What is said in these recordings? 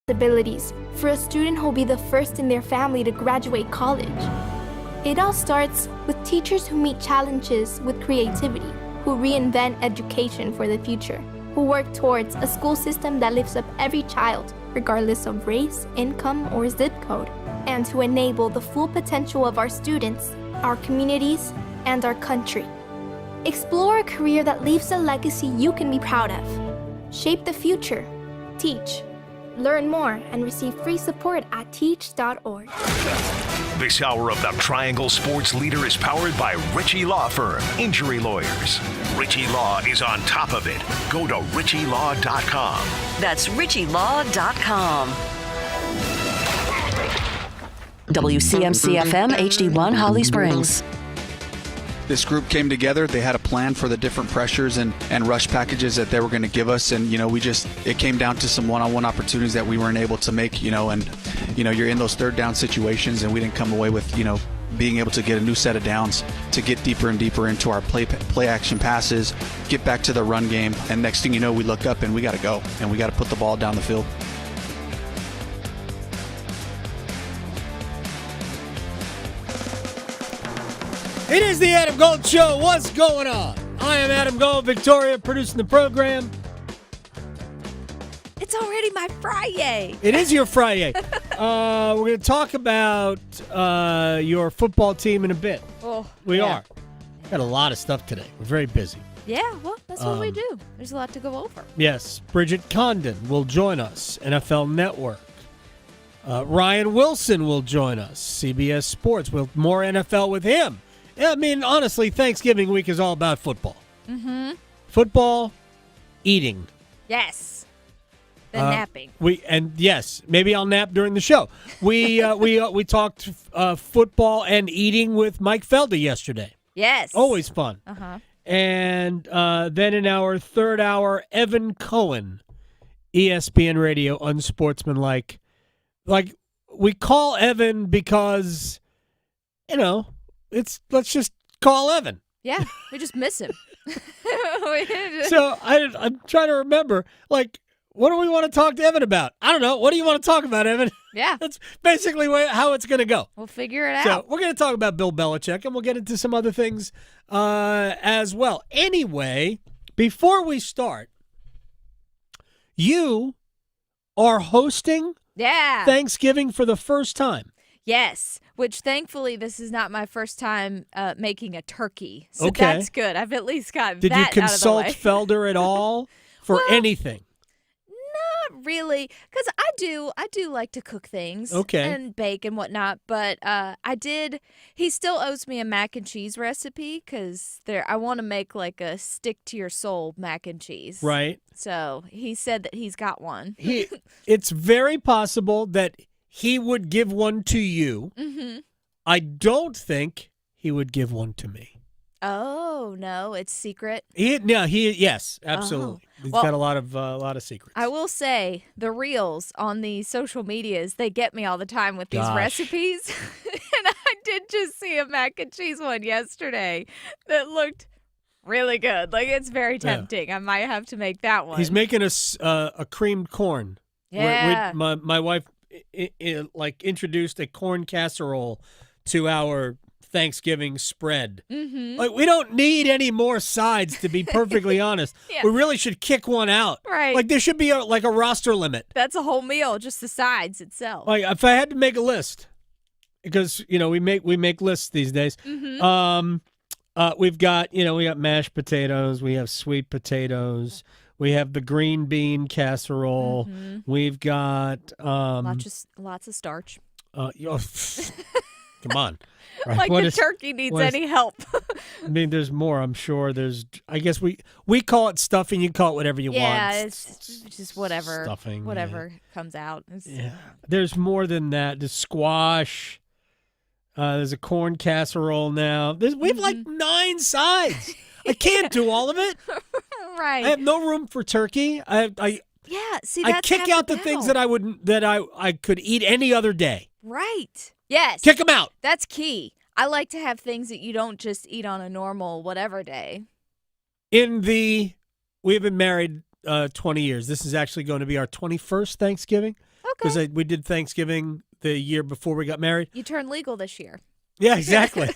Abilities for a student who will be the first in their family to graduate college. It all starts with teachers who meet challenges with creativity, who reinvent education for the future, who work towards a school system that lifts up every child, regardless of race, income, or zip code, and to enable the full potential of our students, our communities, and our country. Explore a career that leaves a legacy you can be proud of. Shape the future. Teach. Learn more and receive free support at teach.org. This hour of the Triangle Sports Leader is powered by Ritchie Law Firm, injury lawyers. Ritchie Law is on top of it. Go to ritchielaw.com. That's ritchielaw.com. WCMC-FM HD1 Holly Springs. This group came together. They had a plan for the different pressures and rush packages that they were going to give us. And, it came down to some one-on-one opportunities that we weren't able to make, and, you're in those third down situations, and we didn't come away with, being able to get a new set of downs to get deeper and deeper into our play action passes, get back to the run game. And next thing you know, we look up and we got to go, and we got to put the ball down the field. It is the Adam Gold Show. What's going on? I am Adam Gold, Victoria, producing the program. It's already my Friday. It is your Friday. We're going to talk about your football team in a bit. Oh, we are. Got a lot of stuff today. We're very busy. Yeah, well, that's what we do. There's a lot to go over. Yes. Bridget Condon will join us, NFL Network. Ryan Wilson will join us, CBS Sports. We'll more NFL with him. I mean, honestly, Thanksgiving week is all about football. Mm-hmm. Football, eating. Yes. Then napping. Yes, maybe I'll nap during the show. We talked football and eating with Mike Felder yesterday. Yes. Always fun. Uh-huh. And then in our third hour, Evan Cohen, ESPN Radio, Unsportsmanlike. Like, we call Evan because, let's just call Evan. Yeah, we just miss him. So I'm trying to remember, what do we want to talk to Evan about? I don't know. What do you want to talk about, Evan? Yeah. That's basically how it's going to go. We'll figure it out. So we're going to talk about Bill Belichick, and we'll get into some other things as well. Anyway, before we start, you are hosting Thanksgiving for the first time. Yes, which thankfully this is not my first time making a turkey. So Okay. that's good. I've at least got Did that you out of the consult way. Felder at all for anything? Not really, because I do like to cook things and bake and whatnot, but he still owes me a mac and cheese recipe because I want to make like a stick-to-your-soul mac and cheese. Right. So he said that he's got one. It's very possible that he would give one to you. Mm-hmm. I don't think he would give one to me. Oh, no, it's secret. Yes, absolutely. He's Well, got a lot of secrets. I will say the reels on the social medias, they get me all the time with these recipes. And I did just see a mac and cheese one yesterday that looked really good. Like, it's very tempting. I might have to make that one. He's making a creamed corn. Yeah. My wife introduced a corn casserole to our Thanksgiving spread. Mm-hmm. Like, we don't need any more sides, to be perfectly honest. Yeah. We really should kick one out. Right. Like, there should be a roster limit. That's a whole meal, just the sides itself. Like, if I had to make a list, because we make lists these days. Mm-hmm. We've got we got mashed potatoes, we have sweet potatoes, we have the green bean casserole. Mm-hmm. We've got lots of starch. Come on. Right. Like the turkey needs any help. I mean, there's more. I'm sure I guess we call it stuffing. You call it whatever you want. Yeah, it's just whatever. Stuffing. Whatever comes out. Yeah. There's more than that. There's squash. There's a corn casserole now. We have like 9 sides. I can't do all of it. Right. I have no room for turkey. See, I that's kick half out the battle. things that I could eat any other day. Right. Yes. Kick them out. That's key. I like to have things that you don't just eat on a normal whatever day. We've been married 20 years. This is actually going to be our 21st Thanksgiving. Because we did Thanksgiving the year before we got married. You turned legal this year. Yeah, exactly.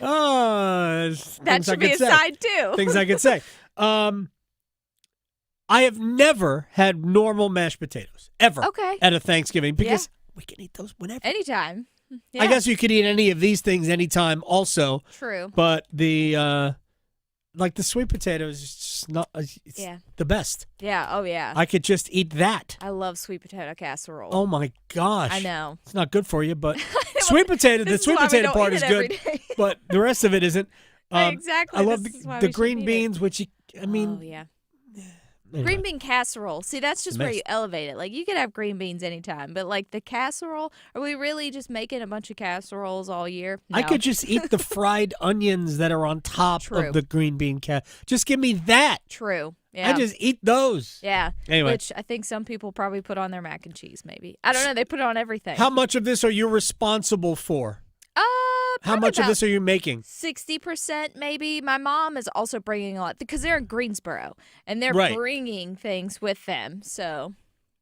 That should be a side, too. Things I could say. I have never had normal mashed potatoes, ever, at a Thanksgiving, because we can eat those whenever. Anytime. Yeah. I guess you could eat any of these things anytime also. True. But the sweet potato is just not the best. Yeah, oh yeah. I could just eat that. I love sweet potato casserole. Oh my gosh. I know. It's not good for you, but sweet potato, the sweet potato part is good, but the rest of it isn't. Exactly. I love the green beans, which oh yeah. Anyway. Green bean casserole. See, that's just where you elevate it. Like, you could have green beans anytime, but like the casserole, are we really just making a bunch of casseroles all year? No. I could just eat the fried onions that are on top of the green bean Just give me that. True. Yeah. I just eat those. Yeah. Anyway. Which I think some people probably put on their mac and cheese, maybe. I don't know. They put it on everything. How much of this are you responsible for? How much of this are you making? 60% maybe. My mom is also bringing a lot because they're in Greensboro and they're bringing things with them. So,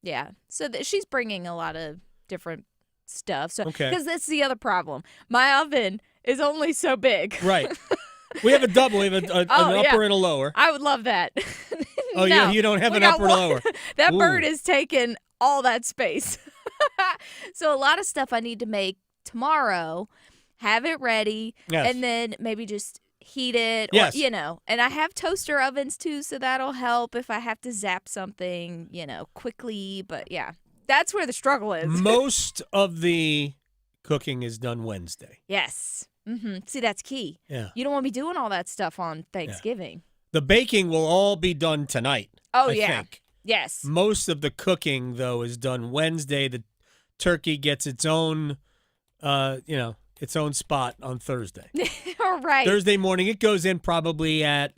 yeah. So she's bringing a lot of different stuff. So, because that's the other problem. My oven is only so big. Right. We have a double. We have an upper and a lower. I would love that. Oh, no, you don't have an upper and a lower. That bird is taking all that space. So a lot of stuff I need to make tomorrow. Have it ready, and then maybe just heat it, or, and I have toaster ovens too, so that'll help if I have to zap something, quickly, but yeah, that's where the struggle is. Most of the cooking is done Wednesday. Yes. Mm-hmm. See, that's key. Yeah. You don't want to be doing all that stuff on Thanksgiving. The baking will all be done tonight. Oh, I think. Yes. Most of the cooking, though, is done Wednesday. The turkey gets its own, its own spot on Thursday. All right. Thursday morning, it goes in probably at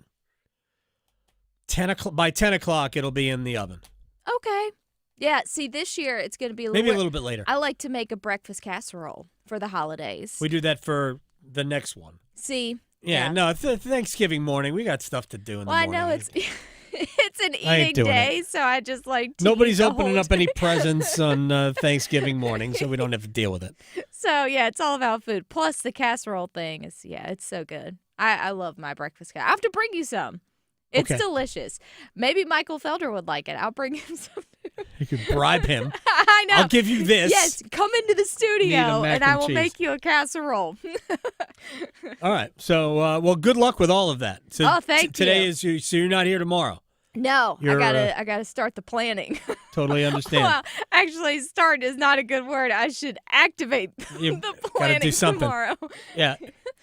10 o'clock. By 10 o'clock, it'll be in the oven. Okay. Yeah, see, this year it's going to be a little bit later. I like to make a breakfast casserole for the holidays. We do that for the next one. See? Yeah. No, Thanksgiving morning, we got stuff to do in the morning. Well, I know it's an eating day, so I just like to Nobody's opening up any presents on Thanksgiving morning, so we don't have to deal with it. So, yeah, it's all about food. Plus, the casserole thing is, it's so good. I love my breakfast casserole. I have to bring you some. It's delicious. Maybe Michael Felder would like it. I'll bring him some. You could bribe him. I know. I'll give you this. Yes, come into the studio, and I will make you a casserole. All right. So, good luck with all of that. So thank you. Today is so you're not here tomorrow. No, I gotta start the planning. Totally understand. Well, actually, start is not a good word. I should activate the planning tomorrow. Yeah,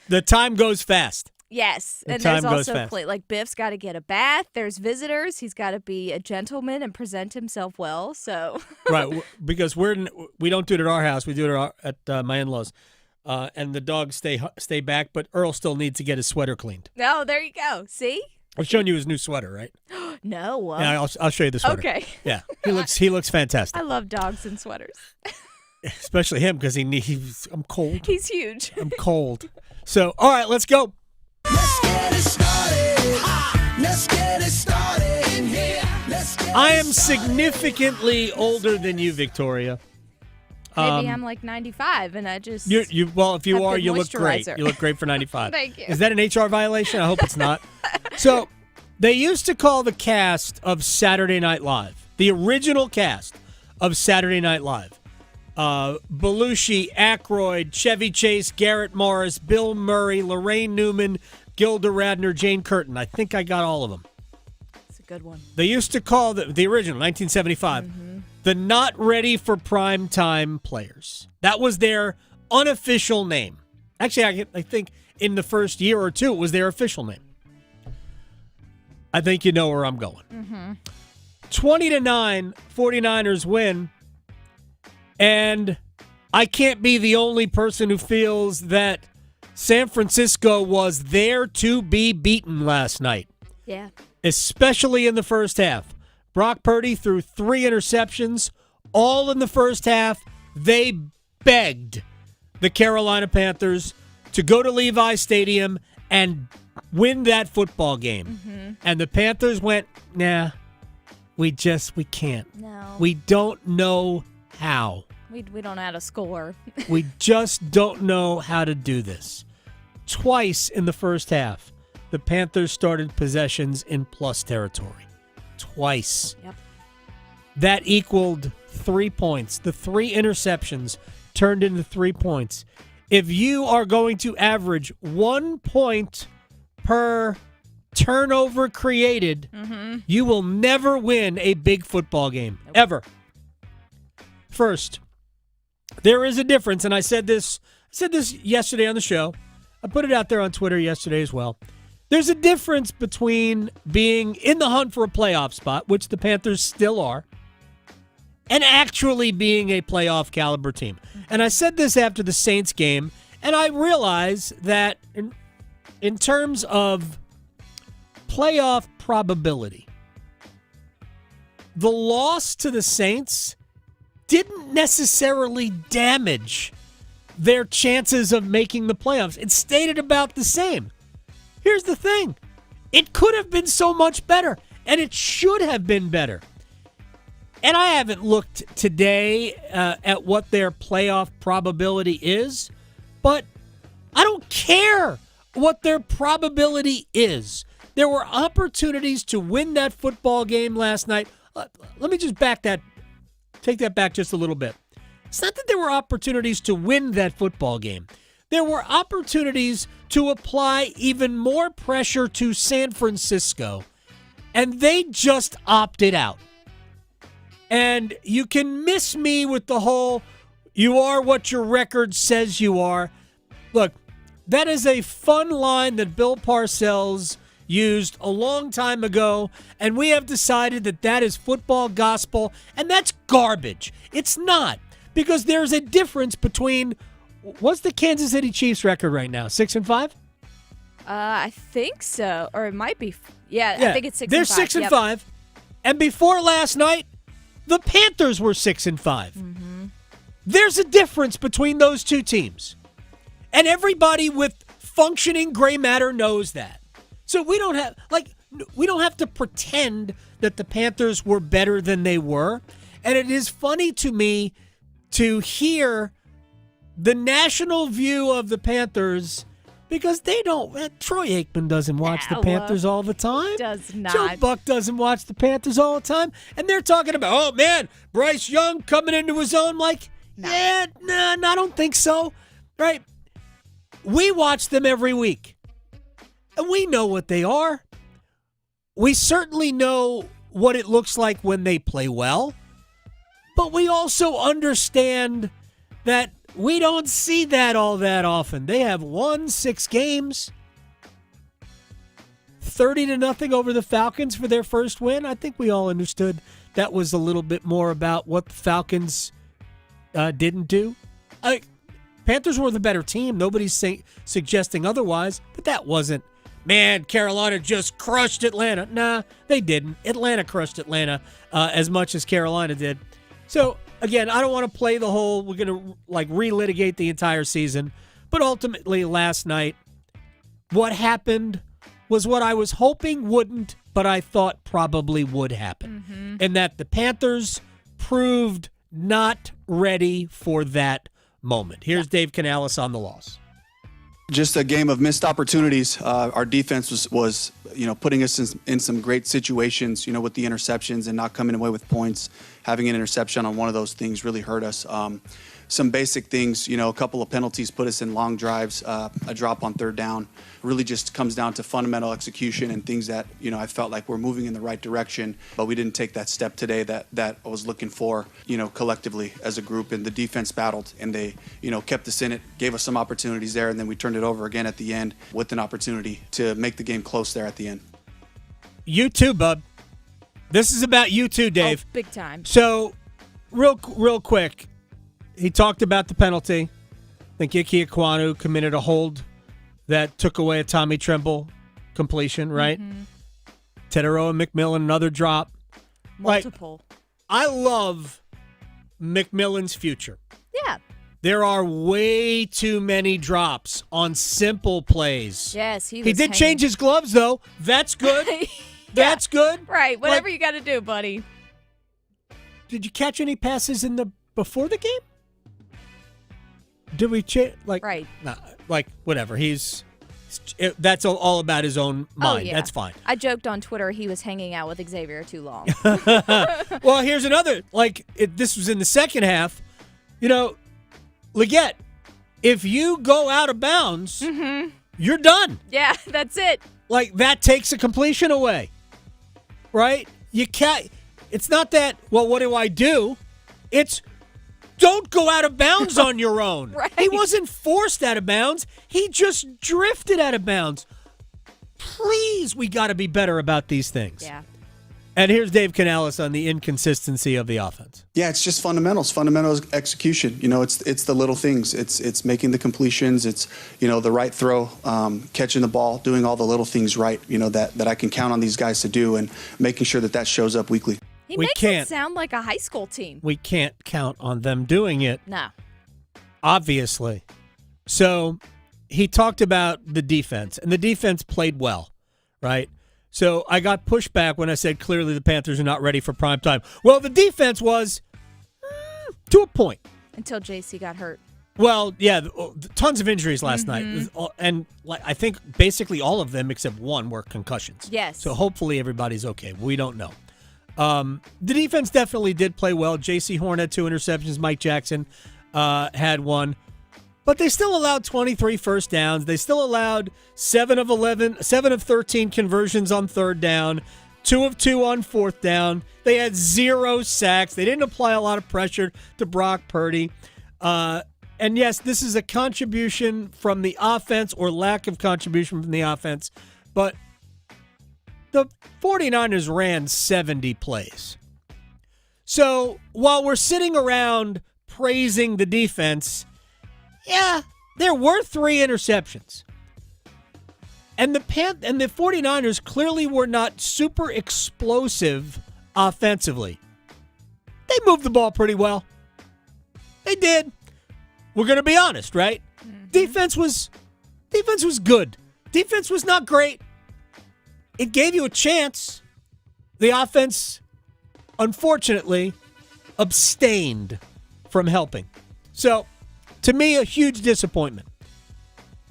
the time goes fast. Yes, and there's also like Biff's got to get a bath. There's visitors. He's got to be a gentleman and present himself well. So right, because we don't do it at our house. We do it at my in-laws, and the dogs stay back. But Earl still needs to get his sweater cleaned. Oh, there you go. See. I've shown you his new sweater, right? No. Yeah, I'll show you the sweater. Okay. Yeah, he looks fantastic. I love dogs in sweaters. Especially him because I'm cold. He's huge. I'm cold. So, all right, let's go. Let's get it started. Let's get it started in here. I am significantly older than you, Victoria. Maybe I'm like 95, and I just well, if you are, you look great. You look great for 95. Thank you. Is that an HR violation? I hope it's not. So, they used to call the cast of Saturday Night Live, the original cast of Saturday Night Live, Belushi, Aykroyd, Chevy Chase, Garrett Morris, Bill Murray, Lorraine Newman, Gilda Radner, Jane Curtin. I think I got all of them. It's a good one. They used to call the original, 1975, the Not Ready for Prime Time Players. That was their unofficial name. Actually, I think in the first year or two, it was their official name. I think you know where I'm going. 20-9, 49ers win. And I can't be the only person who feels that San Francisco was there to be beaten last night. Yeah. Especially in the first half. Brock Purdy threw 3 interceptions, all in the first half. They begged the Carolina Panthers to go to Levi Stadium and win that football game. And the Panthers went, nah, We can't. No. We don't know how. We don't know how to score. We just don't know how to do this. Twice in the first half, the Panthers started possessions in plus territory. Twice. Yep. That equaled 3 points. The 3 interceptions turned into 3 points. If you are going to average 1 point per turnover created, you will never win a big football game. Nope. Ever. First, there is a difference, and I said this yesterday on the show. I put it out there on Twitter yesterday as well. There's a difference between being in the hunt for a playoff spot, which the Panthers still are, and actually being a playoff caliber team. And I said this after the Saints game, and I realize that in terms of playoff probability, the loss to the Saints didn't necessarily damage their chances of making the playoffs. It stayed at about the same. Here's the thing. It could have been so much better, and it should have been better. And I haven't looked today at what their playoff probability is, but I don't care what their probability is. There were opportunities to win that football game last night. Let me just take that back just a little bit. It's not that there were opportunities to win that football game. There were opportunities to apply even more pressure to San Francisco, and they just opted out. And you can miss me with the whole, you are what your record says you are. Look, that is a fun line that Bill Parcells used a long time ago, and we have decided that that is football gospel, and that's garbage. It's not, because there's a difference between, what's the Kansas City Chiefs record right now, 6-5? I think so, or it might be. Yeah. I think it's 6-5. They're 6-5, and before last night, the Panthers were 6-5. Mm-hmm. There's a difference between those two teams, and everybody with functioning gray matter knows that. So we don't have to pretend that the Panthers were better than they were. And it is funny to me to hear the national view of the Panthers, because they don't. Troy Aikman doesn't watch the Panthers all the time. Does not. Joe Buck doesn't watch the Panthers all the time. And they're talking about, oh man, Bryce Young coming into his own. Like, I don't think so. Right? We watch them every week. And we know what they are. We certainly know what it looks like when they play well. But we also understand that we don't see that all that often. They have won 6 games. 30-0 over the Falcons for their first win. I think we all understood that was a little bit more about what the Falcons didn't do. Panthers were the better team. Nobody's suggesting otherwise. But that wasn't, man, Carolina just crushed Atlanta. Nah, they didn't. Atlanta crushed Atlanta as much as Carolina did. So, again, I don't want to play the whole, we're going to relitigate the entire season. But ultimately, last night, what happened was what I was hoping wouldn't, but I thought probably would happen. Mm-hmm. And that the Panthers proved not ready for that moment. Here's Dave Canales on the loss. Just a game of missed opportunities. Our defense was putting us in some great situations, with the interceptions and not coming away with points. Having an interception on one of those things really hurt us. Some basic things, a couple of penalties put us in long drives, a drop on third down. Really just comes down to fundamental execution and things that, I felt like we're moving in the right direction, but we didn't take that step today that I was looking for, collectively as a group. And the defense battled, and they, kept us in it, gave us some opportunities there, and then we turned it over again at the end with an opportunity to make the game close there at the end. You too, bub. This is about you too, Dave. Oh, big time. So, real quick, he talked about the penalty. I think Ike Ekwonu committed a hold that took away a Tommy Tremble completion, right? Mm-hmm. Teteroa McMillan, another drop. Multiple. I love McMillan's future. Yeah. There are way too many drops on simple plays. Yes, he did change his gloves, though. That's good. That's good. Right. Whatever you got to do, buddy. Did you catch any passes before the game? Did we right? Nah, whatever. That's all about his own mind. Oh, yeah. That's fine. I joked on Twitter he was hanging out with Xavier too long. Well, here's another. This was in the second half. Leggett, if you go out of bounds, you're done. Yeah, that's it. That takes a completion away, right? You can't. It's not that. Well, what do I do? It's don't go out of bounds on your own. Right. He wasn't forced out of bounds. He just drifted out of bounds. Please, we got to be better about these things. Yeah. And here's Dave Canales on the inconsistency of the offense. Yeah, it's just fundamental execution. It's the little things. It's making the completions. It's, the right throw, catching the ball, doing all the little things right, that I can count on these guys to do, and making sure that shows up weekly. He makes it sound like a high school team. We can't count on them doing it. No. Obviously. So he talked about the defense, and the defense played well, right? So I got pushback when I said clearly the Panthers are not ready for prime time. Well, the defense was to a point. Until JC got hurt. Well, yeah, tons of injuries last night. And I think basically all of them except one were concussions. Yes. So hopefully everybody's okay. We don't know. The defense definitely did play well. J.C. Horn had 2 interceptions. Mike Jackson had 1. But they still allowed 23 first downs. They still allowed 7 of 13 conversions on third down, 2 of 2 on fourth down. They had 0 sacks. They didn't apply a lot of pressure to Brock Purdy. And yes, this is a contribution from the offense or lack of contribution from the offense. But the 49ers ran 70 plays. So while we're sitting around praising the defense, yeah, there were 3 interceptions. And the 49ers clearly were not super explosive offensively. They moved the ball pretty well. They did. We're going to be honest, right? Defense was good. Defense was not great. It gave you a chance. The offense, unfortunately, abstained from helping. So, to me, a huge disappointment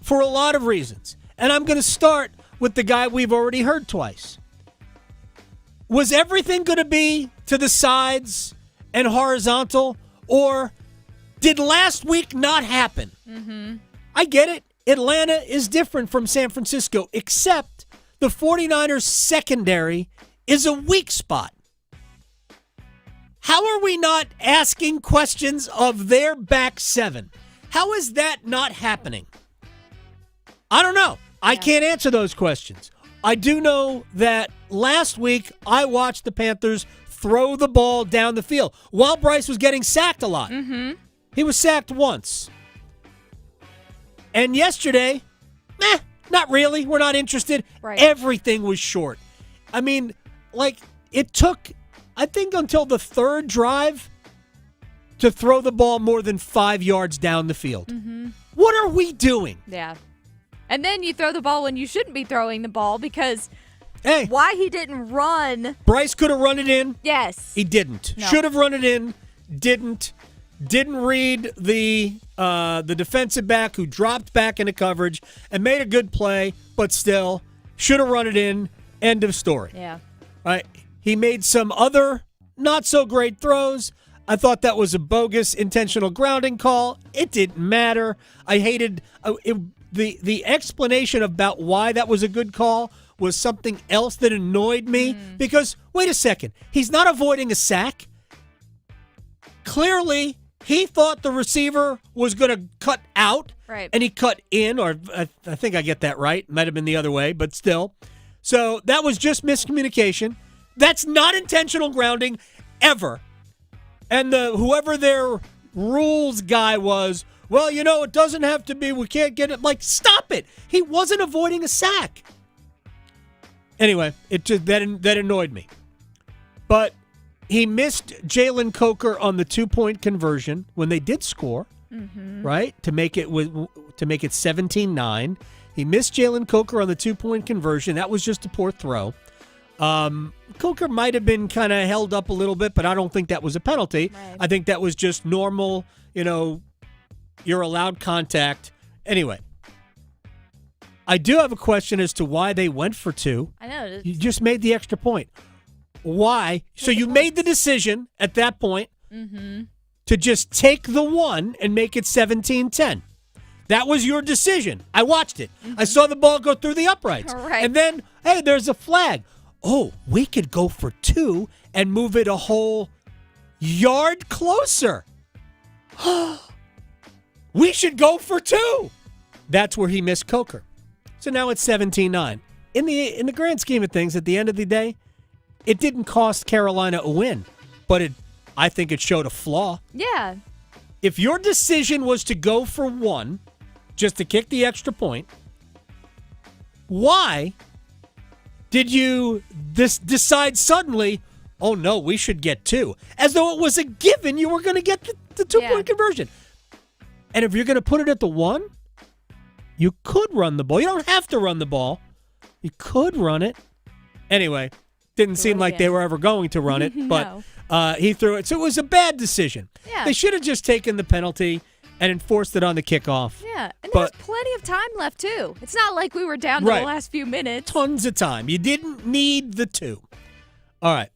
for a lot of reasons. And I'm going to start with the guy we've already heard twice. Was everything going to be to the sides and horizontal, or did last week not happen? I get it. Atlanta is different from San Francisco, except the 49ers secondary is a weak spot. How are we not asking questions of their back seven? How is that not happening? I don't know. I can't answer those questions. I do know that last week I watched the Panthers throw the ball down the field while Bryce was getting sacked a lot. He was sacked once. And yesterday, not really. We're not interested. Right. Everything was short. I mean, it took, I think, until the third drive to throw the ball more than 5 yards down the field. What are we doing? Yeah. And then you throw the ball when you shouldn't be throwing the ball because why he didn't run. Bryce could have run it in. Yes. He didn't. No. Should have run it in. Didn't. Didn't read the defensive back who dropped back into coverage and made a good play, but still should have run it in. End of story. Yeah. He made some other not so great throws. I thought that was a bogus intentional grounding call. It didn't matter. I hated the explanation about why that was a good call was something else that annoyed me because, wait a second, he's not avoiding a sack. Clearly, he thought the receiver was going to cut out, and he cut in, or I think I get that right. Might have been the other way, but still. So that was just miscommunication. That's not intentional grounding ever. And whoever their rules guy was, well, it doesn't have to be, we can't get it. Stop it. He wasn't avoiding a sack. Anyway, that annoyed me. But he missed Jalen Coker on the 2-point conversion when they did score, right? To make it 17-9. He missed Jalen Coker on the 2-point conversion. That was just a poor throw. Coker might have been kind of held up a little bit, but I don't think that was a penalty. Right. I think that was just normal, you're allowed contact. Anyway, I do have a question as to why they went for 2. I know. You just made the extra point. Why? So you made the decision at that point to just take the 1 and make it 17-10. That was your decision. I watched it. I saw the ball go through the uprights. Right. And then, hey, there's a flag. Oh, we could go for 2 and move it a whole yard closer. We should go for 2. That's where he missed Coker. So now it's 17-9. In the grand scheme of things, at the end of the day, it didn't cost Carolina a win, but I think it showed a flaw. Yeah. If your decision was to go for 1, just to kick the extra point, why did you decide suddenly, oh no, we should get 2, as though it was a given you were going to get the 2-point conversion? And if you're going to put it at the 1, you could run the ball. You don't have to run the ball. You could run it. Anyway, didn't seem like they were ever going to run it, but he threw it. So it was a bad decision. Yeah. They should have just taken the penalty and enforced it on the kickoff. Yeah, and there was plenty of time left, too. It's not like we were down to the last few minutes. Tons of time. You didn't need the 2. All right.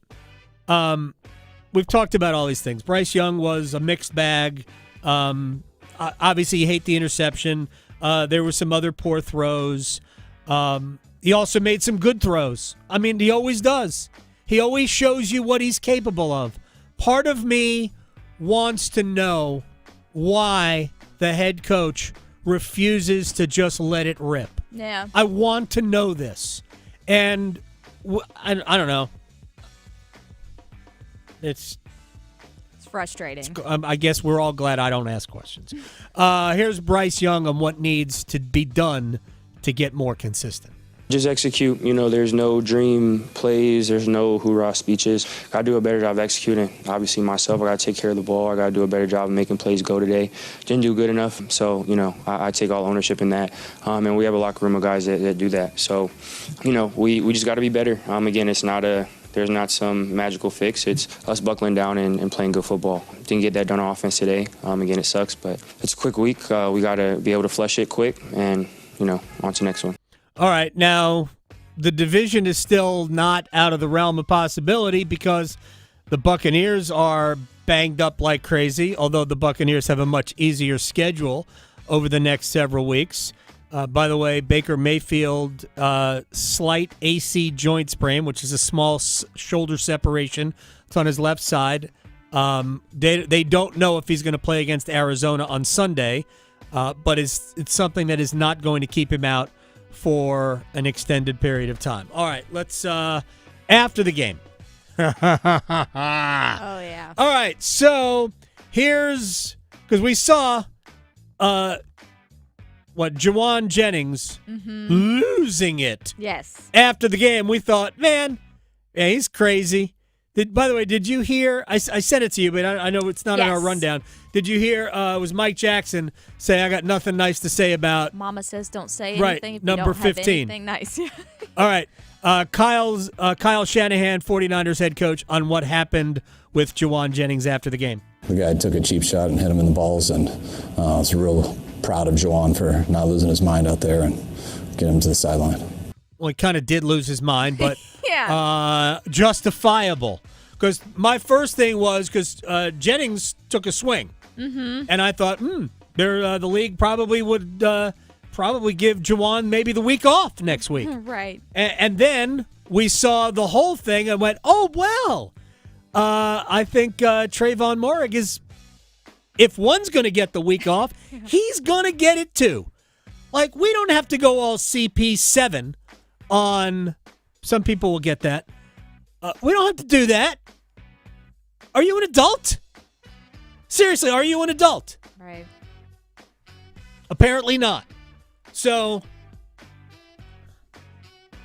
We've talked about all these things. Bryce Young was a mixed bag. Obviously, you hate the interception. There were some other poor throws. He also made some good throws. I mean, he always does. He always shows you what he's capable of. Part of me wants to know why the head coach refuses to just let it rip. Yeah. I want to know this. And I don't know. It's frustrating. I guess we're all glad I don't ask questions. Here's Bryce Young on what needs to be done to get more consistent. Just execute. There's no dream plays. There's no hoorah speeches. Got to do a better job of executing. Obviously, myself, I got to take care of the ball. I got to do a better job of making plays go today. Didn't do good enough. So, I take all ownership in that. And we have a locker room of guys that do that. So, we just got to be better. Again, there's not some magical fix. It's us buckling down and playing good football. Didn't get that done on offense today. Again, it sucks, but it's a quick week. We got to be able to flush it quick and, on to the next one. All right, now the division is still not out of the realm of possibility because the Buccaneers are banged up like crazy, although the Buccaneers have a much easier schedule over the next several weeks. By the way, Baker Mayfield, slight AC joint sprain, which is a small shoulder separation. It's on his left side. They don't know if he's going to play against Arizona on Sunday, but it's something that is not going to keep him out for an extended period of time. All right, let's after the game. Oh, yeah. All right, so here's because we saw Juwan Jennings losing it. Yes. After the game, we thought, man, yeah, he's crazy. By the way, did you hear? I sent it to you, but I know it's not in our rundown. Did you hear? It was Mike Jackson say, "I got nothing nice to say about." Mama says, "Don't say anything." Right, if number you don't 15. Have anything nice. All right, Kyle Shanahan, 49ers head coach, on what happened with Juwan Jennings after the game. The guy took a cheap shot and hit him in the balls, and I was real proud of Juwan for not losing his mind out there and getting him to the sideline. Well, he kind of did lose his mind, but yeah, justifiable. Because my first thing was because Jennings took a swing, and I thought, the league probably would probably give Juwan maybe the week off next week. Right. And then we saw the whole thing and went, oh, well, I think Trayvon Moehrig is, if one's going to get the week off, he's going to get it too. Like, we don't have to go all CP7 on, some people will get that. We don't have to do that. Are you an adult? Seriously, are you an adult? Right. Apparently not. So,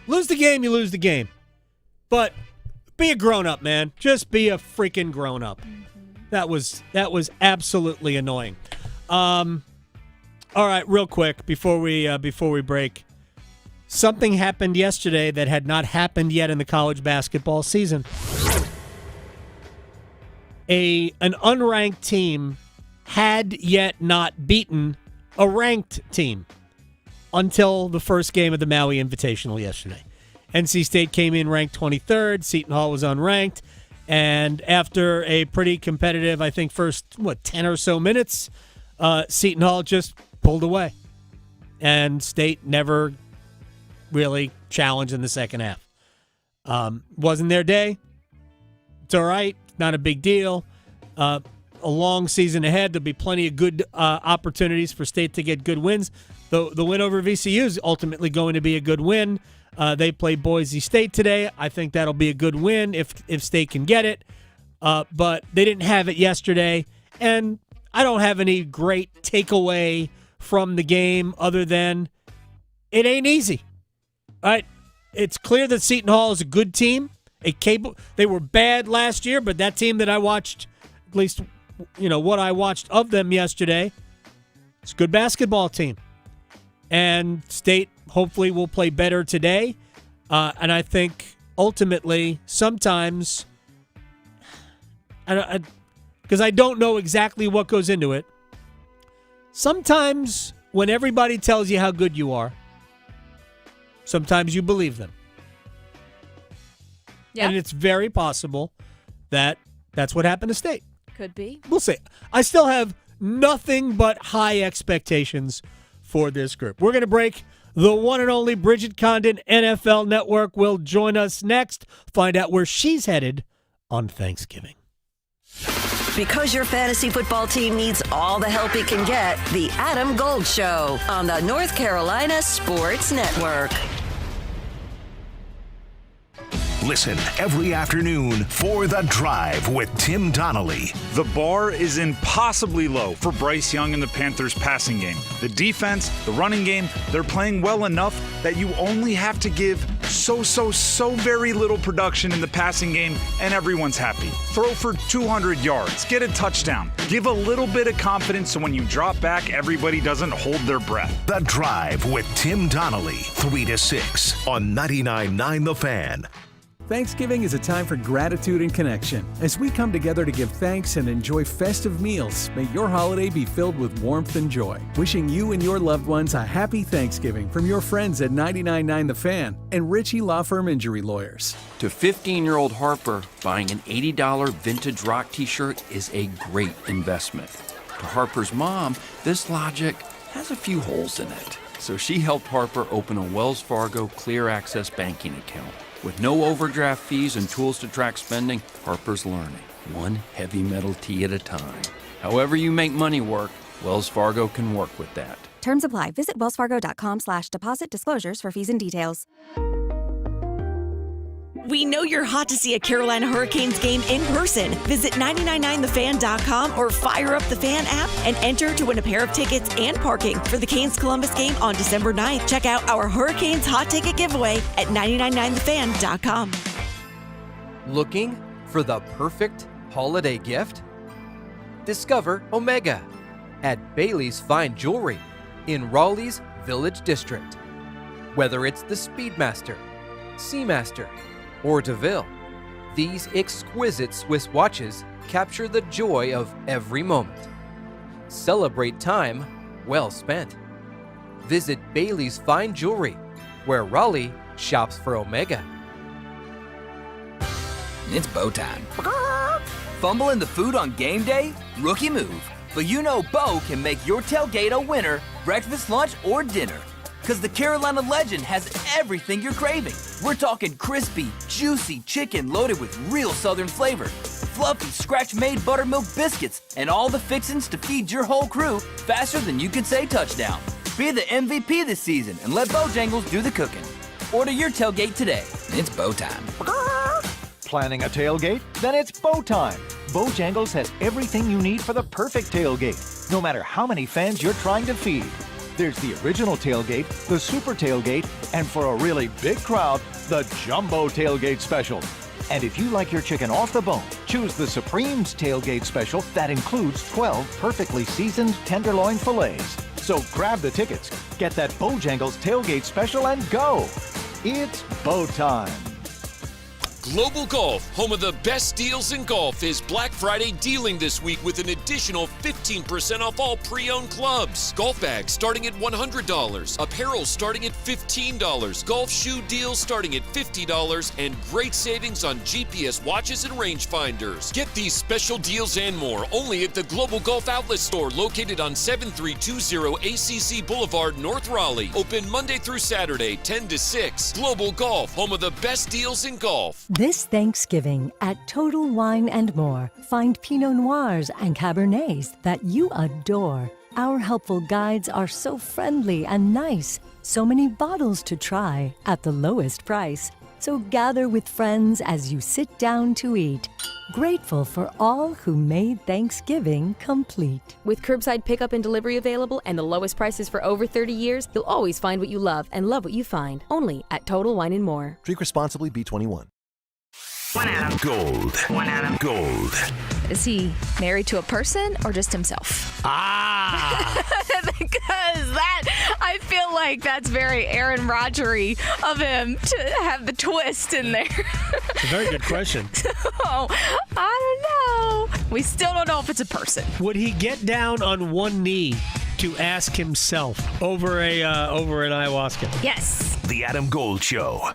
lose the game, you lose the game. But be a grown-up, man. Just be a freaking grown-up. That was absolutely annoying. All right, real quick before we break. something happened yesterday that had not happened yet in the college basketball season. An unranked team had yet not beaten a ranked team until the first game of the Maui Invitational yesterday. NC State came in ranked 23rd. Seton Hall was unranked. And after a pretty competitive, I think, first, 10 or so minutes, Seton Hall just pulled away. And State never really challenged in the second half. Wasn't their day. It's all right. Not a big deal. A long season ahead. There'll be plenty of good opportunities for State to get good wins. The win over VCU is ultimately going to be a good win. They play Boise State today. I think that'll be a good win if State can get it. But they didn't have it yesterday. And I don't have any great takeaway from the game other than it ain't easy. All right? It's clear that Seton Hall is a good team. They were bad last year, but that team that I watched, at least what I watched of them yesterday, it's a good basketball team. And State hopefully will play better today. And I think ultimately sometimes, because I don't know exactly what goes into it, sometimes when everybody tells you how good you are, sometimes you believe them. Yeah. And it's very possible that that's what happened to State. Could be. We'll see. I still have nothing but high expectations for this group. We're going to break. The one and only Bridget Condon, NFL Network, will join us next. Find out where she's headed on Thanksgiving. Because your fantasy football team needs all the help it can get, the Adam Gold Show on the North Carolina Sports Network. Listen every afternoon for The Drive with Tim Donnelly. The bar is impossibly low for Bryce Young and the Panthers passing game. The defense, the running game, they're playing well enough that you only have to give so very little production in the passing game and everyone's happy. Throw for 200 yards, get a touchdown, give a little bit of confidence so when you drop back, everybody doesn't hold their breath. The Drive with Tim Donnelly, 3 to 6 on 99.9 The Fan. Thanksgiving is a time for gratitude and connection. As we come together to give thanks and enjoy festive meals, may your holiday be filled with warmth and joy. Wishing you and your loved ones a happy Thanksgiving from your friends at 99.9 The Fan and Ritchie Law Firm Injury Lawyers. To 15-year-old Harper, buying an $80 vintage rock t-shirt is a great investment. To Harper's mom, this logic has a few holes in it. So she helped Harper open a Wells Fargo Clear Access banking account. With no overdraft fees and tools to track spending, Harper's learning, one heavy metal tee at a time. However you make money work, Wells Fargo can work with that. Terms apply. Visit wellsfargo.com/deposit disclosures for fees and details. We know you're hot to see a Carolina Hurricanes game in person. Visit 999thefan.com or fire up the Fan app and enter to win a pair of tickets and parking for the Canes Columbus game on December 9th. Check out our Hurricanes hot ticket giveaway at 999thefan.com. Looking for the perfect holiday gift? Discover Omega at Bailey's Fine Jewelry in Raleigh's Village District. Whether it's the Speedmaster, Seamaster, or DeVille, these exquisite Swiss watches capture the joy of every moment. Celebrate time well spent. Visit Bailey's Fine Jewelry, where Raleigh shops for Omega. It's bow time. Fumbling the food on game day? Rookie move. But you know Bo can make your tailgate a winner, breakfast, lunch, or dinner. Because the Carolina Legend has everything you're craving. We're talking crispy, juicy chicken loaded with real Southern flavor, fluffy scratch-made buttermilk biscuits, and all the fixins to feed your whole crew faster than you can say touchdown. Be the MVP this season and let Bojangles do the cooking. Order your tailgate today. It's bow time. Planning a tailgate? Then it's bow time. Bojangles has everything you need for the perfect tailgate, no matter how many fans you're trying to feed. There's the original tailgate, the super tailgate, and for a really big crowd, the jumbo tailgate special. And if you like your chicken off the bone, choose the Supreme's tailgate special that includes 12 perfectly seasoned tenderloin fillets. So grab the tickets, get that Bojangles tailgate special, and go. It's Bo time. Global Golf, home of the best deals in golf, is Black Friday dealing this week with an additional 15% off all pre-owned clubs. Golf bags starting at $100, apparel starting at $15, golf shoe deals starting at $50, and great savings on GPS watches and rangefinders. Get these special deals and more only at the Global Golf Outlet Store located on 7320 ACC Boulevard, North Raleigh. Open Monday through Saturday, 10 to 6. Global Golf, home of the best deals in golf. This Thanksgiving at Total Wine & More, find Pinot Noirs and Cabernets that you adore. Our helpful guides are so friendly and nice. So many bottles to try at the lowest price. So gather with friends as you sit down to eat. Grateful for all who made Thanksgiving complete. With curbside pickup and delivery available and the lowest prices for over 30 years, you'll always find what you love and love what you find. Only at Total Wine & More. Drink responsibly, B21. Gold. Gold. Is he married to a person or just himself? Because that, I feel like that's very Aaron Rodgery of him to have the twist in there. It's a very good question. So, I don't know. We still don't know if it's a person. Would he get down on one knee to ask himself over an ayahuasca? Yes. The Adam Gold Show.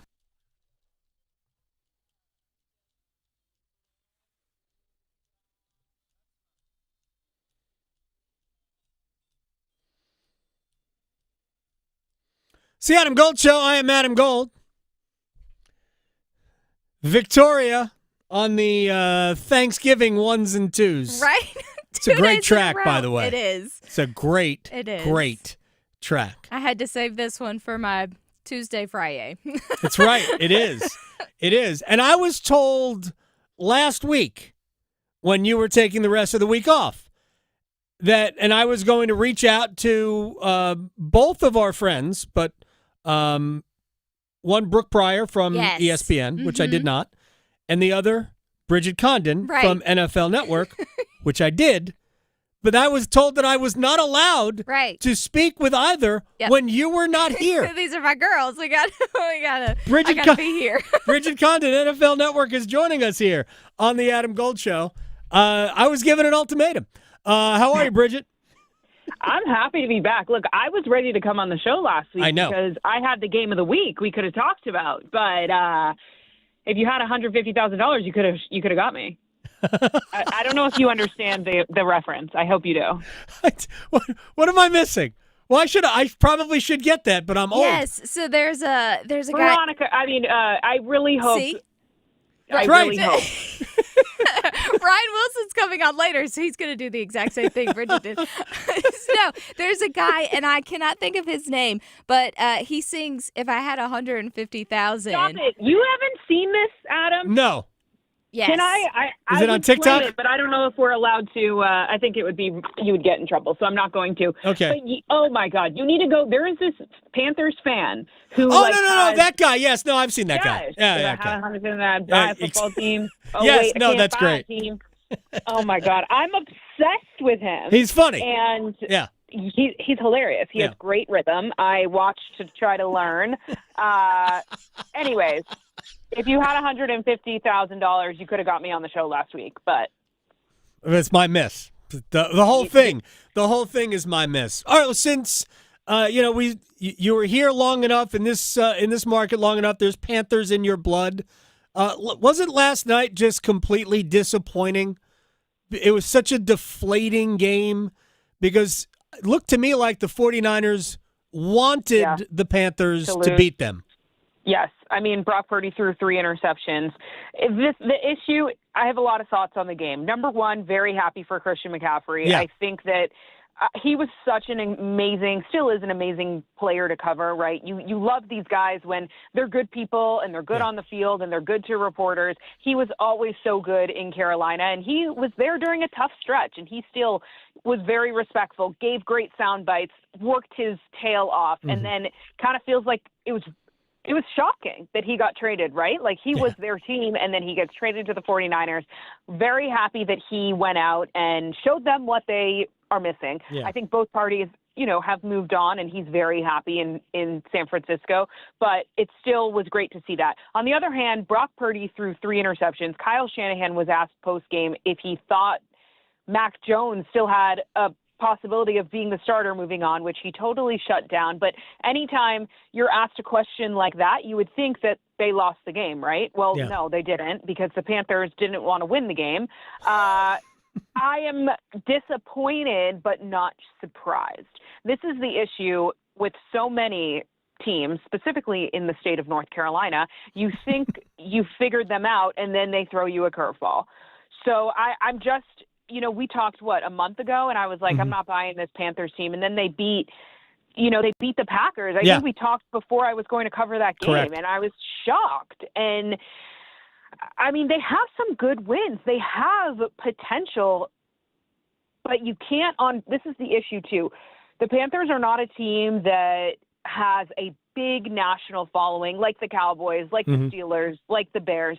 It's the Adam Gold Show. I am Adam Gold. Victoria on the Thanksgiving ones and twos. Right? It's a great track, by the way. It is. It's a great track. I had to save this one for my Tuesday Friday. That's right. It is. It is. And I was told last week when you were taking the rest of the week off and I was going to reach out to both of our friends, but one, Brooke Pryor from ESPN, which I did not, and the other, Bridget Condon from NFL Network, which I did. But I was told that I was not allowed to speak with either when you were not here. These are my girls. We gotta be here. Bridget Condon, NFL Network, is joining us here on the Adam Gold Show. I was given an ultimatum. How are you, Bridget? I'm happy to be back. Look, I was ready to come on the show last week because I had the game of the week we could have talked about. But if you had $150,000, you could have got me. I don't know if you understand the reference. I hope you do. What am I missing? Well, I probably should get that, but I'm old. Yes. So there's a Veronica, guy. I mean, I really hope. See? I really hope. Ryan Wilson's coming on later, so he's going to do the exact same thing Bridget did. No, there's a guy, and I cannot think of his name, but he sings, "If I had $150,000." Stop it. You haven't seen this, Adam? No. Yes. Can I Is it on TikTok? It, but I don't know if we're allowed to. I think you would get in trouble, so I'm not going to. Okay. But oh my God, you need to go. There is this Panthers fan who. Oh, no, that guy. Yes, no, I've seen that guy. Yeah, in that football team. Oh, yes, wait, no, that's great. Team. Oh my God, I'm obsessed with him. He's funny. And yeah. He's hilarious. He has great rhythm. I watched to try to learn. Anyways, if you had $150,000, you could have got me on the show last week. But it's my miss. The whole thing. The whole thing is my miss. All right. Well, since you were here long enough in this market long enough, there's Panthers in your blood. Wasn't last night just completely disappointing? It was such a deflating game because it looked to me like the 49ers wanted the Panthers to beat them. Yes. I mean, Brock Purdy threw 3 interceptions. The issue, I have a lot of thoughts on the game. Number one, very happy for Christian McCaffrey. Yeah. I think that he was such still is an amazing player to cover, right? You love these guys when they're good people and they're good on the field and they're good to reporters. He was always so good in Carolina, and he was there during a tough stretch, and he still was very respectful, gave great sound bites, worked his tail off, and then kind of feels like it was shocking that he got traded, right? Like he was their team, and then he gets traded to the 49ers. Very happy that he went out and showed them what they are missing. Yeah. I think both parties have moved on, and he's very happy in San Francisco, but it still was great to see that. On the other hand, Brock Purdy threw 3 interceptions. Kyle Shanahan was asked post-game if he thought Mac Jones still had a possibility of being the starter moving on, which he totally shut down. But anytime you're asked a question like that, you would think that they lost the game, right? Well, no, they didn't, because the Panthers didn't want to win the game. I am disappointed, but not surprised. This is the issue with so many teams, specifically in the state of North Carolina. You think you figured them out, and then they throw you a curveball. So I'm just, we talked, a month ago, and I was like, I'm not buying this Panthers team. And then they beat the Packers. I think we talked before I was going to cover that game, and I was shocked. And I mean, they have some good wins. They have potential, but you can't this is the issue too. The Panthers are not a team that has a big national following like the Cowboys, like the Steelers, like the Bears.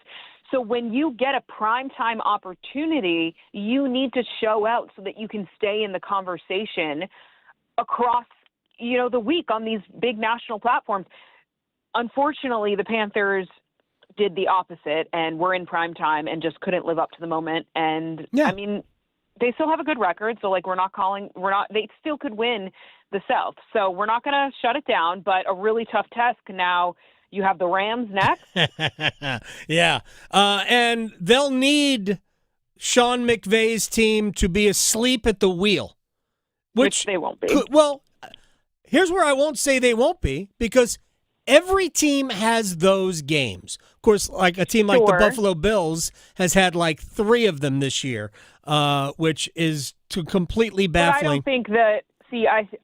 So when you get a primetime opportunity, you need to show out so that you can stay in the conversation across, the week on these big national platforms. Unfortunately, the Panthers did the opposite, and we're in prime time and just couldn't live up to the moment. And I mean, they still have a good record. So they still could win the South. So we're not going to shut it down, but a really tough test. Now you have the Rams next. And they'll need Sean McVay's team to be asleep at the wheel, which they won't be. Here's where I won't say they won't be, because every team has those games. Of course, like a team like the Buffalo Bills has had like 3 of them this year, which is completely baffling. But I don't think that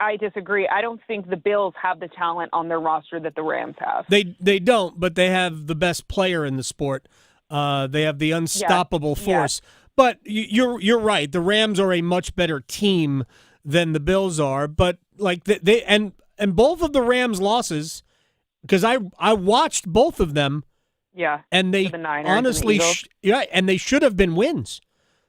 I disagree. I don't think the Bills have the talent on their roster that the Rams have. They don't, but they have the best player in the sport. They have the unstoppable force. But you're right. The Rams are a much better team than the Bills are. But like they both of the Rams' losses, because I watched both of them. Yeah. And they the Niners honestly, and and they should have been wins.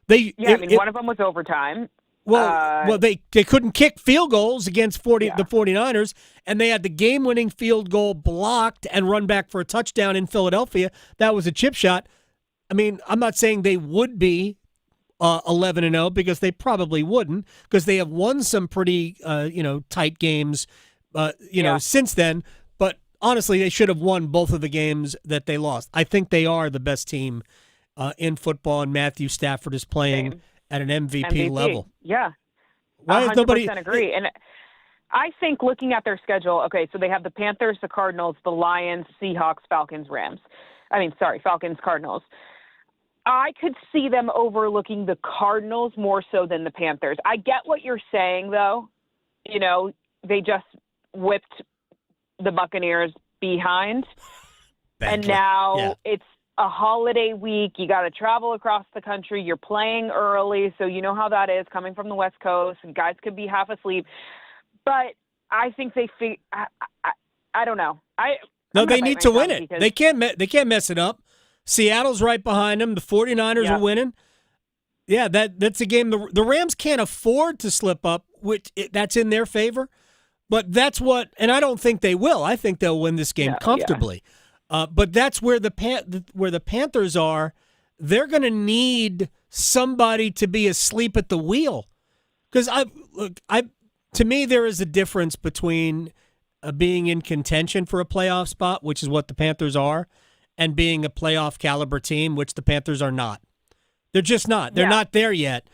One of them was overtime. Well, they couldn't kick field goals against the 49ers, and they had the game-winning field goal blocked and run back for a touchdown in Philadelphia. That was a chip shot. I mean, I'm not saying they would be 11-0, because they probably wouldn't, because they have won some pretty tight games since then. But honestly, they should have won both of the games that they lost. I think they are the best team in football, and Matthew Stafford is playing at an MVP level. Yeah. Why is nobody agree? And I think looking at their schedule, okay, so they have the Panthers, the Cardinals, the Lions, Seahawks, Falcons, Falcons, Cardinals. I could see them overlooking the Cardinals more so than the Panthers. I get what you're saying, though. They just whipped the Buccaneers behind. And now it's a holiday week. You got to travel across the country. You're playing early, so you know how that is coming from the West Coast. And guys could be half asleep. But I think I don't know. They need to win it. They can't mess it up. Seattle's right behind them. The 49ers are winning. Yeah, that's a game. The Rams can't afford to slip up, that's in their favor. But that's and I don't think they will. I think they'll win this game comfortably. But that's where the Panthers are. They're going to need somebody to be asleep at the wheel, because to me there is a difference between being in contention for a playoff spot, which is what the Panthers are, and being a playoff caliber team, which the Panthers are not. They're just not. They're not there yet.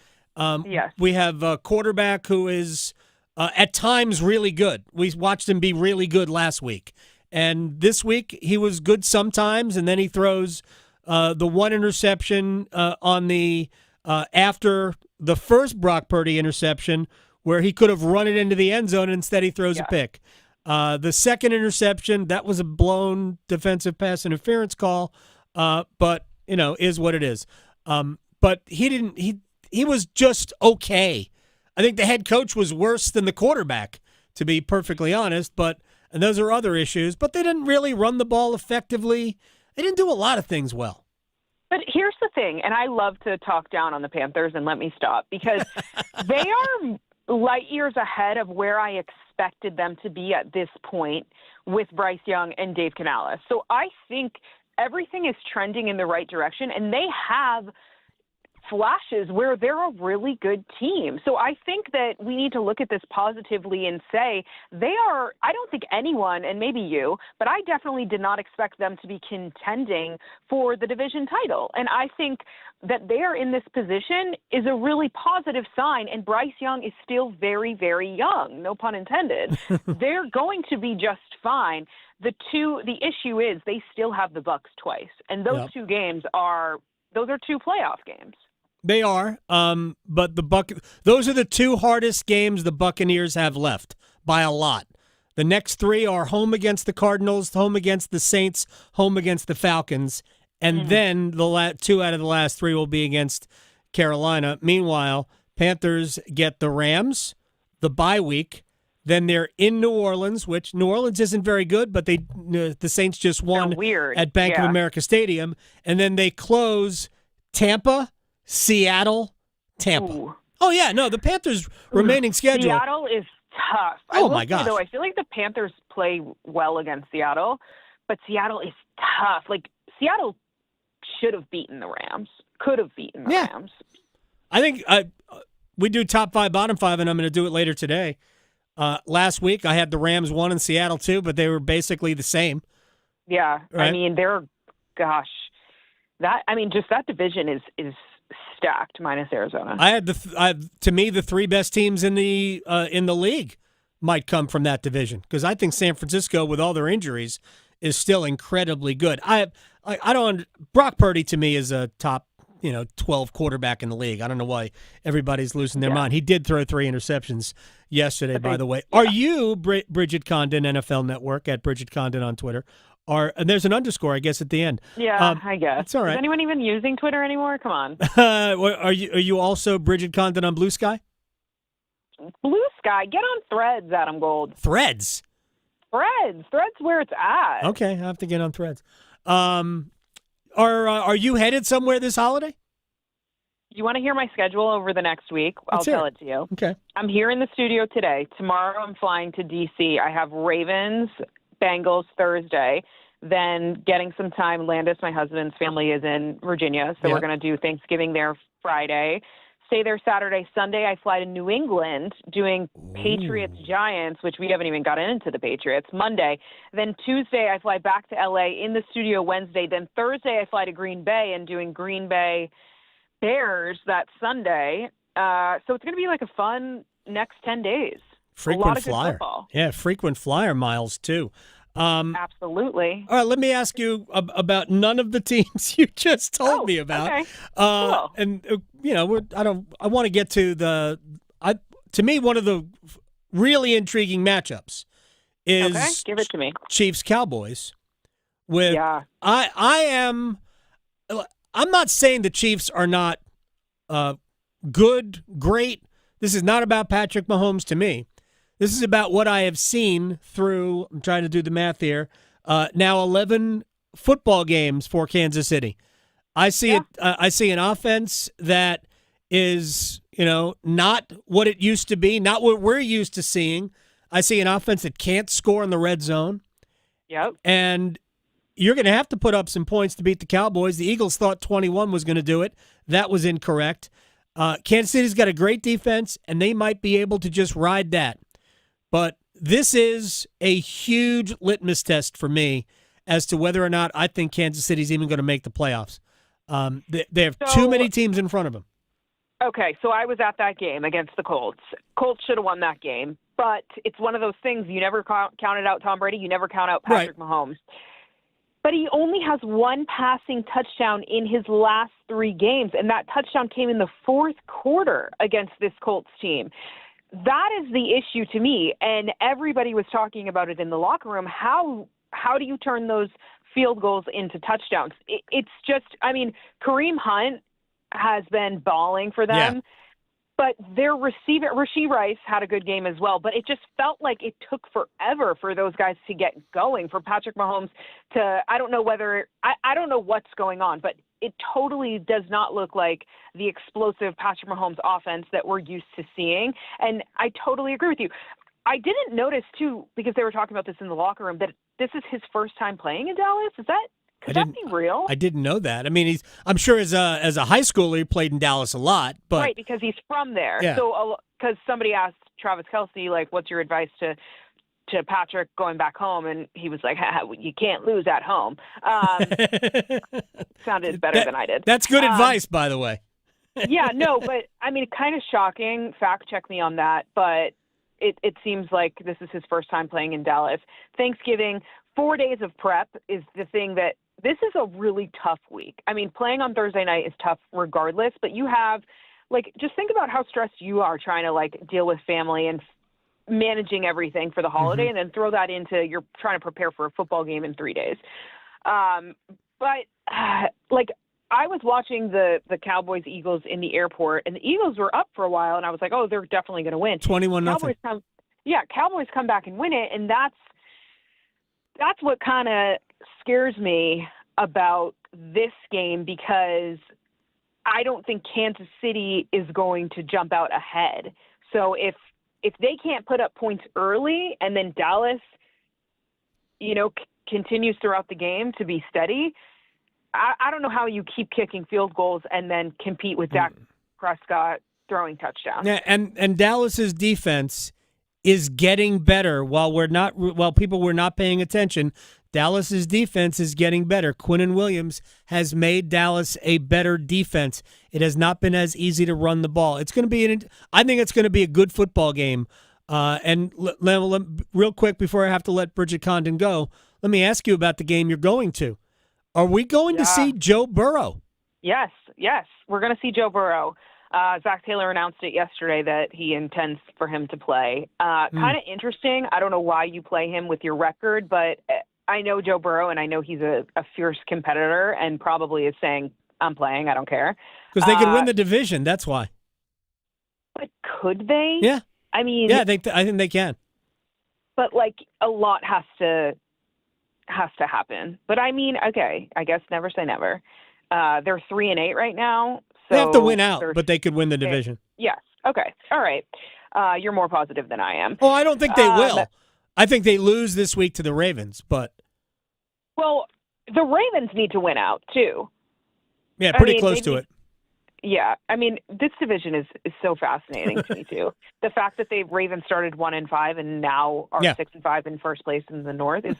We have a quarterback who is at times really good. We watched him be really good last week. And this week he was good sometimes, and then he throws the one interception on the after the first Brock Purdy interception, where he could have run it into the end zone, and instead he throws a pick. The second interception, that was a blown defensive pass interference call, but is what it is. But he was just okay. I think the head coach was worse than the quarterback, to be perfectly honest, and those are other issues, but they didn't really run the ball effectively. They didn't do a lot of things well. But here's the thing, and I love to talk down on the Panthers, and let me stop, because they are light years ahead of where I expected them to be at this point with Bryce Young and Dave Canales. So I think everything is trending in the right direction, and they have flashes where they're a really good team. So I think that we need to look at this positively and say they are, I don't think anyone, and maybe you, but I definitely did not expect them to be contending for the division title. And I think that they are in this position is a really positive sign. And Bryce Young is still very, very young, no pun intended. They're going to be just fine. The issue is they still have the Bucks twice. And those two games those are two playoff games. They are, but those are the two hardest games the Buccaneers have left by a lot. The next three are home against the Cardinals, home against the Saints, home against the Falcons, and then the two out of the last three will be against Carolina. Meanwhile, Panthers get the Rams, the bye week, then they're in New Orleans, which New Orleans isn't very good, but the Saints just won at Bank of America Stadium, and then they close Tampa, Seattle, Tampa. Ooh. Oh, yeah, no, the Panthers' remaining schedule. Seattle is tough. My gosh. Though, I feel like the Panthers play well against Seattle, but Seattle is tough. Like, Seattle should have beaten the Rams, could have beaten the Rams. I think we do top five, bottom five, and I'm going to do it later today. Last week, I had the Rams 1 and Seattle 2, but they were basically the same. Yeah, right? I mean, just that division is stacked minus Arizona. I had to me the three best teams in the league might come from that division because I think San Francisco with all their injuries is still incredibly good. Brock Purdy to me is a top 12 quarterback in the league. I don't know why everybody's losing their mind. He did throw 3 interceptions yesterday, by the way. Are you Bridget Condon, NFL Network, at Bridget Condon on Twitter? And there's an underscore, I guess, at the end. Yeah, I guess. It's all right. Is anyone even using Twitter anymore? Come on. Are you also Bridget Condon on Blue Sky? Blue Sky. Get on Threads, Adam Gold. Threads? Threads where it's at. Okay, I have to get on Threads. Are you headed somewhere this holiday? You want to hear my schedule over the next week? I'll tell it to you. Okay. I'm here in the studio today. Tomorrow I'm flying to D.C. I have Ravens, Bengals Thursday, then getting some time. Landis, my husband's family, is in Virginia, so we're going to do Thanksgiving there Friday. Stay there Saturday. Sunday, I fly to New England doing Patriots-Giants, which we haven't even gotten into the Patriots, Monday. Then Tuesday, I fly back to L.A. in the studio Wednesday. Then Thursday, I fly to Green Bay and doing Green Bay Bears that Sunday. So it's going to be like a fun next 10 days. Frequent a lot of flyer. Good football. Yeah, frequent flyer miles, too. Absolutely. All right, let me ask you about none of the teams you just told me about. Okay. Cool. And I want to get to to me, one of the really intriguing matchups is give it to me. Chiefs Cowboys. I'm not saying the Chiefs are not good, great. This is not about Patrick Mahomes to me. This is about what I have seen through, I'm trying to do the math here, now 11 football games for Kansas City. I see I see an offense that is, not what it used to be, not what we're used to seeing. I see an offense that can't score in the red zone. Yep. And you're going to have to put up some points to beat the Cowboys. The Eagles thought 21 was going to do it. That was incorrect. Kansas City's got a great defense, and they might be able to just ride that. But this is a huge litmus test for me as to whether or not I think Kansas City's even going to make the playoffs. They have too many teams in front of them. Okay, so I was at that game against the Colts. Colts should have won that game, but it's one of those things you never counted out Tom Brady. You never count out Patrick Mahomes. But he only has one passing touchdown in his last 3 games, and that touchdown came in the 4th quarter against this Colts team. That is the issue to me, and everybody was talking about it in the locker room. How do you turn those field goals into touchdowns? It's just, Kareem Hunt has been balling for them, but their receiver, Rashee Rice, had a good game as well, but it just felt like it took forever for those guys to get going, for Patrick Mahomes to, I don't know what's going on, but it totally does not look like the explosive Patrick Mahomes offense that we're used to seeing. And I totally agree with you. I didn't notice, too, because they were talking about this in the locker room, that this is his first time playing in Dallas. Could that be real? I didn't know that. I mean, I'm sure as a high schooler, he played in Dallas a lot. But right, because he's from there. Yeah. So, because somebody asked Travis Kelce, like, what's your advice to Patrick going back home? And he was like, you can't lose at home. Sounded better than I did. That's good advice, by the way. Yeah, no, but, I mean, kind of shocking. Fact check me on that. But it seems like this is his first time playing in Dallas. Thanksgiving, 4 days of prep is the thing that this is a really tough week. I mean, playing on Thursday night is tough regardless, but you have, like, just think about how stressed you are trying to, like, deal with family and managing everything for the holiday, and then throw that into you're trying to prepare for a football game in 3 days. Like, I was watching the Cowboys-Eagles in the airport, and the Eagles were up for a while, and I was like, oh, they're definitely going to win. 21-0. Cowboys come back and win it, and that's what kind of scares me about this game, because I don't think Kansas City is going to jump out ahead. So if they can't put up points early and then Dallas, continues throughout the game to be steady, I don't know how you keep kicking field goals and then compete with Dak Prescott throwing touchdowns. Yeah, and Dallas's defense is getting better while people were not paying attention. Dallas's defense is getting better. Quinnen Williams has made Dallas a better defense. It has not been as easy to run the ball. It's going to be I think it's going to be a good football game. And real quick before I have to let Bridget Condon go, let me ask you about the game you're going to. Are we going to see Joe Burrow? Yes. We're going to see Joe Burrow. Zach Taylor announced it yesterday that he intends for him to play. Kind of interesting. I don't know why you play him with your record, but I know Joe Burrow, and I know he's a fierce competitor and probably is saying, I'm playing, I don't care. Because they could win the division, that's why. But could they? Yeah. I mean... Yeah, I think they can. But, like, a lot has to happen. But, I mean, okay, I guess never say never. They're 3-8 right now. So they have to win out, but they could win the division. Yes. Okay. All right. You're more positive than I am. Oh, I don't think they will. I think they lose this week to the Ravens, but... Well, the Ravens need to win out, too. Yeah, pretty close to it. Yeah. I mean, this division is so fascinating to me, too. The fact that the Ravens started 1-5 and now are 6-5 in first place in the North is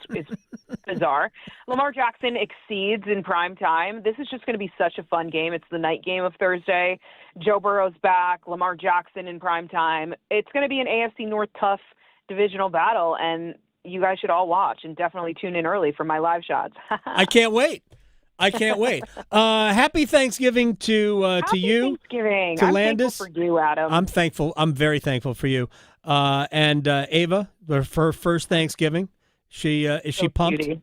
bizarre. Lamar Jackson exceeds in prime time. This is just going to be such a fun game. It's the night game of Thursday. Joe Burrow's back. Lamar Jackson in prime time. It's going to be an AFC North tough divisional battle, and you guys should all watch and definitely tune in early for my live shots. I can't wait. Happy Thanksgiving to you. Thanksgiving. To I'm Landis. thankful for you, Adam. I'm thankful. I'm very thankful for you. And Ava, for her first Thanksgiving. Is she pumped? Cutie.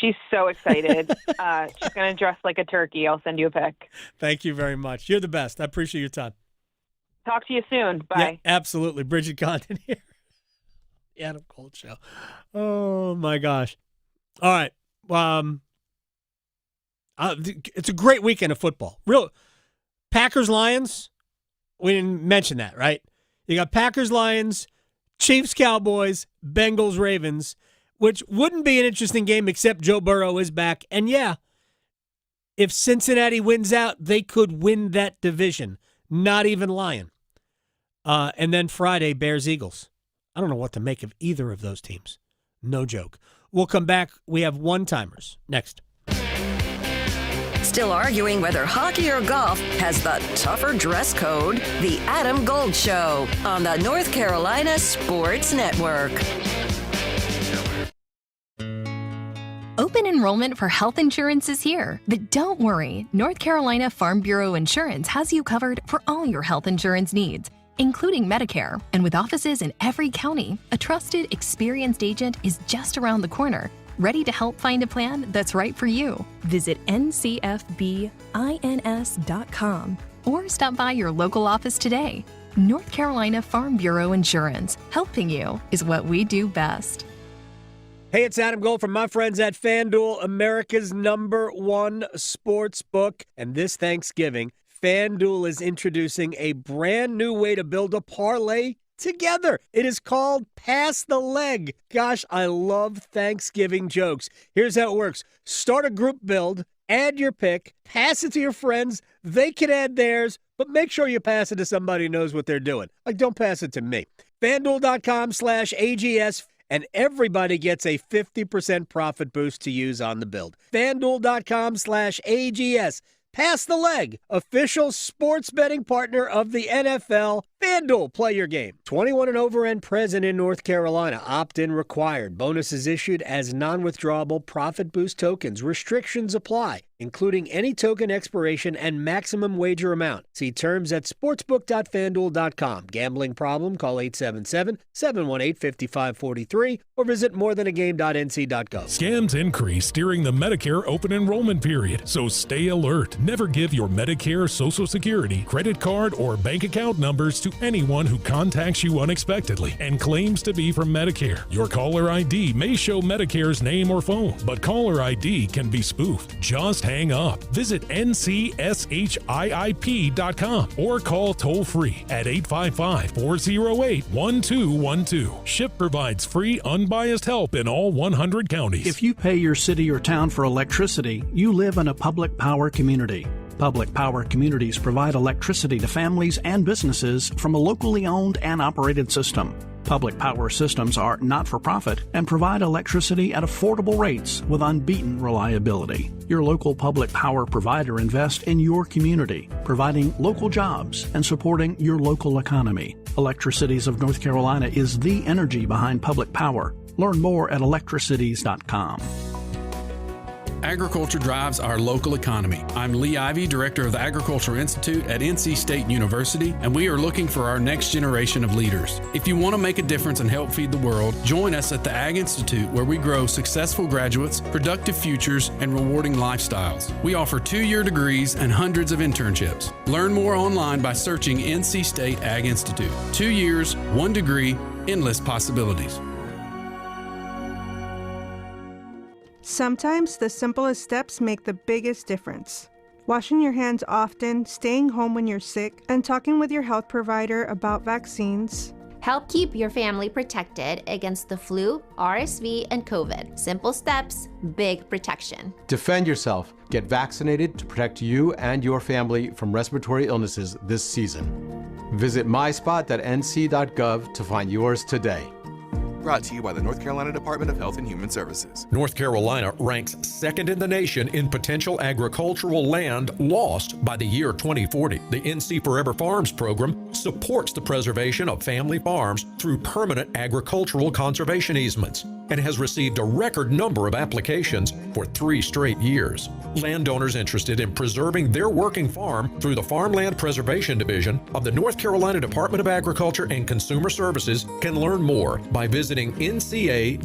She's so excited. She's going to dress like a turkey. I'll send you a pic. Thank you very much. You're the best. I appreciate your time. Talk to you soon. Bye. Yeah, absolutely. Bridget Condon here. The Adam Gold Show. Oh, my gosh. All right. It's a great weekend of football. Real Packers-Lions, we didn't mention that, right? You got Packers-Lions, Chiefs-Cowboys, Bengals-Ravens, which wouldn't be an interesting game except Joe Burrow is back. And, yeah, if Cincinnati wins out, they could win that division. Not even lying. And then Friday, Bears-Eagles. I don't know what to make of either of those teams. No joke. We'll come back. We have one-timers next. Still arguing whether hockey or golf has the tougher dress code? The Adam Gold Show on the North Carolina Sports Network. Open enrollment for health insurance is here. But don't worry, North Carolina Farm Bureau Insurance has you covered for all your health insurance needs, including Medicare. And with offices in every county, a trusted, experienced agent is just around the corner, ready to help find a plan that's right for you. Visit ncfbins.com or stop by your local office today. North Carolina Farm Bureau Insurance. Helping you is what we do best. Hey, it's Adam Gold from my friends at FanDuel, America's #1 sports book. And this Thanksgiving, FanDuel is introducing a brand new way to build a parlay together. It is called Pass the Leg. Gosh, I love Thanksgiving jokes. Here's how it works. Start a group build, add your pick, pass it to your friends. They can add theirs, but make sure you pass it to somebody who knows what they're doing. Like, don't pass it to me. FanDuel.com/AGS, and everybody gets a 50% profit boost to use on the build. FanDuel.com/AGS. Pass the Leg, official sports betting partner of the NFL. FanDuel, play your game. 21 and over and present in North Carolina. Opt-in required. Bonuses issued as non-withdrawable profit boost tokens. Restrictions apply, including any token expiration and maximum wager amount. See terms at sportsbook.fanduel.com. Gambling problem? Call 877-718-5543 or visit morethanagame.nc.gov. Scams increase during the Medicare open enrollment period, so stay alert. Never give your Medicare, Social Security, credit card, or bank account numbers to anyone who contacts you unexpectedly and claims to be from Medicare. Your caller ID may show Medicare's name or phone, but caller ID can be spoofed. Just hang up. Visit ncship.com or call toll-free at 855-408-1212. SHIP provides free, unbiased help in all 100 counties. If you pay your city or town for electricity, you live in a public power community. Public power communities provide electricity to families and businesses from a locally owned and operated system. Public power systems are not-for-profit and provide electricity at affordable rates with unbeaten reliability. Your local public power provider invests in your community, providing local jobs and supporting your local economy. Electricities of North Carolina is the energy behind public power. Learn more at electricities.com. Agriculture drives our local economy. I'm Lee Ivey, Director of the Agriculture Institute at NC State University, and we are looking for our next generation of leaders. If you want to make a difference and help feed the world, join us at the Ag Institute, where we grow successful graduates, productive futures, and rewarding lifestyles. We offer 2-year degrees and hundreds of internships. Learn more online by searching NC State Ag Institute. 2 years, 1 degree, endless possibilities. Sometimes the simplest steps make the biggest difference. Washing your hands often, staying home when you're sick, and talking with your health provider about vaccines. Help keep your family protected against the flu, RSV, and COVID. Simple steps, big protection. Defend yourself. Get vaccinated to protect you and your family from respiratory illnesses this season. Visit myspot.nc.gov to find yours today. Brought to you by the North Carolina Department of Health and Human Services. North Carolina ranks second in the nation in potential agricultural land lost by the year 2040. The NC Forever Farms program supports the preservation of family farms through permanent agricultural conservation easements and has received a record number of applications for 3 straight years. Landowners interested in preserving their working farm through the Farmland Preservation Division of the North Carolina Department of Agriculture and Consumer Services can learn more by visiting ncadfp.org.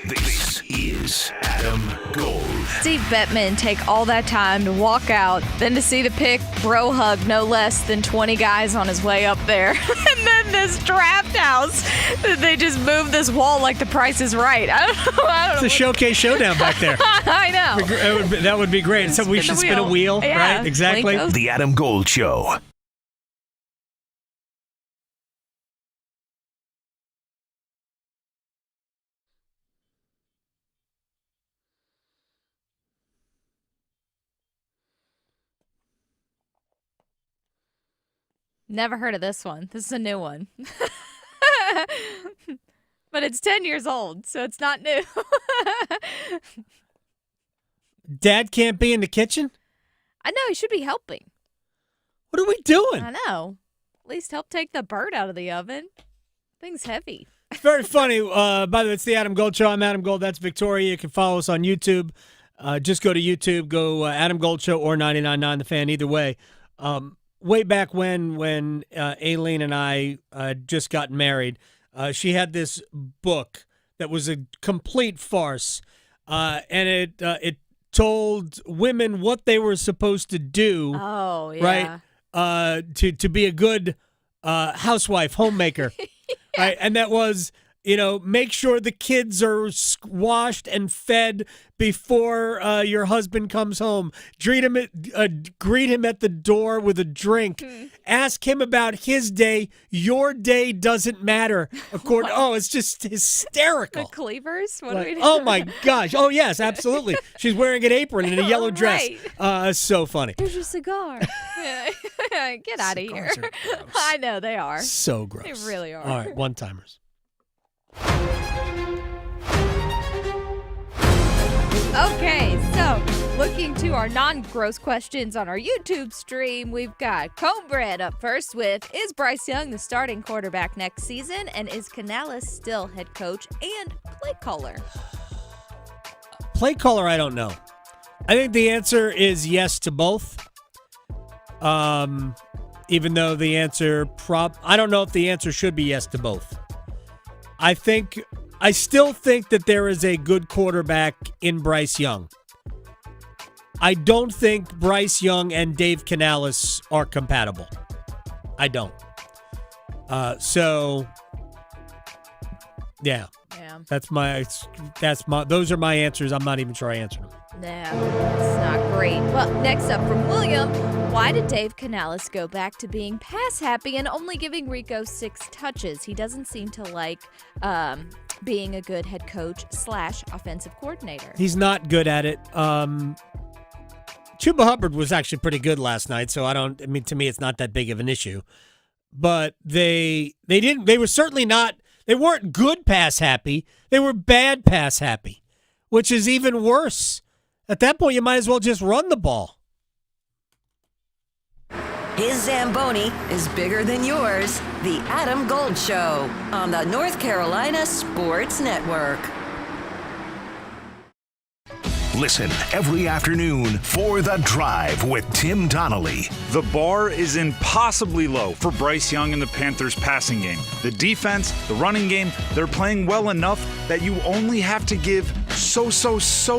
This is Adam Gold. Steve Bettman take all that time to walk out, then to see the pick, bro hug no less than 20 guys on his way up there. And then this draft house, they just moved this wall like the Price is Right. I don't know. It's a showcase showdown back there. I know. That would be great. So we should spin a wheel, yeah, right? Exactly. The Adam Gold Show. Never heard of this one. This is a new one. But it's 10 years old, so it's not new. Dad can't be in the kitchen? I know, he should be helping. What are we doing? I know. At least help take the bird out of the oven. Thing's heavy. It's very funny. By the way, it's the Adam Gold Show. I'm Adam Gold. That's Victoria. You can follow us on YouTube. Just go to YouTube. Go Adam Gold Show or 99.9 The Fan. Either way. Way back when Aileen and I just got married, she had this book that was a complete farce, and it told women what they were supposed to do. Oh, yeah. Right, to be a good housewife, homemaker, right? And that was make sure the kids are washed and fed before your husband comes home. Greet him at the door with a drink. Ask him about his day. Your day doesn't matter. It's just hysterical. The cleavers? What do we do? Oh, my gosh. Oh, yes, absolutely. She's wearing an apron and a yellow dress. So funny. Here's your cigar. Get out of here. I know, they are. So gross. They really are. All right, one-timers. Okay, so looking to our non-gross questions on our YouTube stream, we've got Comebread up first with, is Bryce Young the starting quarterback next season? And is Canales still head coach and play caller? Play caller, I don't know. I think the answer is yes to both. Even though the answer I don't know if the answer should be yes to both. I still think that there is a good quarterback in Bryce Young. I don't think Bryce Young and Dave Canales are compatible. I don't. Yeah. Those are my answers. I'm not even sure I answered them. It's not great. Well, next up from William, why did Dave Canales go back to being pass happy and only giving Rico 6 touches? He doesn't seem to like being a good head coach / offensive coordinator. He's not good at it. Chuba Hubbard was actually pretty good last night, so to me it's not that big of an issue. But they weren't good pass happy. They were bad pass happy, which is even worse. At that point, you might as well just run the ball. His Zamboni is bigger than yours. The Adam Gold Show on the North Carolina Sports Network. Listen every afternoon for The Drive with Tim Donnelly. The bar is impossibly low for Bryce Young and the Panthers passing game. The defense, the running game, they're playing well enough that you only have to give so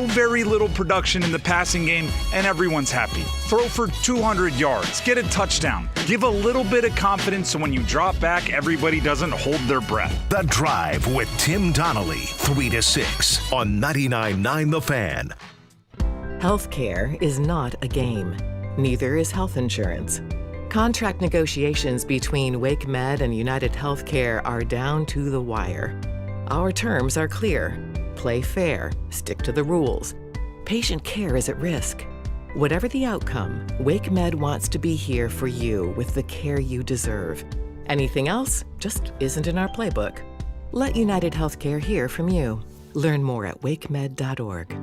very little production in the passing game and everyone's happy. Throw for 200 yards, get a touchdown, give a little bit of confidence so when you drop back, everybody doesn't hold their breath. The Drive with Tim Donnelly, 3 to 6 on 99.9 The Fan. Healthcare is not a game. Neither is health insurance. Contract negotiations between WakeMed and United Healthcare are down to the wire. Our terms are clear. Play fair. Stick to the rules. Patient care is at risk. Whatever the outcome, WakeMed wants to be here for you with the care you deserve. Anything else just isn't in our playbook. Let United Healthcare hear from you. Learn more at wakemed.org.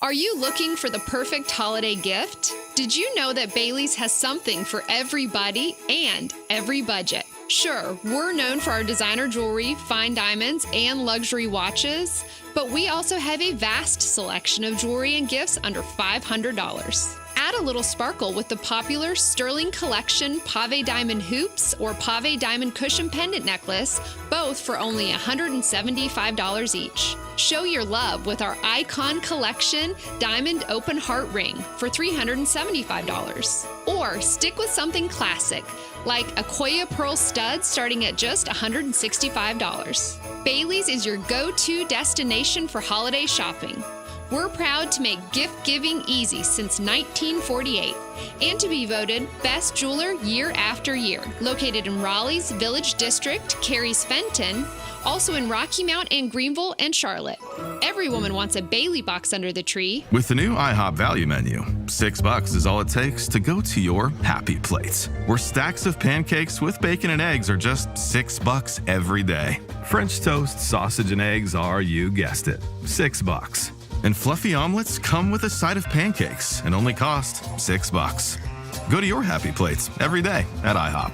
Are you looking for the perfect holiday gift? Did you know that Bailey's has something for everybody and every budget? Sure, we're known for our designer jewelry, fine diamonds, and luxury watches, but we also have a vast selection of jewelry and gifts under $500. Add a little sparkle with the popular Sterling Collection Pave Diamond Hoops or Pave Diamond Cushion Pendant Necklace, both for only $175 each. Show your love with our Icon Collection Diamond Open Heart Ring for $375. Or stick with something classic, like Akoya Pearl Studs starting at just $165. Bailey's is your go-to destination for holiday shopping. We're proud to make gift giving easy since 1948 and to be voted Best Jeweler year after year. Located in Raleigh's Village District, Cary's Fenton, also in Rocky Mount and Greenville and Charlotte. Every woman wants a Bailey box under the tree. With the new IHOP value menu, $6 is all it takes to go to your happy place, where stacks of pancakes with bacon and eggs are just $6 every day. French toast, sausage, and eggs are, you guessed it, $6. And fluffy omelets come with a side of pancakes and only cost $6. Go to your happy plates every day at IHOP.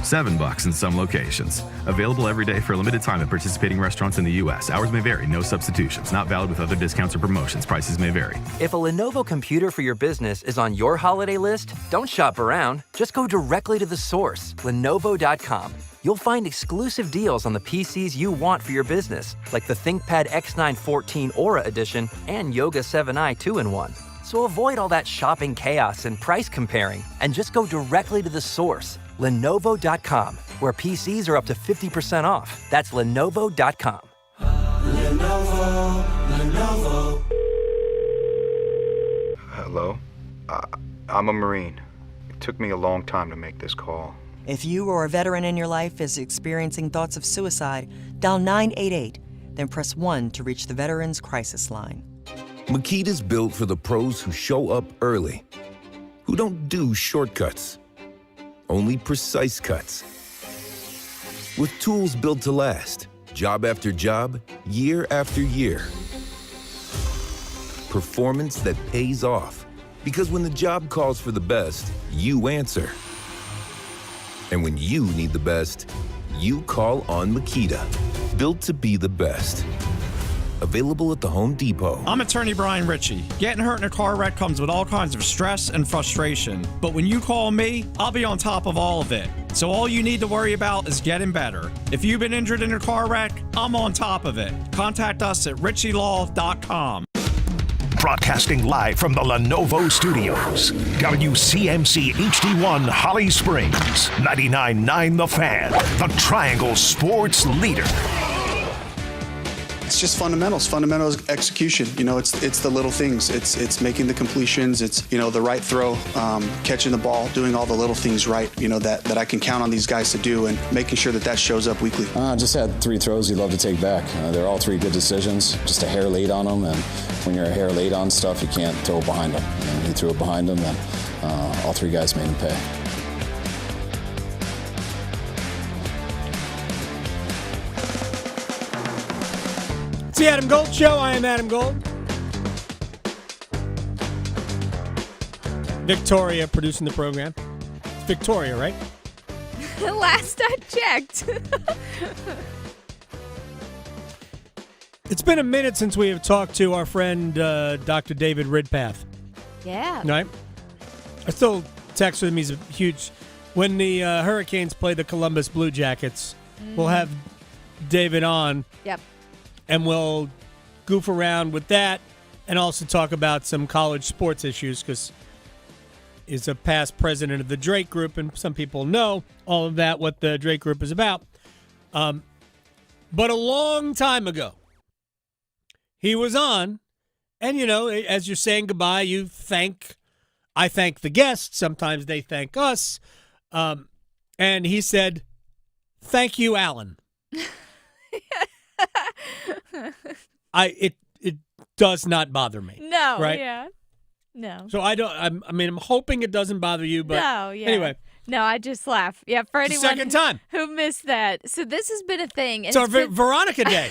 $7 in some locations. Available every day for a limited time at participating restaurants in the U.S. Hours may vary. No substitutions. Not valid with other discounts or promotions. Prices may vary. If a Lenovo computer for your business is on your holiday list, don't shop around. Just go directly to the source, Lenovo.com. You'll find exclusive deals on the PCs you want for your business, like the ThinkPad X9 14 Aura Edition and Yoga 7i 2-in-1. So avoid all that shopping chaos and price comparing, and just go directly to the source, Lenovo.com, where PCs are up to 50% off. That's Lenovo.com. Lenovo. Hello? I'm a Marine. It took me a long time to make this call. If you or a veteran in your life is experiencing thoughts of suicide, dial 988, then press 1 to reach the Veterans Crisis Line. Makita's built for the pros who show up early, who don't do shortcuts, only precise cuts. With tools built to last, job after job, year after year. Performance that pays off, because when the job calls for the best, you answer. And when you need the best, you call on Makita. Built to be the best. Available at the Home Depot. I'm attorney Brian Ritchie. Getting hurt in a car wreck comes with all kinds of stress and frustration. But when you call me, I'll be on top of all of it. So all you need to worry about is getting better. If you've been injured in a car wreck, I'm on top of it. Contact us at richielaw.com. Broadcasting live from the Lenovo Studios. WCMC HD1 Holly Springs. 99.9 The Fan. The Triangle Sports Leader. It's just fundamentals execution. You know, it's the little things. It's making the completions. It's, you know, the right throw, catching the ball, doing all the little things right, you know, that I can count on these guys to do, and making sure that shows up weekly. Just had 3 throws you'd love to take back. They're all 3 good decisions, just a hair late on them, and when you're a hair late on stuff, you can't throw it behind them. And he threw it behind him, and all 3 guys made him pay. It's the Adam Gold Show. I am Adam Gold. Victoria producing the program. It's Victoria, right? Last I checked. It's been a minute since we have talked to our friend Dr. David Ridpath. Yeah. Right? I still text with him. He's a huge... When the Hurricanes play the Columbus Blue Jackets, we'll have David on. Yep. And we'll goof around with that and also talk about some college sports issues because he's a past president of the Drake Group, and some people know all of that, what the Drake Group is about. But a long time ago, he was on, and, you know, as you're saying goodbye, I thank the guests. Sometimes they thank us. And he said, "Thank you, Alan." It does not bother me. No, right? Yeah. No. So I'm hoping it doesn't bother you, but no, yeah. Anyway. No, I just laugh. Yeah, for anyone second time who missed that. So this has been a thing. It's our Veronica Day.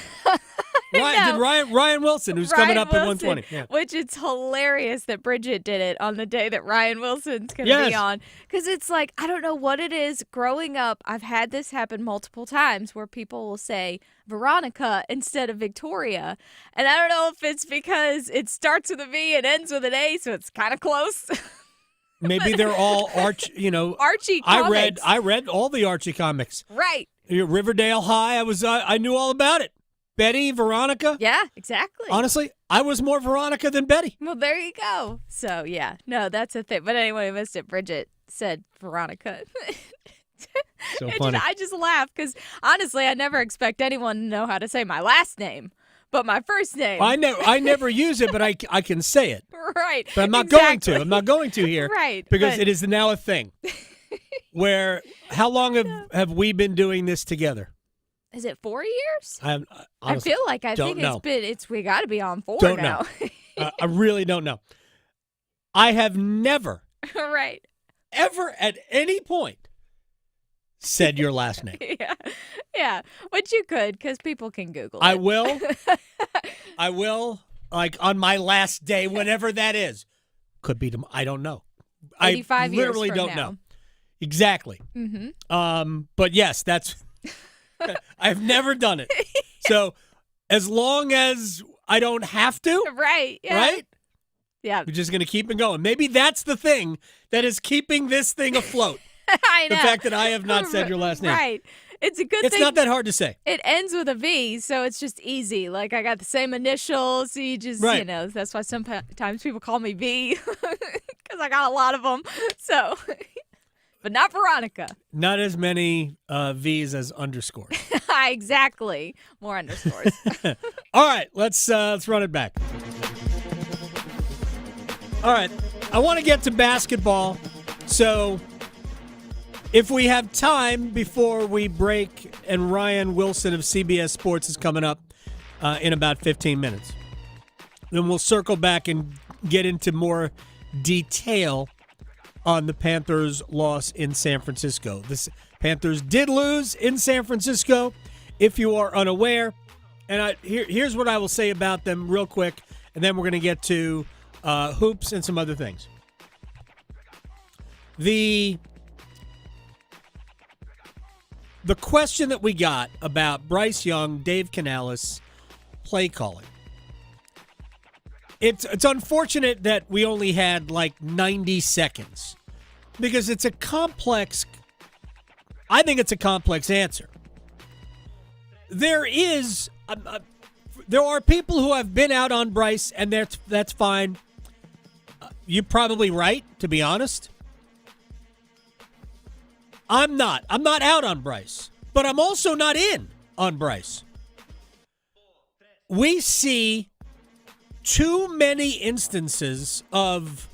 Ryan Wilson, who's coming up at 1:20. Yeah. Which it's hilarious that Bridget did it on the day that Ryan Wilson's going to be on. Because it's like, I don't know what it is. Growing up, I've had this happen multiple times where people will say Veronica instead of Victoria. And I don't know if it's because it starts with a V and ends with an A, so it's kind of close. Maybe they're all Archie comics. I read all the Archie comics. Right. Riverdale High, I knew all about it. Betty, Veronica. Yeah, exactly. Honestly, I was more Veronica than Betty. Well, there you go. So, yeah. No, that's a thing. But anyway, I missed it. Bridget said Veronica. So funny. I just laugh because, honestly, I never expect anyone to know how to say my last name. But my first name. I never use it, but I can say it. Right. But I'm not going to. I'm not going to here. Right. Because it is now a thing. How long have we been doing this together? Is it 4 years? I feel like I think know. we got to be on 4 don't now. Know. I really don't know. I have never, right, ever at any point said your last name. Yeah, which you could because people can Google it. I will, like on my last day, whenever that is. Could be, I don't know. 85 I literally years from don't now. know. Exactly. Mm-hmm. But yes, that's... I've never done it. So as long as I don't have to. Right. Yeah. Right? Yeah. We're just going to keep it going. Maybe that's the thing that is keeping this thing afloat. I know. The fact that I have not said your last name. Right. It's a good thing. It's not that hard to say. It ends with a V, so it's just easy. Like, I got the same initials, so you just, right. That's why sometimes people call me V, because I got a lot of them. So... but not Veronica. Not as many V's as underscores. Exactly. More underscores. All right, let's run it back. All right, I want to get to basketball, so if we have time before we break, and Ryan Wilson of CBS Sports is coming up in about 15 minutes, then we'll circle back and get into more detail on the Panthers' loss in San Francisco. The Panthers did lose in San Francisco, if you are unaware. And here's what I will say about them real quick, and then we're going to get to hoops and some other things. The question that we got about Bryce Young, Dave Canales, play calling. It's unfortunate that we only had like 90 seconds because it's a complex, I think it's a complex answer. There are people who have been out on Bryce, and that's fine. You're probably right, to be honest. I'm not out on Bryce, but I'm also not in on Bryce. We see too many instances of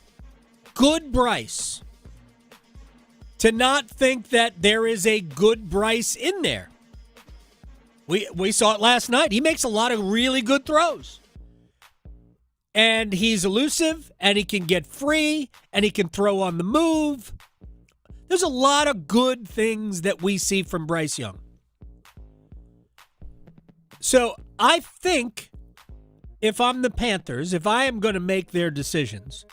good Bryce to not think that there is a good Bryce in there. We saw it last night. He makes a lot of really good throws. And he's elusive, and he can get free, and he can throw on the move. There's a lot of good things that we see from Bryce Young. So I think if I'm the Panthers, if I am going to make their decisions,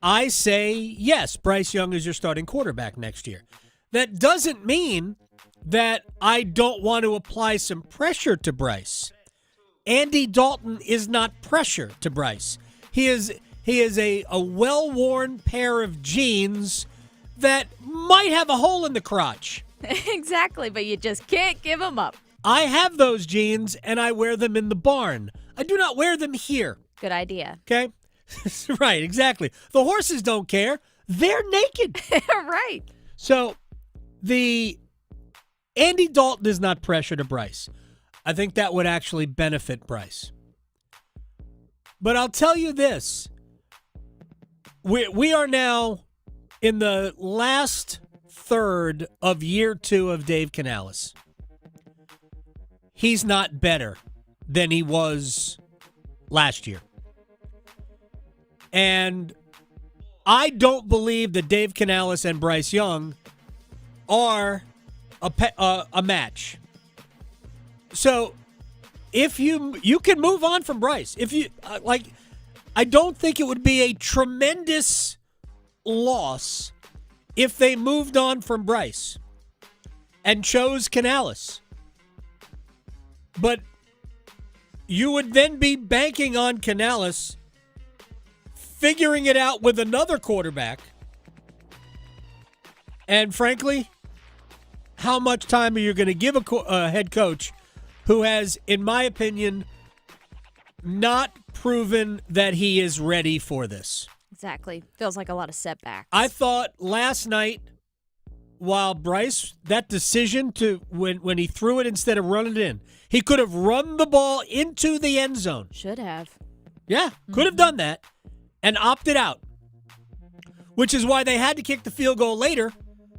I say, yes, Bryce Young is your starting quarterback next year. That doesn't mean that I don't want to apply some pressure to Bryce. Andy Dalton is not pressure to Bryce. He is a well-worn pair of jeans that might have a hole in the crotch. Exactly, but you just can't give them up. I have those jeans, and I wear them in the barn. I do not wear them here. Good idea. Okay? Right, exactly. The horses don't care. They're naked. Right. So, the Andy Dalton is not pressure to Bryce. I think that would actually benefit Bryce. But I'll tell you this. We are now in the last third of year 2 of Dave Canales. He's not better than he was last year. And I don't believe that Dave Canales and Bryce Young are a match. So if you can move on from Bryce. If you I don't think it would be a tremendous loss if they moved on from Bryce and chose Canales. But you would then be banking on Canales figuring it out with another quarterback. And frankly, how much time are you going to give a head coach who has, in my opinion, not proven that he is ready for this? Exactly. Feels like a lot of setbacks. I thought last night, while Bryce, that decision to when he threw it instead of running it in, he could have run the ball into the end zone. Should have. Yeah, could have done that and opted out, which is why they had to kick the field goal later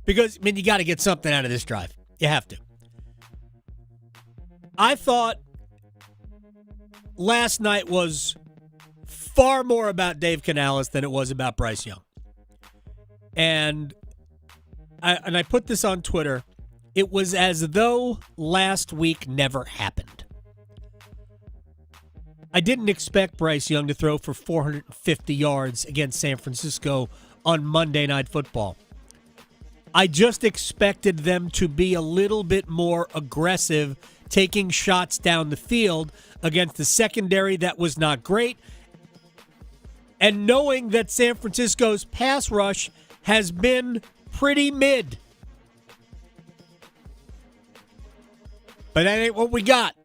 because, you got to get something out of this drive. You have to. I thought last night was far more about Dave Canales than it was about Bryce Young. And I put this on Twitter. It was as though last week never happened. I didn't expect Bryce Young to throw for 450 yards against San Francisco on Monday Night Football. I just expected them to be a little bit more aggressive, taking shots down the field against the secondary that was not great, and knowing that San Francisco's pass rush has been pretty mid. But that ain't what we got.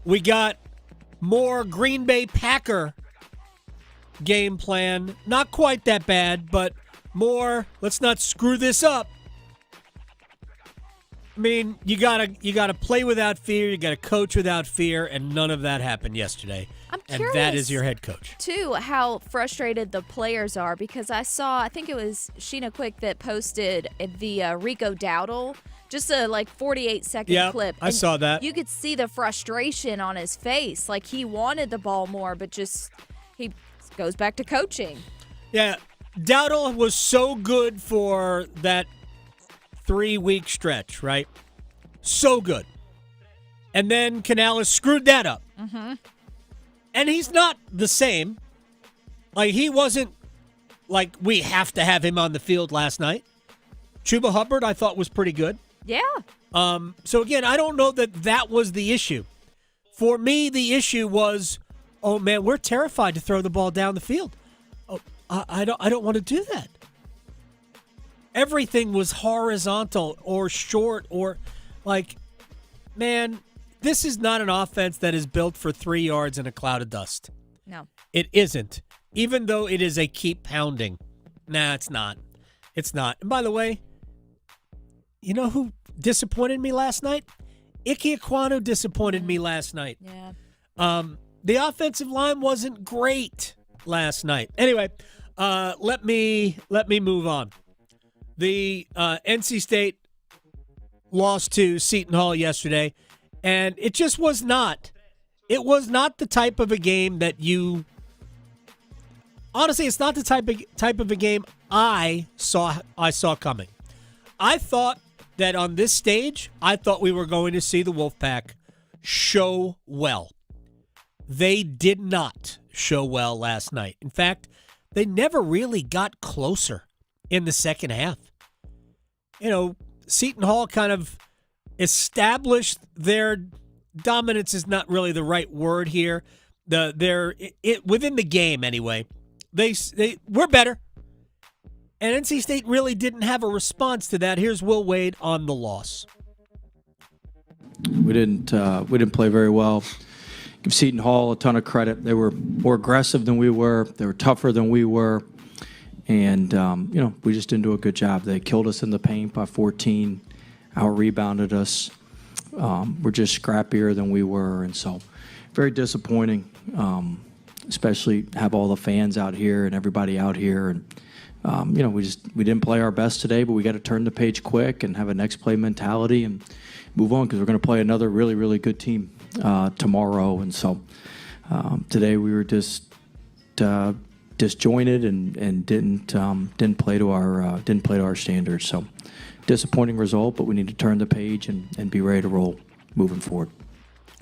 We got more Green Bay Packer game plan. Not quite that bad, but more, let's not screw this up. I mean, you gotta play without fear, you gotta coach without fear, and none of that happened yesterday. I'm and curious, that is your head coach. too, how frustrated the players are, because I think it was Sheena Quick that posted the Rico Dowdle, just a 48-second clip. I saw that. You could see the frustration on his face. Like, he wanted the ball more, but he goes back to coaching. Yeah, Dowdle was so good for that 3-week stretch, right? So good. And then Canales screwed that up. Mm-hmm. And he's not the same. Like, he wasn't like we have to have him on the field last night. Chuba Hubbard, I thought, was pretty good. Yeah. So, again, I don't know that was the issue. For me, the issue was, oh, man, we're terrified to throw the ball down the field. Oh, I don't want to do that. Everything was horizontal or short or man, this is not an offense that is built for 3 yards in a cloud of dust. No. It isn't. Even though it is a keep pounding. Nah, it's not. It's not. And by the way, you know who disappointed me last night? Ike Ekwonu disappointed me last night. Yeah. The offensive line wasn't great last night. Anyway, let me move on. The NC State lost to Seton Hall yesterday, and it just was not. It was not the type of a game that you. Honestly, it's not the type of a game I saw coming. I thought that on this stage, I thought we were going to see the Wolfpack show well. They did not show well last night. In fact, they never really got closer in the second half. You know, Seton Hall kind of established their dominance is not really the right word here. Within the game anyway. They were better. And NC State really didn't have a response to that. Here's Will Wade on the loss. We didn't play very well. Give Seton Hall a ton of credit. They were more aggressive than we were. They were tougher than we were. And, we just didn't do a good job. They killed us in the paint by 14, out-rebounded us. We're just scrappier than we were. And so very disappointing, especially have all the fans out here and everybody out here. And, we didn't play our best today, but we got to turn the page quick and have a next play mentality and move on because we're going to play another really, really good team tomorrow. And so today we were just disjointed and didn't play to our standards. So disappointing result, but we need to turn the page and be ready to roll moving forward.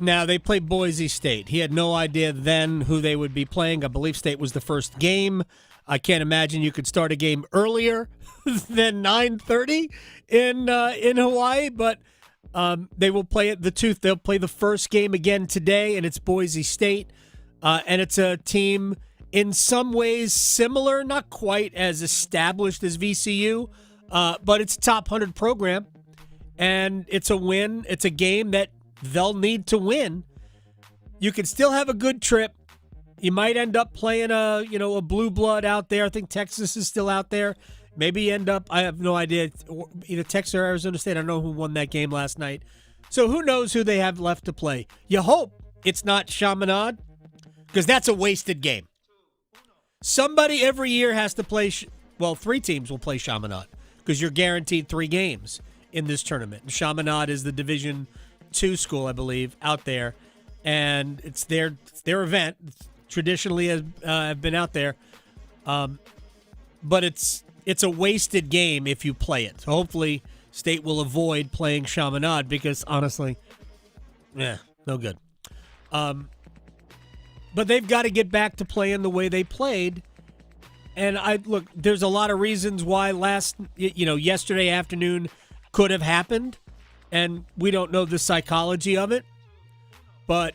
Now, they played Boise State. He had no idea then who they would be playing. I believe State was the first game. I can't imagine you could start a game earlier than 9:30 in Hawaii, but they will play at the Tooth. They'll play the first game again today, and it's Boise State. And it's a team in some ways similar, not quite as established as VCU, but it's a top 100 program, and it's a win. It's a game that they'll need to win. You can still have a good trip. You might end up playing a blue blood out there. I think Texas is still out there. Maybe you end up, I have no idea, either Texas or Arizona State. I don't know who won that game last night. So who knows who they have left to play. You hope it's not Chaminade, because that's a wasted game. Somebody every year has to play, 3 teams will play Chaminade, because you're guaranteed 3 games in this tournament. And Chaminade is the Division II school, I believe, out there. And it's their event. Traditionally have been out there. But it's a wasted game if you play it. So hopefully State will avoid playing Chaminade because, honestly, no good. But they've got to get back to playing the way they played. And there's a lot of reasons why yesterday afternoon could have happened. And we don't know the psychology of it. But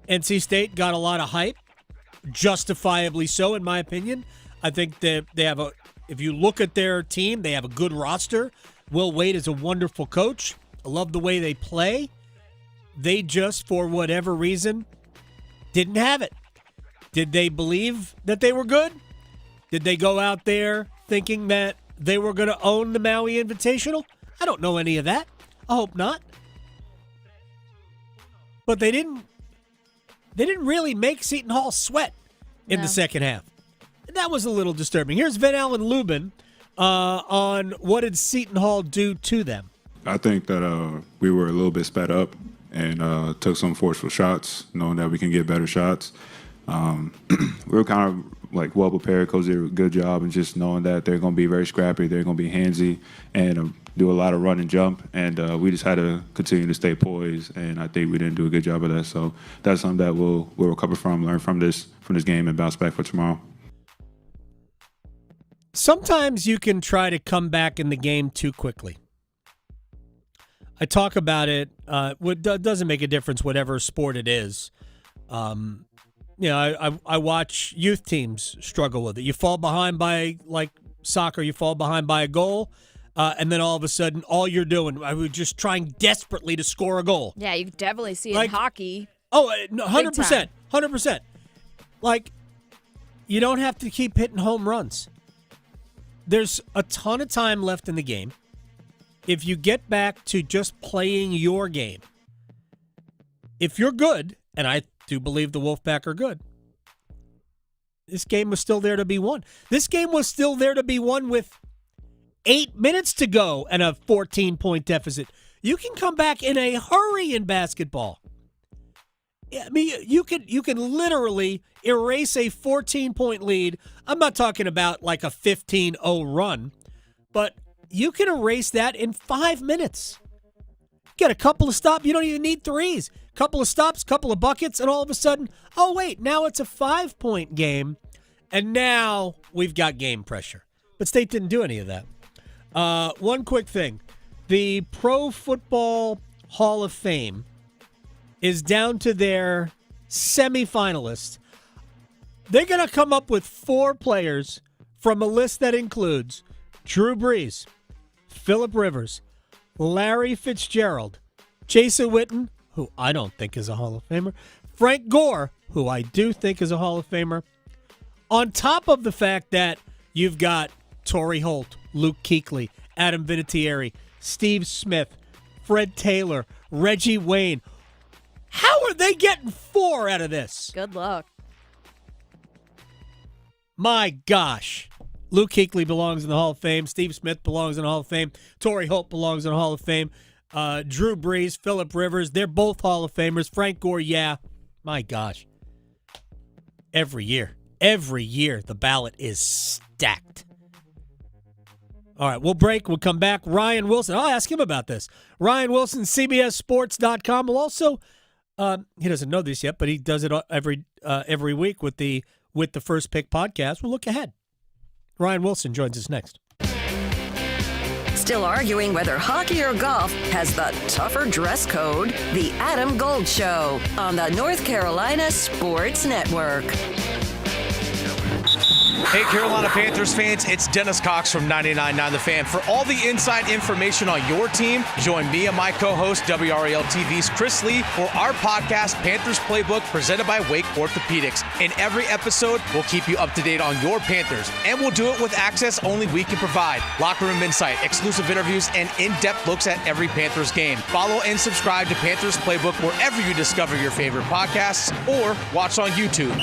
NC State got a lot of hype, justifiably so, in my opinion. I think that they have if you look at their team, they have a good roster. Will Wade is a wonderful coach. I love the way they play. They just, for whatever reason, didn't have it. Did they believe that they were good? Did they go out there thinking that they were going to own the Maui Invitational? I don't know any of that. I hope not. But they didn't really make Seton Hall sweat in the second half. And that was a little disturbing. Here's Van Allen Lubin on what did Seton Hall do to them. I think that we were a little bit sped up and took some forceful shots, knowing that we can get better shots. We were kind of like well prepared. Coach did a good job, and just knowing that they're going to be very scrappy, they're going to be handsy, and do a lot of run and jump. And we just had to continue to stay poised, and I think we didn't do a good job of that. So that's something that we'll recover from, learn from this game, and bounce back for tomorrow. Sometimes you can try to come back in the game too quickly. I talk about it. It doesn't make a difference whatever sport it is. I watch youth teams struggle with it. You fall behind by, like soccer, you fall behind by a goal, and then all of a sudden, all you're doing, I was just trying desperately to score a goal. Yeah, you definitely see it in hockey. Oh, 100%. 100%. Like, you don't have to keep hitting home runs. There's a ton of time left in the game. If you get back to just playing your game, if you're good, and I do believe the Wolfpack are good, this game was still there to be won. This game was still there to be won with 8 minutes to go and a 14-point deficit. You can come back in a hurry in basketball. I mean, you can literally erase a 14-point lead. I'm not talking about like a 15-0 run, but you can erase that in 5 minutes. Get a couple of stops. You don't even need threes. Couple of stops, couple of buckets, and all of a sudden, oh, wait, now it's a 5-point game, and now we've got game pressure. But State didn't do any of that. One quick thing. The Pro Football Hall of Fame is down to their semifinalists. They're going to come up with 4 players from a list that includes Drew Brees, Phillip Rivers, Larry Fitzgerald, Jason Witten, who I don't think is a Hall of Famer, Frank Gore, who I do think is a Hall of Famer, on top of the fact that you've got Torrey Holt, Luke Kuechly, Adam Vinatieri, Steve Smith, Fred Taylor, Reggie Wayne. How are they getting 4 out of this? Good luck. My gosh. Luke Kuechly belongs in the Hall of Fame. Steve Smith belongs in the Hall of Fame. Torrey Holt belongs in the Hall of Fame. Drew Brees, Phillip Rivers, they're both Hall of Famers. Frank Gore, yeah. My gosh. Every year, the ballot is stacked. All right, we'll break. We'll come back. Ryan Wilson, I'll ask him about this. Ryan Wilson, CBSSports.com. Will also, he doesn't know this yet, but he does it every week with the First Pick podcast. We'll look ahead. Ryan Wilson joins us next. Still arguing whether hockey or golf has the tougher dress code? The Adam Gold Show on the North Carolina Sports Network. Hey, Carolina Panthers fans, it's Dennis Cox from 99.9 The Fan. For all the inside information on your team, join me and my co-host, WRAL TV's Chris Lee, for our podcast, Panthers Playbook, presented by Wake Orthopedics. In every episode, we'll keep you up to date on your Panthers, and we'll do it with access only we can provide. Locker room insight, exclusive interviews, and in-depth looks at every Panthers game. Follow and subscribe to Panthers Playbook wherever you discover your favorite podcasts or watch on YouTube.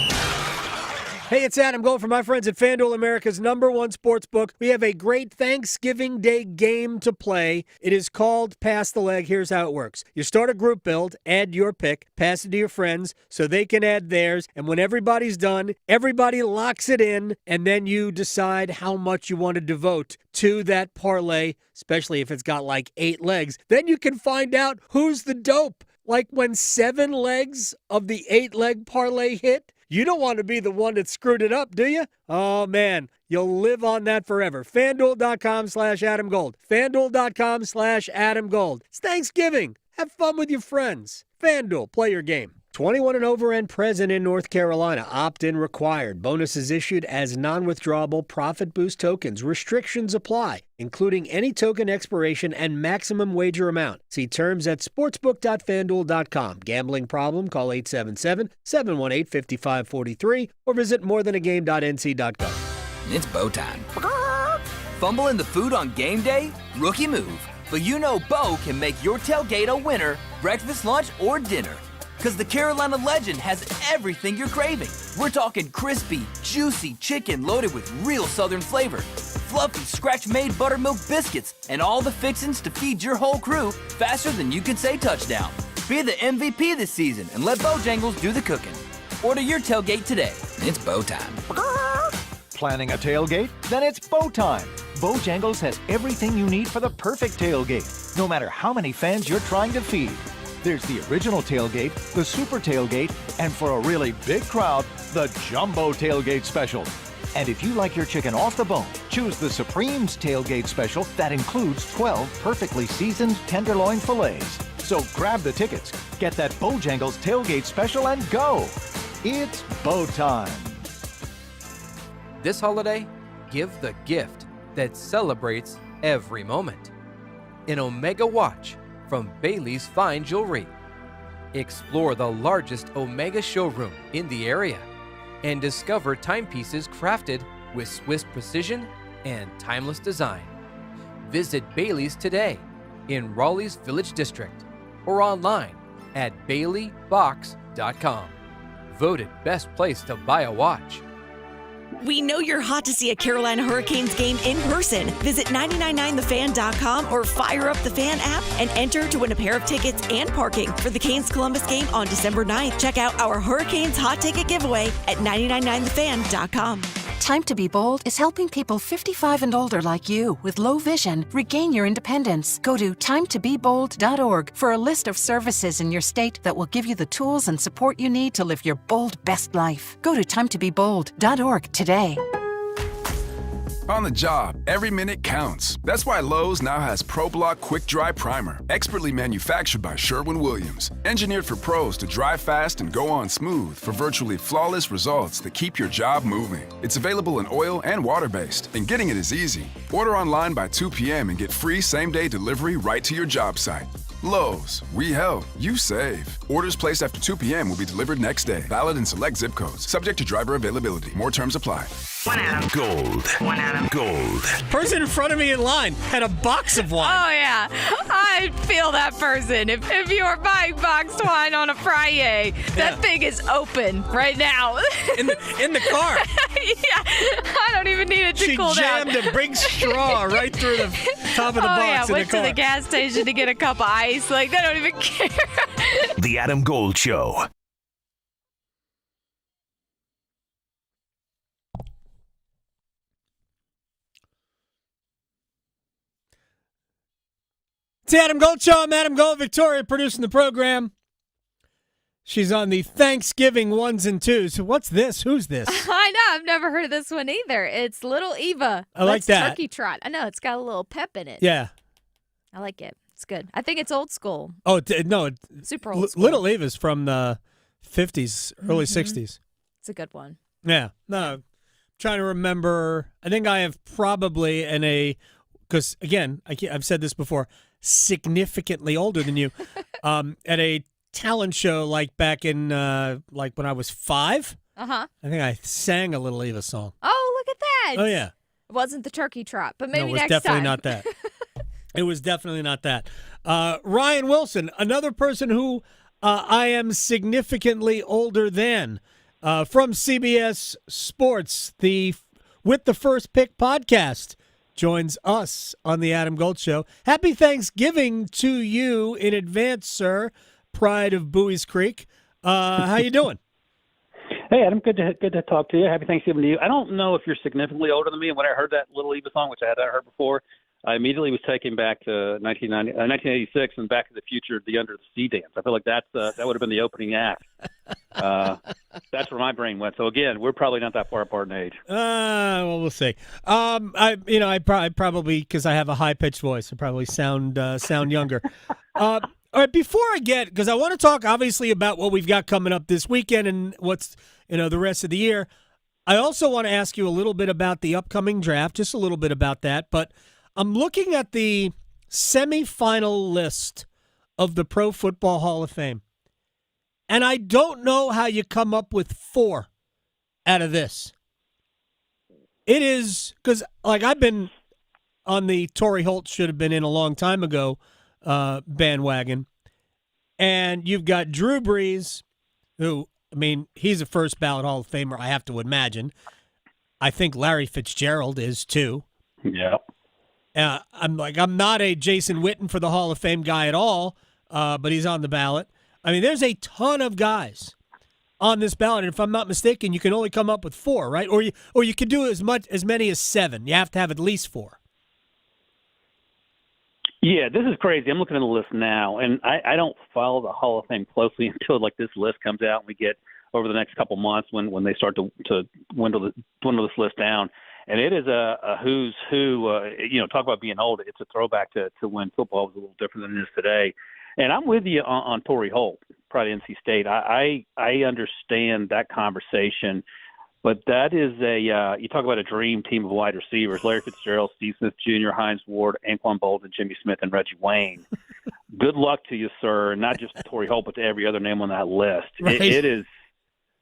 Hey, it's Adam Gold from my friends at FanDuel, America's #1 sports book. We have a great Thanksgiving Day game to play. It is called Pass the Leg. Here's how it works. You start a group build, add your pick, pass it to your friends so they can add theirs, and when everybody's done, everybody locks it in, and then you decide how much you want to devote to that parlay, especially if it's got like 8 legs. Then you can find out who's the dope. Like when 7 legs of the 8-leg parlay hit, you don't want to be the one that screwed it up, do you? Oh, man, you'll live on that forever. FanDuel.com/Adam Gold. FanDuel.com/Adam Gold. It's Thanksgiving. Have fun with your friends. FanDuel, play your game. 21 and over and present in North Carolina. Opt-in required. Bonuses issued as non-withdrawable profit boost tokens. Restrictions apply, including any token expiration and maximum wager amount. See terms at sportsbook.fanduel.com. Gambling problem? Call 877-718-5543 or visit morethanagame.nc.gov. It's bow time. Fumbling the food on game day? Rookie move. But you know Bo can make your tailgate a winner, breakfast, lunch, or dinner. Because the Carolina Legend has everything you're craving. We're talking crispy, juicy chicken loaded with real Southern flavor, fluffy scratch-made buttermilk biscuits, and all the fixins to feed your whole crew faster than you can say touchdown. Be the MVP this season and let Bojangles do the cooking. Order your tailgate today. It's Bo time. Planning a tailgate? Then it's Bo time. Bojangles has everything you need for the perfect tailgate, no matter how many fans you're trying to feed. There's the original tailgate, the super tailgate, and for a really big crowd, the jumbo tailgate special. And if you like your chicken off the bone, choose the Supreme's tailgate special that includes 12 perfectly seasoned tenderloin fillets. So grab the tickets, get that Bojangles tailgate special, and go. It's Bo time. This holiday, give the gift that celebrates every moment. An Omega watch from Bailey's Fine Jewelry. Explore the largest Omega showroom in the area and discover timepieces crafted with Swiss precision and timeless design. Visit Bailey's today in Raleigh's Village District or online at baileybox.com. Voted best place to buy a watch. We know you're hot to see a Carolina Hurricanes game in person. Visit 999thefan.com or fire up the Fan app and enter to win a pair of tickets and parking for the Canes Columbus game on December 9th. Check out our Hurricanes hot ticket giveaway at 999thefan.com. Time to be Bold is helping people 55 and older like you with low vision regain your independence. Go to timetobebold.org for a list of services in your state that will give you the tools and support you need to live your bold best life. Go to timetobebold.org today. On the job, every minute counts. That's why Lowe's now has ProBlock Quick Dry Primer, expertly manufactured by Sherwin-Williams. Engineered for pros to dry fast and go on smooth for virtually flawless results that keep your job moving. It's available in oil and water-based, and getting it is easy. Order online by 2 p.m. and get free same-day delivery right to your job site. Lowe's, we help, you save. Orders placed after 2 p.m. will be delivered next day. Valid in select zip codes. Subject to driver availability. More terms apply. One Adam. Gold. One Adam. Gold. Person in front of me in line had a box of wine. Oh, yeah. I feel that person. If you are buying boxed wine on a Friday, that thing is open right now. In the car. Yeah. I don't even need it to cool down. She jammed a big straw right through the top of the box yeah. in the Went car. to the gas station to get a cup of ice. Like, they don't even care. The Adam Gold Show. It's the Adam Gold Show. I'm Adam Gold. Victoria producing the program. She's on the Thanksgiving ones and twos. What's this? Who's this? I know. I've never heard of this one either. It's Little Eva. I like that. Turkey Trot. I know. It's got a little pep in it. Yeah. I like it. It's good. I think it's old school. Oh, no. Super old school. Little Eva's from the 50s, early 60s. It's a good one. Yeah. No, I'm trying to remember. I think I have probably because, again, I've said this before, significantly older than you, at a talent show like back in like when I was 5. Uh-huh. I think I sang a Little Eva song. Oh, look at that. Oh, yeah. It wasn't the turkey trot, but maybe No, it was next definitely time. not that. It was definitely not that. Ryan Wilson, another person who I am significantly older than, from CBS Sports, With the First Pick podcast, joins us on the Adam Gold Show. Happy Thanksgiving to you in advance, sir. Pride of Bowie's Creek. How you doing? Hey, Adam. Good to talk to you. Happy Thanksgiving to you. I don't know if you're significantly older than me. And when I heard that Little Eva song, which I had not heard before, I immediately was taken back to 1986 and Back to the Future, the Under the Sea dance. I feel like that would have been the opening act. That's where my brain went. So again, we're probably not that far apart in age. Well, we'll see. I probably, because I have a high pitched voice, I probably sound younger. All right, before I because I want to talk obviously about what we've got coming up this weekend and what's the rest of the year. I also want to ask you a little bit about the upcoming draft, just a little bit about that. But I'm looking at the semifinal list of the Pro Football Hall of Fame, and I don't know how you come up with 4 out of this. It is because, like, I've been on the Torrey Holt should have been in a long time ago bandwagon. And you've got Drew Brees, who, I mean, he's a first ballot Hall of Famer, I have to imagine. I think Larry Fitzgerald is too. Yeah. I'm not a Jason Witten for the Hall of Fame guy at all, but he's on the ballot. I mean, there's a ton of guys on this ballot, and if I'm not mistaken, you can only come up with 4, right? Or you could do as many as 7. You have to have at least 4. Yeah, this is crazy. I'm looking at the list now, and I don't follow the Hall of Fame closely until like this list comes out and we get over the next couple months when they start to dwindle this list down. And it is a who's who. Talk about being old. It's a throwback to when football was a little different than it is today. And I'm with you on Torrey Holt, probably NC State. I understand that conversation, but that is you talk about a dream team of wide receivers: Larry Fitzgerald, Steve Smith Jr., Hines Ward, Anquan Bolden, Jimmy Smith, and Reggie Wayne. Good luck to you, sir. Not just to Torrey Holt, but to every other name on that list. Right. It is.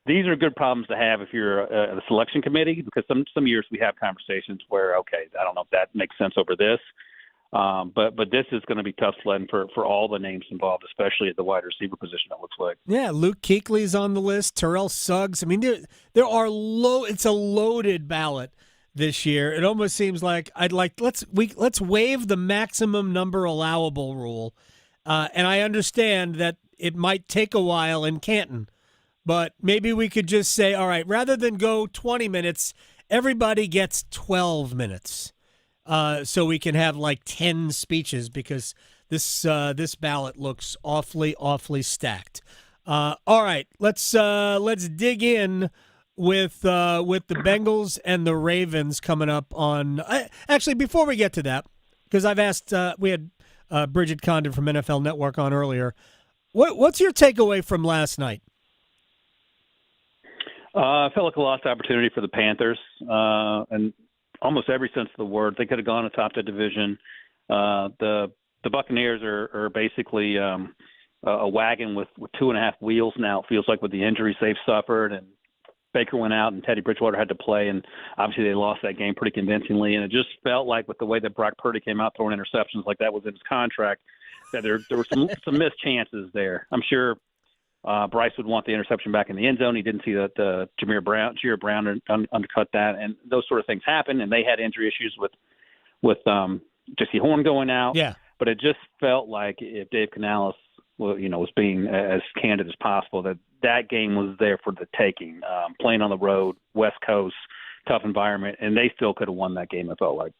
These are good problems to have if you're the selection committee, because some years we have conversations where, okay, I don't know if that makes sense over this. But this is going to be tough sledding for all the names involved, especially at the wide receiver position, it looks like. Yeah, Luke Kuechly's on the list, Terrell Suggs. I mean, there are it's a loaded ballot this year. It almost seems like let's waive the maximum number allowable rule. And I understand that it might take a while in Canton, but maybe we could just say, all right, rather than go 20 minutes, everybody gets 12 minutes. So we can have like 10 speeches, because this ballot looks awfully stacked. All right, let's dig in with the Bengals and the Ravens coming up on. Actually, before we get to that, because I've asked, we had Bridget Condon from NFL Network on earlier. What's your takeaway from last night? I felt like a lost opportunity for the Panthers, and almost every sense of the word. They could have gone atop the division. The Buccaneers are basically a wagon with 2.5 wheels now, it feels like, with the injuries they've suffered. And Baker went out and Teddy Bridgewater had to play, and obviously they lost that game pretty convincingly. And it just felt like, with the way that Brock Purdy came out throwing interceptions like that was in his contract, that there were some missed chances there. I'm sure Bryce would want the interception back in the end zone. He didn't see that Jameer Brown undercut that, and those sort of things happen. And they had injury issues with Jesse Horn going out. Yeah. But it just felt like if Dave Canales, was being as candid as possible, that game was there for the taking. Playing on the road, West Coast, tough environment, and they still could have won that game. It felt like.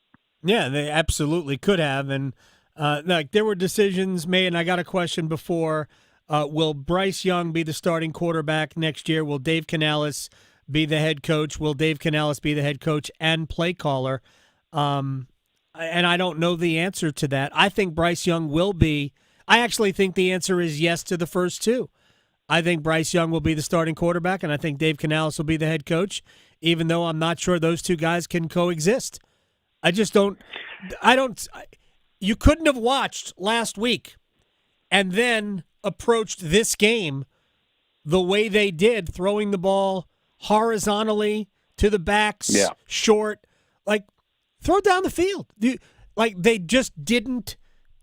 Yeah, they absolutely could have, and there were decisions made. And I got a question before. Will Bryce Young be the starting quarterback next year? Will Dave Canales be the head coach? Will Dave Canales be the head coach and play caller? And I don't know the answer to that. I think Bryce Young will be. I actually think the answer is yes to the first two. I think Bryce Young will be the starting quarterback, and I think Dave Canales will be the head coach, even though I'm not sure those two guys can coexist. I just don't. You couldn't have watched last week and then approached this game the way they did, throwing the ball horizontally to the backs, short, throw down the field. They just didn't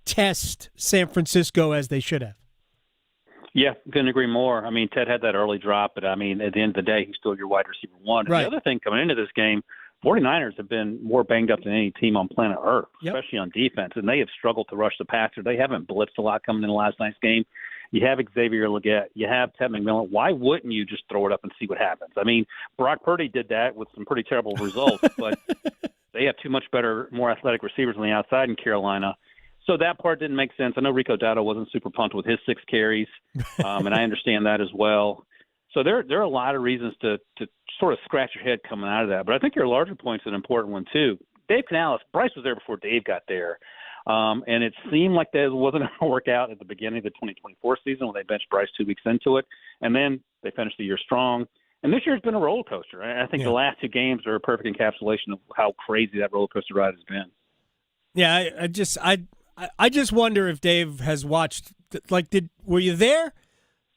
test San Francisco as they should have. Yeah, couldn't agree more. I mean, Ted had that early drop, but I mean, at the end of the day, he's still your wide receiver one. And right. The other thing coming into this game, 49ers have been more banged up than any team on planet Earth, especially on defense, and they have struggled to rush the passer. They haven't blitzed a lot coming into last night's game. You have Xavier Legette. You have Ted McMillan. Why wouldn't you just throw it up and see what happens? I mean, Brock Purdy did that with some pretty terrible results, but they have two much better, more athletic receivers on the outside in Carolina. So that part didn't make sense. I know Rico Dowdle wasn't super pumped with his 6 carries, and I understand that as well. So there are a lot of reasons to sort of scratch your head coming out of that. But I think your larger point's an important one, too. Dave Canales, Bryce was there before Dave got there. And it seemed like that wasn't going to work out at the beginning of the 2024 season when they benched Bryce 2 weeks into it. And then they finished the year strong. And this year's been a roller coaster. I think the last 2 games are a perfect encapsulation of how crazy that roller coaster ride has been. Yeah, I just wonder if Dave has watched. Were you there?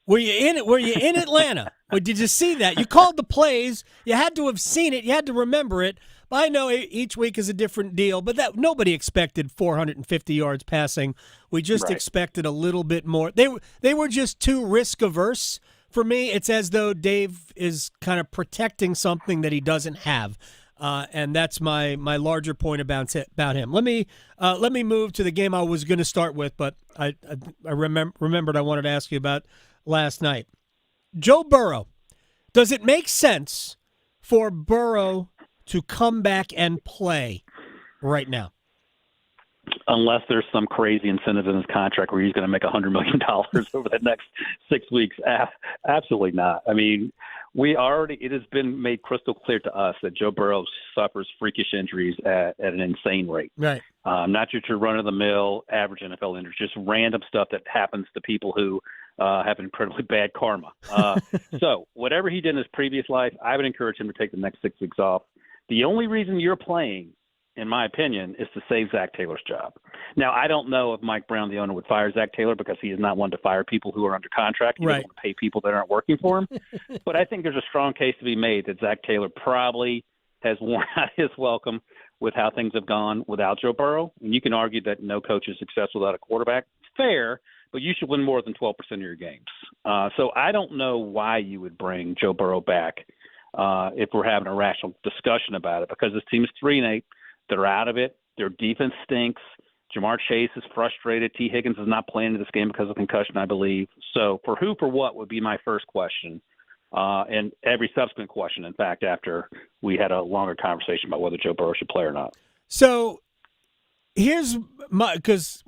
Were you in it? Were you in Atlanta? Or did you see that? You called the plays. You had to have seen it. You had to remember it. I know each week is a different deal, but that nobody expected 450 yards passing. We just expected a little bit more. They were just too risk averse for me. It's as though Dave is kind of protecting something that he doesn't have. And that's my larger point about him. Let me move to the game I was going to start with, but I remembered I wanted to ask you about last night. Joe Burrow. Does it make sense for Burrow to come back and play right now? Unless there's some crazy incentive in his contract where he's going to make $100 million over the next 6 weeks. Absolutely not. I mean, it has been made crystal clear to us that Joe Burrow suffers freakish injuries at an insane rate. Right. Not just your run-of-the-mill average NFL injuries, just random stuff that happens to people who have incredibly bad karma. So whatever he did in his previous life, I would encourage him to take the next 6 weeks off. The only reason you're playing, in my opinion, is to save Zach Taylor's job. Now, I don't know if Mike Brown, the owner, would fire Zach Taylor because he is not one to fire people who are under contract. He doesn't want to pay people that aren't working for him. But I think there's a strong case to be made that Zach Taylor probably has worn out his welcome with how things have gone without Joe Burrow. And you can argue that no coach is successful without a quarterback. Fair, but you should win more than 12% of your games. So I don't know why you would bring Joe Burrow back if we're having a rational discussion about it, because this team is 3-8. They're out of it. Their defense stinks. Jamar Chase is frustrated. T. Higgins is not playing in this game because of concussion, I believe. So for who, for what would be my first question, and every subsequent question, in fact, after we had a longer conversation about whether Joe Burrow should play or not. So here's because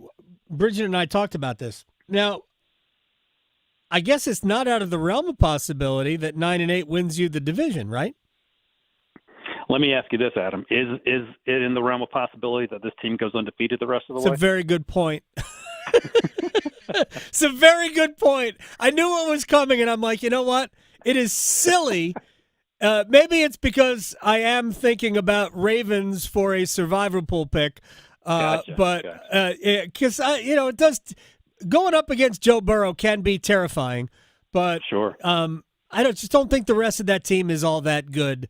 Bridget and I talked about this. Now, I guess it's not out of the realm of possibility that 9-8 wins you the division, right? Let me ask you this, Adam. Is it in the realm of possibility that this team goes undefeated the rest of the way? It's a very good point. It's a very good point. I knew it was coming, and I'm like, you know what? It is silly. Maybe it's because I am thinking about Ravens for a survivor pool pick. But because it does – going up against Joe Burrow can be terrifying. But sure. I just don't think the rest of that team is all that good.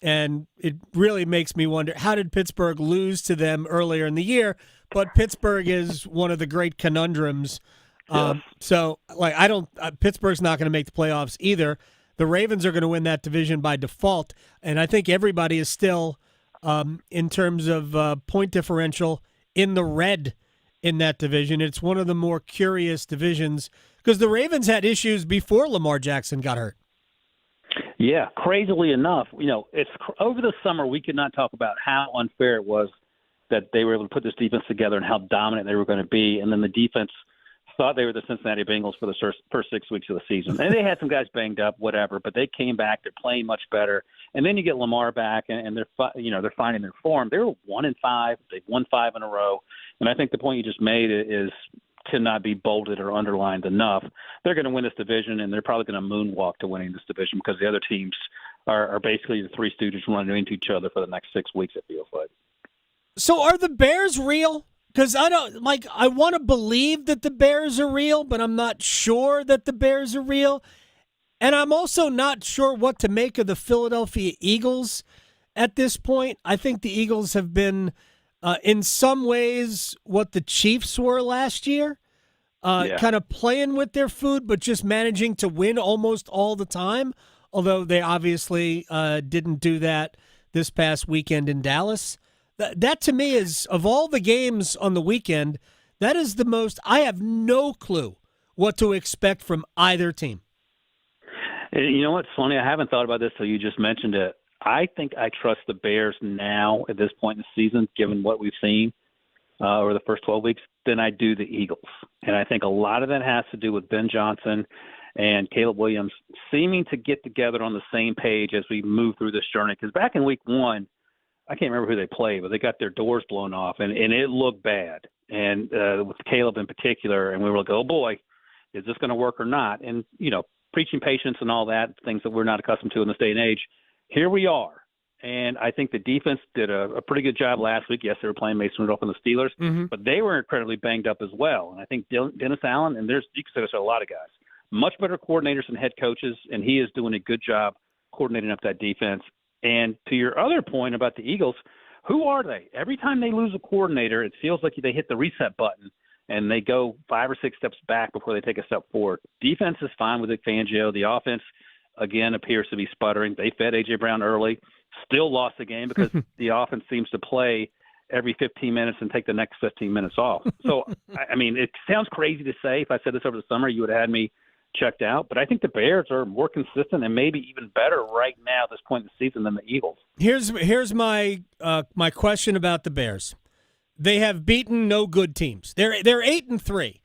And it really makes me wonder, how did Pittsburgh lose to them earlier in the year? But Pittsburgh is one of the great conundrums. So, Pittsburgh's not going to make the playoffs either. The Ravens are going to win that division by default. And I think everybody is still, in terms of point differential, in the red in that division. It's one of the more curious divisions because the Ravens had issues before Lamar Jackson got hurt. Yeah, crazily enough, it's over the summer we could not talk about how unfair it was that they were able to put this defense together and how dominant they were going to be, and then the defense thought they were the Cincinnati Bengals for the first 6 weeks of the season. And they had some guys banged up, whatever, but they came back. They're playing much better. And then you get Lamar back, and they're finding their form. They were 1-5. They've won 5 in a row. And I think the point you just made is cannot be bolded or underlined enough. They're going to win this division, and they're probably going to moonwalk to winning this division because the other teams are basically the Three Stooges running into each other for the next 6 weeks, it feels like. So are the Bears real? Because I want to believe that the Bears are real, but I'm not sure that the Bears are real. And I'm also not sure what to make of the Philadelphia Eagles at this point. I think the Eagles have been, in some ways, what the Chiefs were last year, kind of playing with their food, but just managing to win almost all the time, although they obviously didn't do that this past weekend in Dallas. That to me is, of all the games on the weekend, that is the most, I have no clue what to expect from either team. You know what's funny? I haven't thought about this till you just mentioned it. I think I trust the Bears now at this point in the season, given what we've seen over the first 12 weeks, than I do the Eagles. And I think a lot of that has to do with Ben Johnson and Caleb Williams seeming to get together on the same page as we move through this journey. Because back in week 1, I can't remember who they played, but they got their doors blown off, and it looked bad. And with Caleb in particular, and we were like, oh, boy, is this going to work or not? And, preaching patience and all that, things that we're not accustomed to in this day and age, here we are. And I think the defense did a pretty good job last week. Yes, they were playing Mason Rudolph and the Steelers, but they were incredibly banged up as well. And I think Dennis Allen, and you can say a lot of guys, much better coordinators and head coaches, and he is doing a good job coordinating up that defense. And to your other point about the Eagles, who are they? Every time they lose a coordinator, it feels like they hit the reset button and they go 5 or 6 steps back before they take a step forward. Defense is fine with Vic Fangio. The offense, again, appears to be sputtering. They fed A.J. Brown early, still lost the game because the offense seems to play every 15 minutes and take the next 15 minutes off. So, I mean, it sounds crazy to say. If I said this over the summer, you would have had me checked out. But I think the Bears are more consistent and maybe even better right now at this point in the season than the Eagles. Here's my my question about the Bears. They have beaten no good teams. They're 8-3,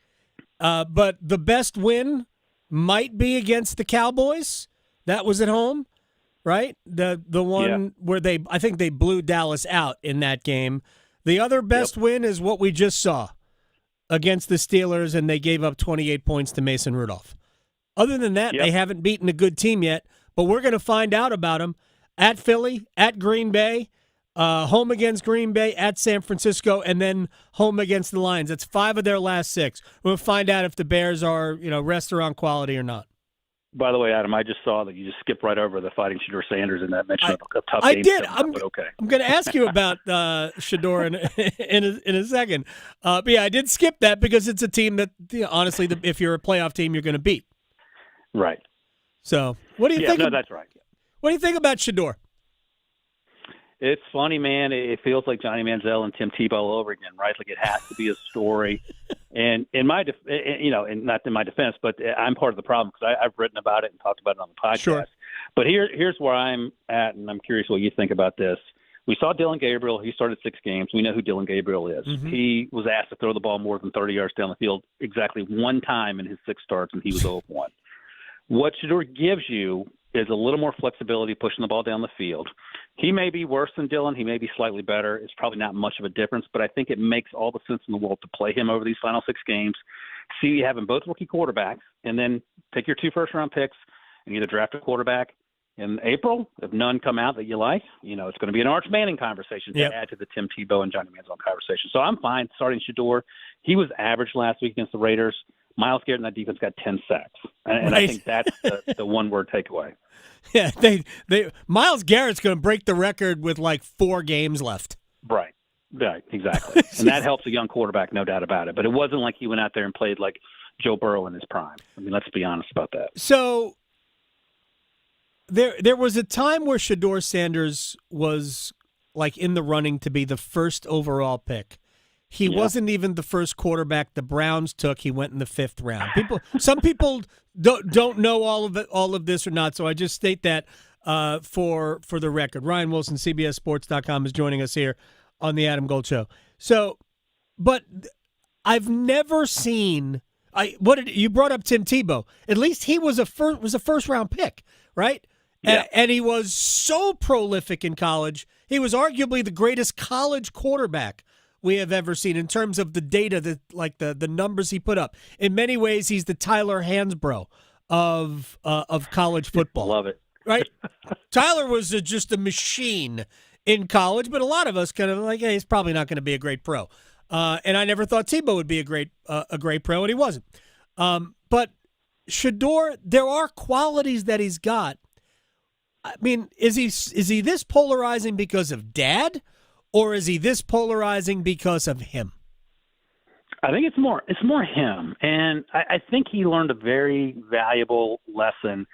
but the best win might be against the Cowboys. That was at home, right? The one where I think they blew Dallas out in that game. The other best win is what we just saw against the Steelers, and they gave up 28 points to Mason Rudolph. Other than that, they haven't beaten a good team yet, but we're going to find out about them at Philly, at Green Bay, home against Green Bay, at San Francisco, and then home against the Lions. That's 5 of their last 6. We'll find out if the Bears are, restaurant quality or not. By the way, Adam, I just saw that you just skipped right over the Fighting Shedeur Sanders in that mention of a tough game. I did. Okay. I'm going to ask you about Shedeur in a second. But yeah, I did skip that because it's a team that, honestly, if you're a playoff team, you're going to beat. Right. So, what do you think? No, that's right. What do you think about Shedeur? It's funny, man. It feels like Johnny Manziel and Tim Tebow all over again, right? Like it has to be a story. And in my, and not in my defense, but I'm part of the problem because I've written about it and talked about it on the podcast. Sure. But here's where I'm at, and I'm curious what you think about this. We saw Dylan Gabriel. He started 6 games. We know who Dylan Gabriel is. Mm-hmm. He was asked to throw the ball more than 30 yards down the field exactly one time in his 6 starts, and he was 0-1. What Shedeur gives you is a little more flexibility pushing the ball down the field. He may be worse than Dylan. He may be slightly better. It's probably not much of a difference, but I think it makes all the sense in the world to play him over these final 6 games. See you having both rookie quarterbacks, and then take your 2 first-round picks and either draft a quarterback in April. If none come out that you like, it's going to be an Arch Manning conversation to add to the Tim Tebow and Johnny Manziel conversation. So I'm fine starting Shedeur. He was average last week against the Raiders. Myles Garrett and that defense got 10 sacks. And I think that's the one-word takeaway. Yeah, Myles Garrett's going to break the record with like 4 games left. Right, exactly. And that helps a young quarterback, no doubt about it. But it wasn't like he went out there and played like Joe Burrow in his prime. I mean, let's be honest about that. So there was a time where Shedeur Sanders was like in the running to be the first overall pick. He wasn't even the first quarterback the Browns took. He went in the 5th round. Some people don't know all of this or not, so I just state that for the record. Ryan Wilson, CBSSports.com, is joining us here on the Adam Gold Show. So, but I've never seen. You brought up Tim Tebow. At least he was a first round pick, right? Yeah. And he was so prolific in college. He was arguably the greatest college quarterback we have ever seen in terms of the data, the numbers he put up. In many ways, he's the Tyler Hansbrough of college football. Love it. Right? Tyler was just a machine in college, but a lot of us kind of like, hey, he's probably not going to be a great pro. And I never thought Tebow would be a great pro, and he wasn't. But Shedeur, there are qualities that he's got. I mean, is he this polarizing because of dad? Or is he this polarizing because of him? I think it's more him. And I think he learned a very valuable lesson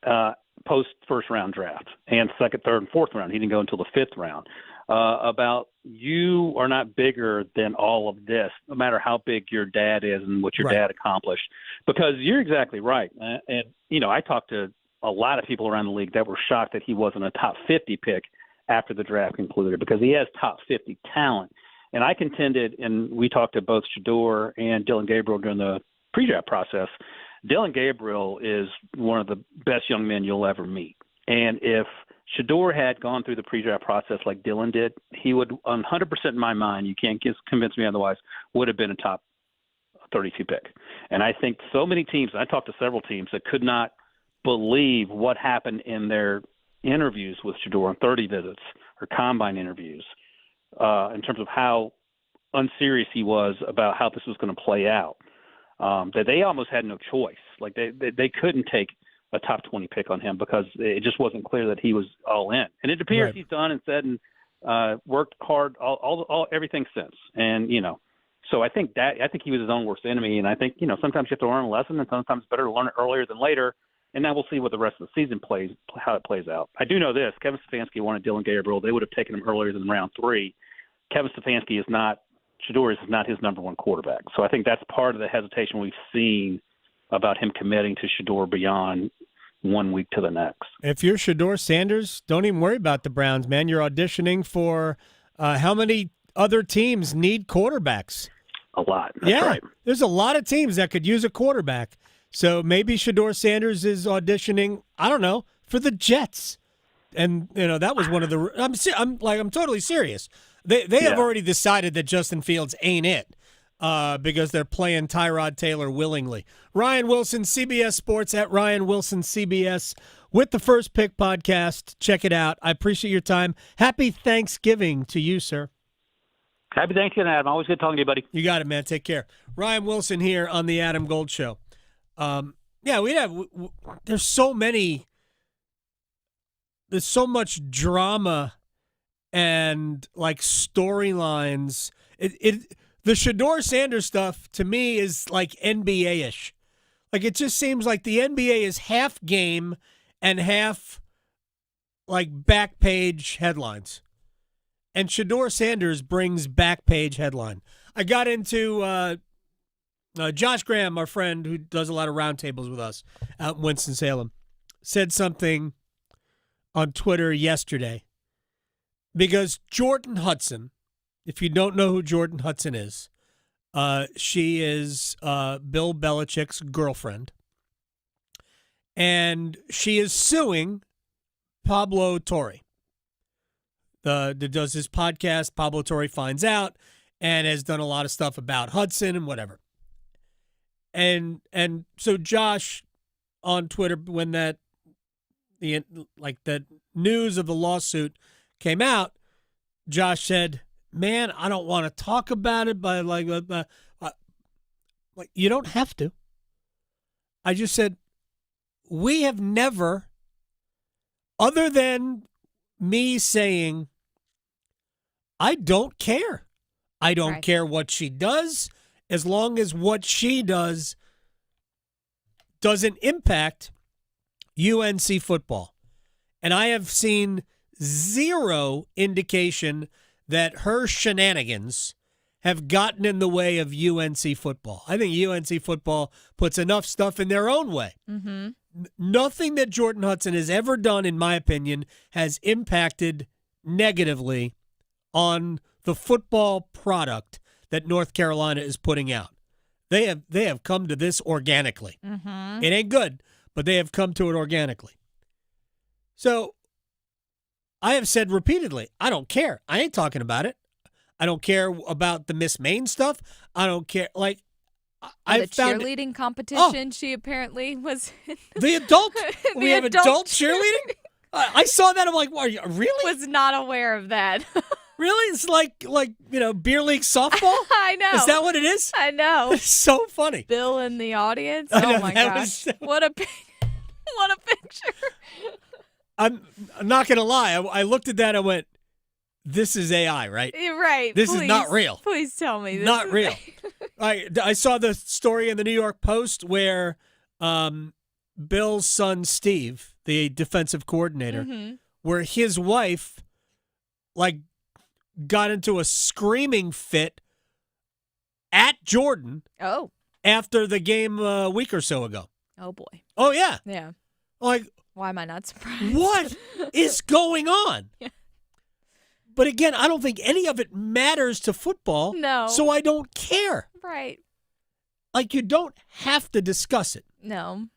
post first-round draft and second, third, and fourth round. He didn't go until the 5th round. About you are not bigger than all of this, no matter how big your dad is and what your dad accomplished. Because you're exactly right. And, I talked to a lot of people around the league that were shocked that he wasn't a top 50 pick after the draft concluded because he has top 50 talent. And I contended, and we talked to both Shedeur and Dylan Gabriel during the pre-draft process, Dylan Gabriel is one of the best young men you'll ever meet. And if Shedeur had gone through the pre-draft process like Dylan did, he would 100% in my mind, you can't convince me otherwise, would have been a top 32 pick. And I think so many teams, and I talked to several teams that could not believe what happened in their interviews with Shedeur on 30 visits or combine interviews in terms of how unserious he was about how this was going to play out, that they almost had no choice. Like they couldn't take a top 20 pick on him because it just wasn't clear that he was all in. And it appears Right. he's done and said and worked hard all everything since. And so I think he was his own worst enemy. And I think sometimes you have to learn a lesson, and sometimes it's better to learn it earlier than later. And now we'll see what the rest of the season how it plays out. I do know this: Kevin Stefanski wanted Dylan Gabriel. They would have taken him earlier than round 3. Kevin Stefanski Shador is not his number one quarterback. So I think that's part of the hesitation we've seen about him committing to Shador beyond 1 week to the next. If you're Shador Sanders, don't even worry about the Browns, man. You're auditioning for how many other teams need quarterbacks? A lot. That's right. There's a lot of teams that could use a quarterback. So maybe Shador Sanders is auditioning, I don't know, for the Jets. And, that was one of the – I'm totally serious. They have already decided that Justin Fields ain't it because they're playing Tyrod Taylor willingly. Ryan Wilson, CBS Sports, at Ryan Wilson CBS with the First Pick podcast. Check it out. I appreciate your time. Happy Thanksgiving to you, sir. Happy Thanksgiving, Adam. Always good talking to you, buddy. You got it, man. Take care. Ryan Wilson here on the Adam Gold Show. There's so much drama and like storylines. The Shador Sanders stuff to me is like NBA-ish. Like it just seems like the NBA is half game and half like back page headlines. And Shador Sanders brings back page headline. I got into Josh Graham, our friend who does a lot of roundtables with us out in Winston-Salem, said something on Twitter yesterday because Jordan Hudson, if you don't know who Jordan Hudson is, she is Bill Belichick's girlfriend, and she is suing Pablo Torre. That does his podcast, Pablo Torre Finds Out, and has done a lot of stuff about Hudson and whatever. And so Josh on Twitter, when the news of the lawsuit came out, Josh said, "Man, I don't want to talk about it, but like you don't have to." I just said, we have never, other than me saying, I don't care. I don't care what she does, as long as what she does doesn't impact UNC football. And I have seen zero indication that her shenanigans have gotten in the way of UNC football. I think UNC football puts enough stuff in their own way. Mm-hmm. Nothing that Jordan Hudson has ever done, in my opinion, has impacted negatively on the football product that North Carolina is putting out. They have come to this organically. Mm-hmm. It ain't good, but they have come to it organically. So I have said repeatedly, I don't care. I ain't talking about it. I don't care about the Miss Maine stuff. I don't care. Like, the cheerleading competition, she apparently was in. The adult. We have adult cheerleading? I saw that. I'm like, are you really? Was not aware of that. Really? It's like beer league softball? I know. Is that what it is? I know. It's so funny. Bill in the audience. I know, Oh my gosh. What a picture. I'm not going to lie. I looked at that and went, this is AI, right? Right. This is not real. Please tell me. This Not is real. I saw the story in the New York Post where Bill's son, Steve, the defensive coordinator, Mhm. where his wife, got into a screaming fit at Jordan after the game a week or so ago. Oh, boy. Oh, yeah. Yeah. Like, why am I not surprised? what is going on? Yeah. But again, I don't think any of it matters to football. No. So I don't care. Right. Like, you don't have to discuss it. No.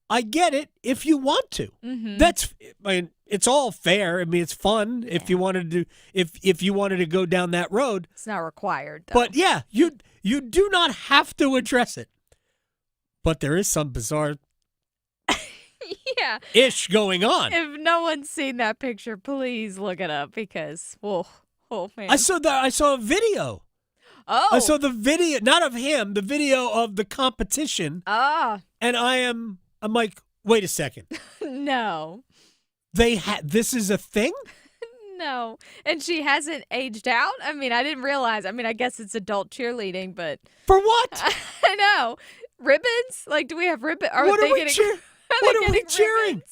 I get it if you want to. Mhm. It's all fair. I mean, it's fun if you wanted to if you wanted to go down that road. It's not required, though. But yeah, you do not have to address it. But there is some bizarre yeah. ish going on. If no one's seen that picture, please look it up because, oh man. I saw a video. Oh. I saw the video, not of him, the video of the competition. Ah. And I'm like, Wait a second. No. This is a thing? No. And she hasn't aged out? I mean, I didn't realize. I mean, I guess it's adult cheerleading, but. For what? I know. Ribbons? Like, do we have ribbons? What are we cheering?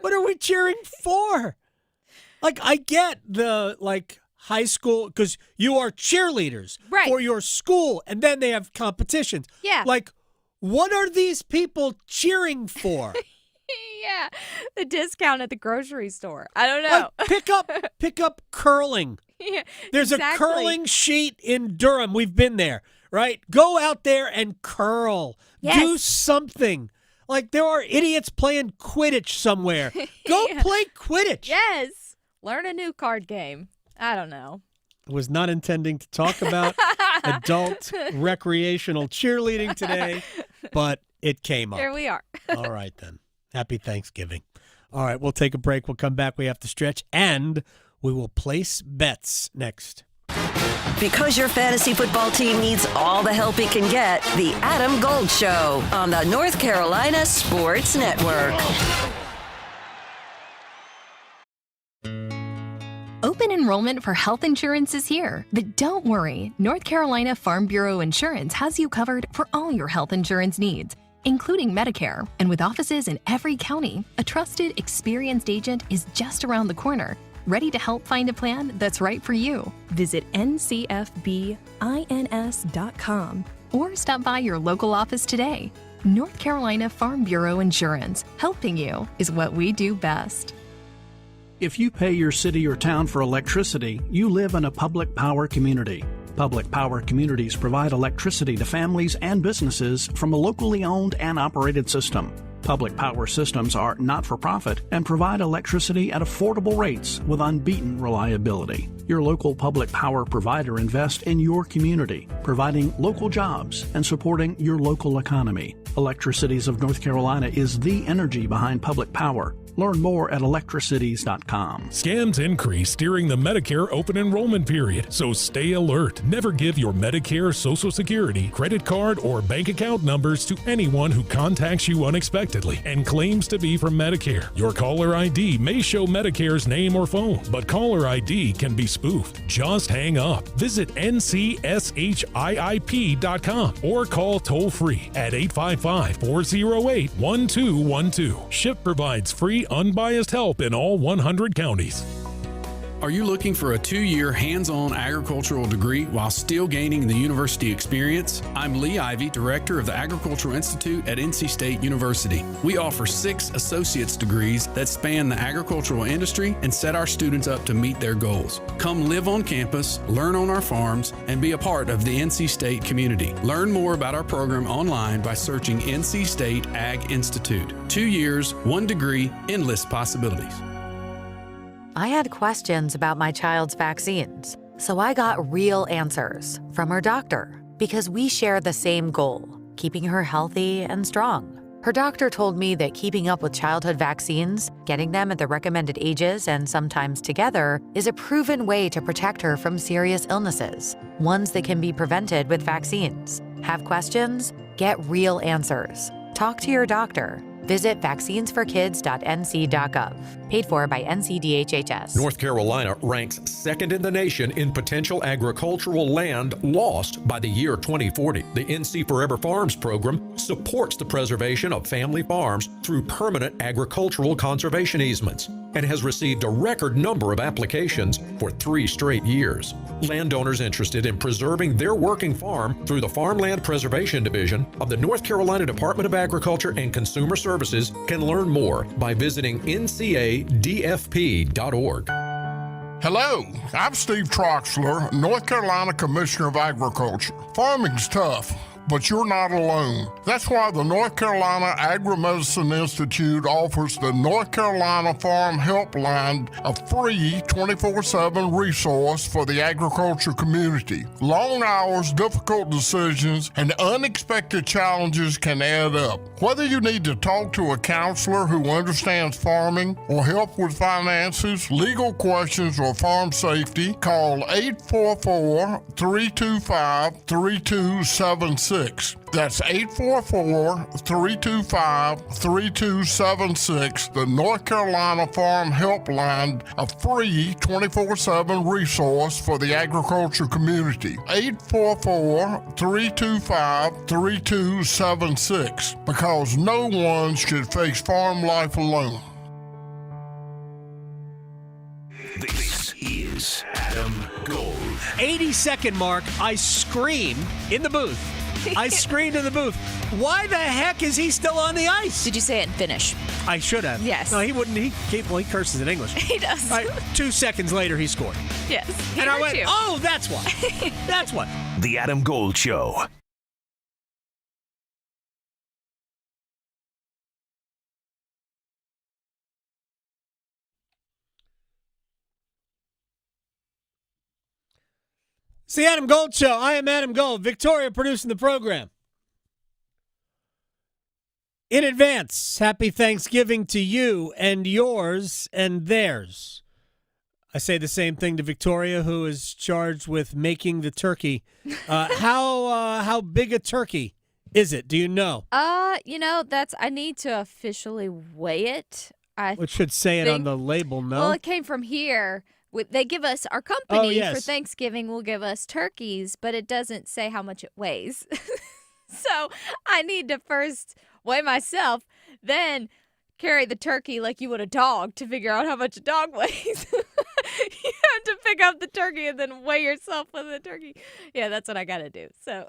What are we cheering for? Like, I get the, like, high school, because you are cheerleaders for your school, and then they have competitions. Yeah. Like, what are these people cheering for? Yeah. The discount at the grocery store. I don't know. Like, pick up curling. Yeah, There's a curling sheet in Durham. We've been there, right? Go out there and curl. Yes. Do something. Like, there are idiots playing Quidditch somewhere. Go play Quidditch. Yes. Learn a new card game. I don't know. Was not intending to talk about adult recreational cheerleading today, but it came up. Here we are. All right, then. Happy Thanksgiving. All right, we'll take a break. We'll come back. We have to stretch, and we will place bets next. Because your fantasy football team needs all the help it can get, the Adam Gold Show on the North Carolina Sports Network. Open enrollment for health insurance is here. But don't worry, North Carolina Farm Bureau Insurance has you covered for all your health insurance needs, including Medicare. And with offices in every county, a trusted, experienced agent is just around the corner, ready to help find a plan that's right for you. Visit ncfbins.com or stop by your local office today. North Carolina Farm Bureau Insurance, helping you is what we do best. If you pay your city or town for electricity, you live in a public power community. Public power communities provide electricity to families and businesses from a locally owned and operated system. Public power systems are not-for-profit and provide electricity at affordable rates with unbeaten reliability. Your local public power provider invests in your community, providing local jobs and supporting your local economy. Electricities of North Carolina is the energy behind public power. Learn more at electricities.com. Scams increase during the Medicare open enrollment period, so stay alert. Never give your Medicare, Social Security, credit card, or bank account numbers to anyone who contacts you unexpectedly and claims to be from Medicare. Your caller ID may show Medicare's name or phone, but caller ID can be spoofed. Just hang up. Visit ncshiip.com or call toll-free at 855-408-1212. SHIP provides free unbiased help in all 100 counties. Are you looking for a 2-year hands-on agricultural degree while still gaining the university experience? I'm Lee Ivey, Director of the Agricultural Institute at NC State University. We offer 6 associate's degrees that span the agricultural industry and set our students up to meet their goals. Come live on campus, learn on our farms, and be a part of the NC State community. Learn more about our program online by searching NC State Ag Institute. 2 years, 1 degree, endless possibilities. I had questions about my child's vaccines, so I got real answers from her doctor because we share the same goal, keeping her healthy and strong. Her doctor told me that keeping up with childhood vaccines, getting them at the recommended ages and sometimes together, is a proven way to protect her from serious illnesses, ones that can be prevented with vaccines. Have questions? Get real answers. Talk to your doctor. Visit vaccinesforkids.nc.gov. Paid for by NCDHHS. North Carolina ranks second in the nation in potential agricultural land lost by the year 2040. The NC Forever Farms program supports the preservation of family farms through permanent agricultural conservation easements and has received a record number of applications for 3 straight years. Landowners interested in preserving their working farm through the Farmland Preservation Division of the North Carolina Department of Agriculture and Consumer Services can learn more by visiting ncadfp.org. Hello, I'm Steve Troxler, North Carolina Commissioner of Agriculture. Farming's tough, but you're not alone. That's why the North Carolina Agri-Medicine Institute offers the North Carolina Farm Helpline, a free 24/7 resource for the agriculture community. Long hours, difficult decisions, and unexpected challenges can add up. Whether you need to talk to a counselor who understands farming or help with finances, legal questions, or farm safety, call 844-325-3276. 844-325-3276. That's 844-325-3276. The North Carolina Farm Helpline, a free 24/7 resource for the agriculture community. 844-325-3276. Because no one should face farm life alone. This is Adam Gold. 80-second mark, I scream in the booth. I screamed in the booth. Why the heck is he still on the ice? Did you say it in Finnish? I should have. Yes. No, he wouldn't. He curses in English. He does. 2 seconds later, he scored. Yes. He And I hurt went, you. oh, that's why. That's what. The Adam Gold Show. It's the Adam Gold Show. I am Adam Gold. Victoria producing the program. In advance, happy Thanksgiving to you and yours and theirs. I say the same thing to Victoria, who is charged with making the turkey. How big a turkey is it? Do you know? I need to officially weigh it. It should say it on the label, no? Well, it came from here. They give us, our company for yes. Thanksgiving will give us turkeys, but it doesn't say how much it weighs. So I need to first weigh myself, then carry the turkey like you would a dog to figure out how much a dog weighs. You have to pick up the turkey and then weigh yourself with the turkey. Yeah, that's what I got to do. So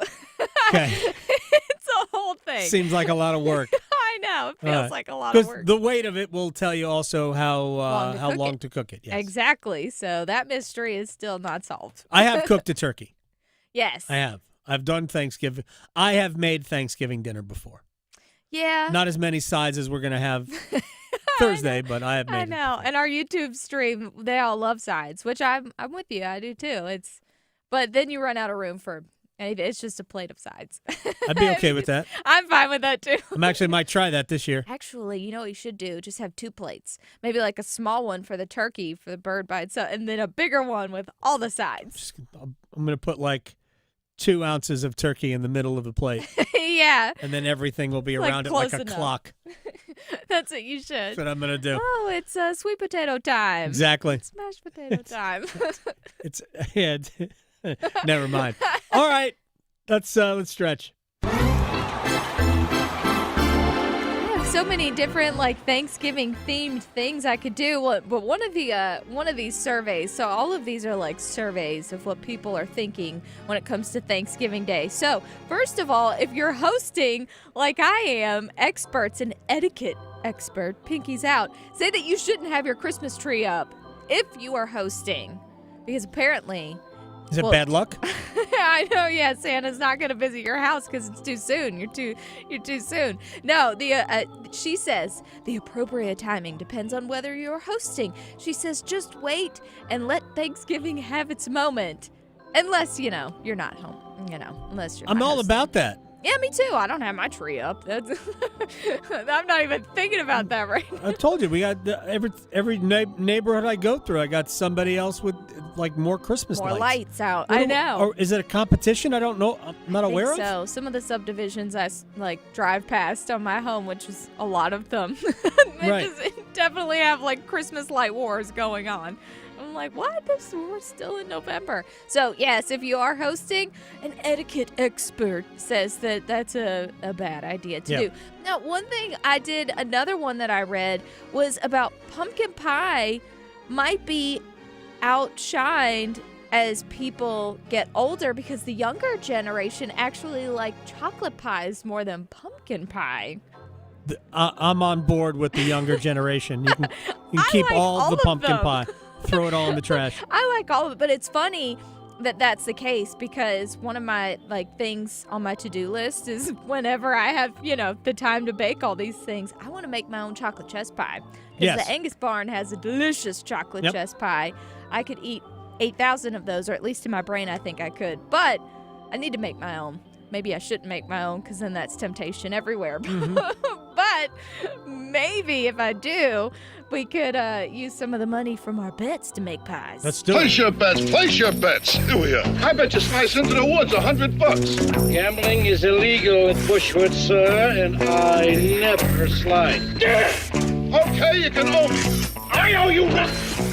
Okay. it's a whole thing. Seems like a lot of work. I know. It feels like a lot of work. Because the weight of it will tell you also how long to cook it. Yes. Exactly. So that mystery is still not solved. I have cooked a turkey. Yes. I have. I've done Thanksgiving. I have made Thanksgiving dinner before. Yeah. Not as many sides as we're going to have Thursday, but I have made I know. And our YouTube stream, they all love sides, which I'm with you. I do too. But then you run out of room for anything. It's just a plate of sides. I'd be okay with that. I'm fine with that too. I might try that this year. Actually, you know what you should do? Just have 2 plates. Maybe like a small one for the turkey, for the bird by itself, and then a bigger one with all the sides. I'm going to put like 2 ounces of turkey in the middle of the plate. Yeah. And then everything will be around it like a clock. That's what you should. That's what I'm going to do. Oh, it's sweet potato time. Exactly. It's mashed potato time. Never mind. All right. Let's stretch. So many different Thanksgiving themed things I could do. But one of these surveys, so all of these are like surveys of what people are thinking when it comes to Thanksgiving Day. So first of all, if you're hosting like I am, experts and etiquette expert, pinkies out, say that you shouldn't have your Christmas tree up if you are hosting, because apparently. Is it bad luck? I know, yeah. Santa's not going to visit your house because it's too soon. You're too soon. No, she says the appropriate timing depends on whether you're hosting. She says just wait and let Thanksgiving have its moment, unless you're not home. Unless you're. I'm not all hosting. about that. Yeah, me too. I don't have my tree up. I'm not even thinking about that right now. I told you, we got every neighborhood I go through, I got somebody else with more Christmas More lights. lights out. I know. Or is it a competition? I don't know. I'm not aware of. So some of the subdivisions I drive past on my home, which is a lot of them, they definitely have Christmas light wars going on. I'm like, what? We're still in November. So, yes, if you are hosting, an etiquette expert says that that's a bad idea to do. Now, another one that I read was about pumpkin pie might be outshined as people get older because the younger generation actually like chocolate pies more than pumpkin pie. I'm on board with the younger generation. You can keep all the pumpkin pie. Throw it all in the trash. I like all of it, but it's funny that that's the case because one of my things on my to-do list is whenever I have, the time to bake all these things, I want to make my own chocolate chess pie. Because the Angus Barn has a delicious chocolate chess pie. I could eat 8,000 of those, or at least in my brain I think I could. But I need to make my own. Maybe I shouldn't make my own because then that's temptation everywhere. Mm-hmm. But But maybe if I do, we could use some of the money from our bets to make pies. Let's do Place it. your bets. Place your bets. Here. I bet you slice into the woods $100. Gambling is illegal at Bushwood, sir, and I never slide. Okay, you can owe me. I owe you nothing.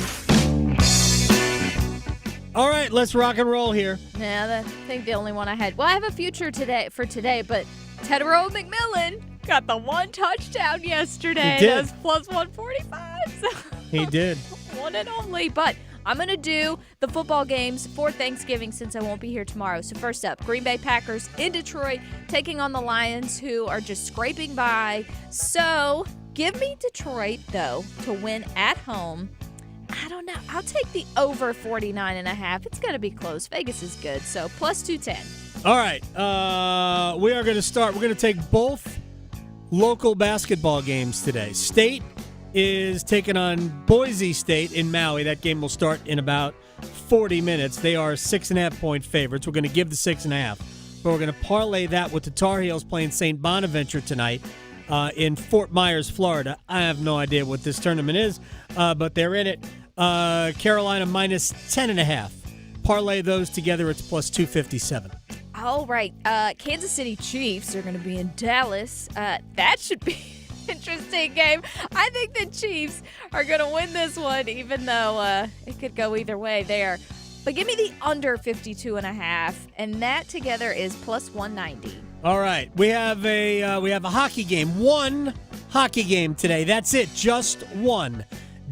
All right, let's rock and roll here. Yeah, I think the only one I had. Well, I have a future for today, but Tedero McMillan got the one touchdown yesterday. He did. That was plus 145. So He did. one and only. But I'm going to do the football games for Thanksgiving since I won't be here tomorrow. So first up, Green Bay Packers in Detroit taking on the Lions, who are just scraping by. So give me Detroit, though, to win at home. I don't know. I'll take the over 49.5. It's going to be close. Vegas is good. So plus 210. All right. We are going to start. We're going to take both local basketball games today. State is taking on Boise State in Maui. That game will start in about 40 minutes. They are 6.5-point favorites. We're going to give the 6.5. But we're going to parlay that with the Tar Heels playing St. Bonaventure tonight in Fort Myers, Florida. I have no idea what this tournament is, but they're in it. Carolina minus 10.5. Parlay those together, it's plus 257. All right. Kansas City Chiefs are going to be in Dallas. That should be an interesting game. I think the Chiefs are going to win this one, even though it could go either way there. But give me the under 52.5, and that together is plus 190. All right. We have a hockey game. One hockey game today. That's it. Just one.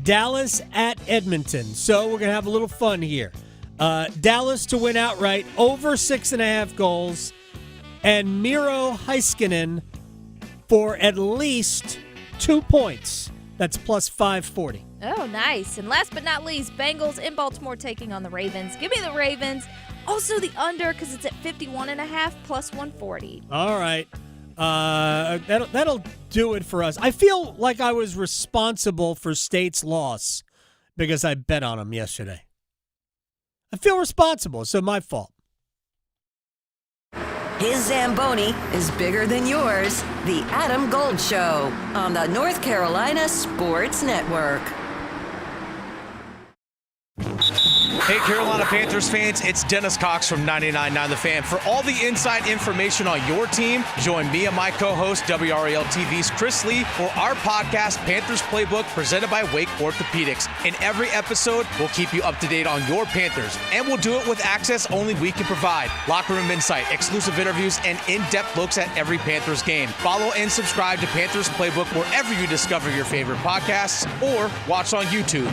Dallas at Edmonton. So we're going to have a little fun here. Dallas to win outright, over 6.5 goals, and Miro Heiskanen for at least 2 points. That's plus 540. Oh, nice. And last but not least, Bengals in Baltimore taking on the Ravens. Give me the Ravens. Also the under because it's at 51.5 plus 140. All right. That'll do it for us. I feel like I was responsible for State's loss because I bet on them yesterday. I feel responsible. So my fault. His Zamboni is bigger than yours. The Adam Gold Show on the North Carolina Sports Network. Hey, Carolina Panthers fans, it's Dennis Cox from 99.9 The Fan. For all the inside information on your team, join me and my co-host, WRAL TV's Chris Lee, for our podcast, Panthers Playbook, presented by Wake Orthopedics. In every episode, we'll keep you up to date on your Panthers, and we'll do it with access only we can provide. Locker room insight, exclusive interviews, and in-depth looks at every Panthers game. Follow and subscribe to Panthers Playbook wherever you discover your favorite podcasts or watch on YouTube.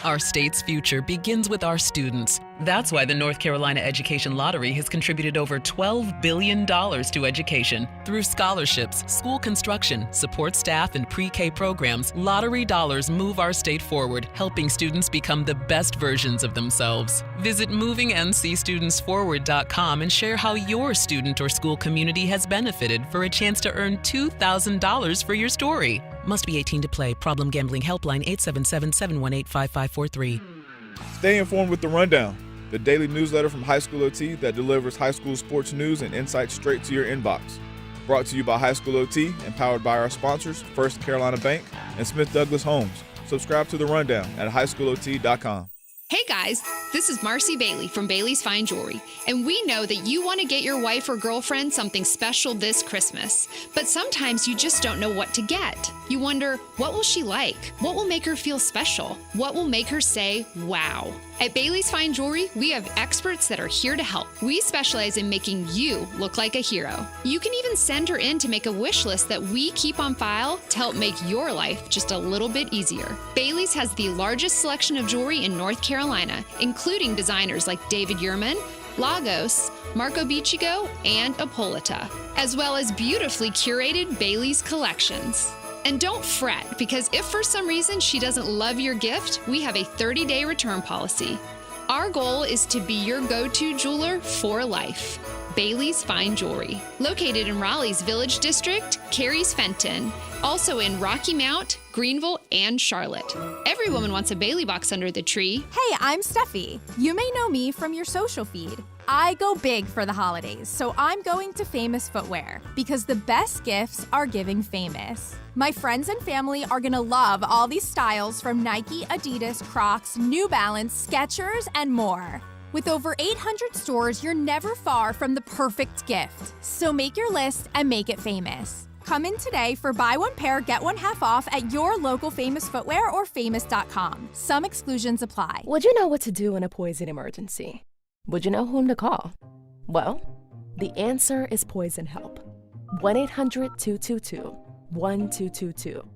Our state's future begins with our students. That's why the North Carolina Education Lottery has contributed over $12 billion to education. Through scholarships, school construction, support staff, and pre-K programs, lottery dollars move our state forward, helping students become the best versions of themselves. Visit movingncstudentsforward.com and share how your student or school community has benefited for a chance to earn $2,000 for your story. Must be 18 to play. Problem Gambling Helpline 877-718-5543. Stay informed with The Rundown, the daily newsletter from High School OT that delivers high school sports news and insights straight to your inbox. Brought to you by High School OT and powered by our sponsors, First Carolina Bank and Smith Douglas Homes. Subscribe to The Rundown at highschoolot.com. Hey guys, this is Marcy Bailey from Bailey's Fine Jewelry, and we know that you want to get your wife or girlfriend something special this Christmas, but sometimes you just don't know what to get. You wonder, what will she like? What will make her feel special? What will make her say, wow? At Bailey's Fine Jewelry, we have experts that are here to help. We specialize in making you look like a hero. You can even send her in to make a wish list that we keep on file to help make your life just a little bit easier. Bailey's has the largest selection of jewelry in North Carolina, including designers like David Yurman, Lagos, Marco Biccigo, and Apolita, as well as beautifully curated Bailey's collections. And don't fret, because if for some reason she doesn't love your gift, we have a 30-day return policy. Our goal is to be your go-to jeweler for life. Bailey's Fine Jewelry, located in Raleigh's Village District, Cary's Fenton, also in Rocky Mount, Greenville, and Charlotte. Every woman wants a Bailey box under the tree. Hey, I'm Steffi. You may know me from your social feed. I go big for the holidays, so I'm going to Famous Footwear because the best gifts are giving famous. My friends and family are gonna love all these styles from Nike, Adidas, Crocs, New Balance, Skechers, and more. With over 800 stores, you're never far from the perfect gift. So make your list and make it famous. Come in today for buy one pair, get one half off at your local Famous Footwear or famous.com. Some exclusions apply. Would you know what to do in a poison emergency? Would you know whom to call? Well, the answer is Poison Help. 1-800-222-1222.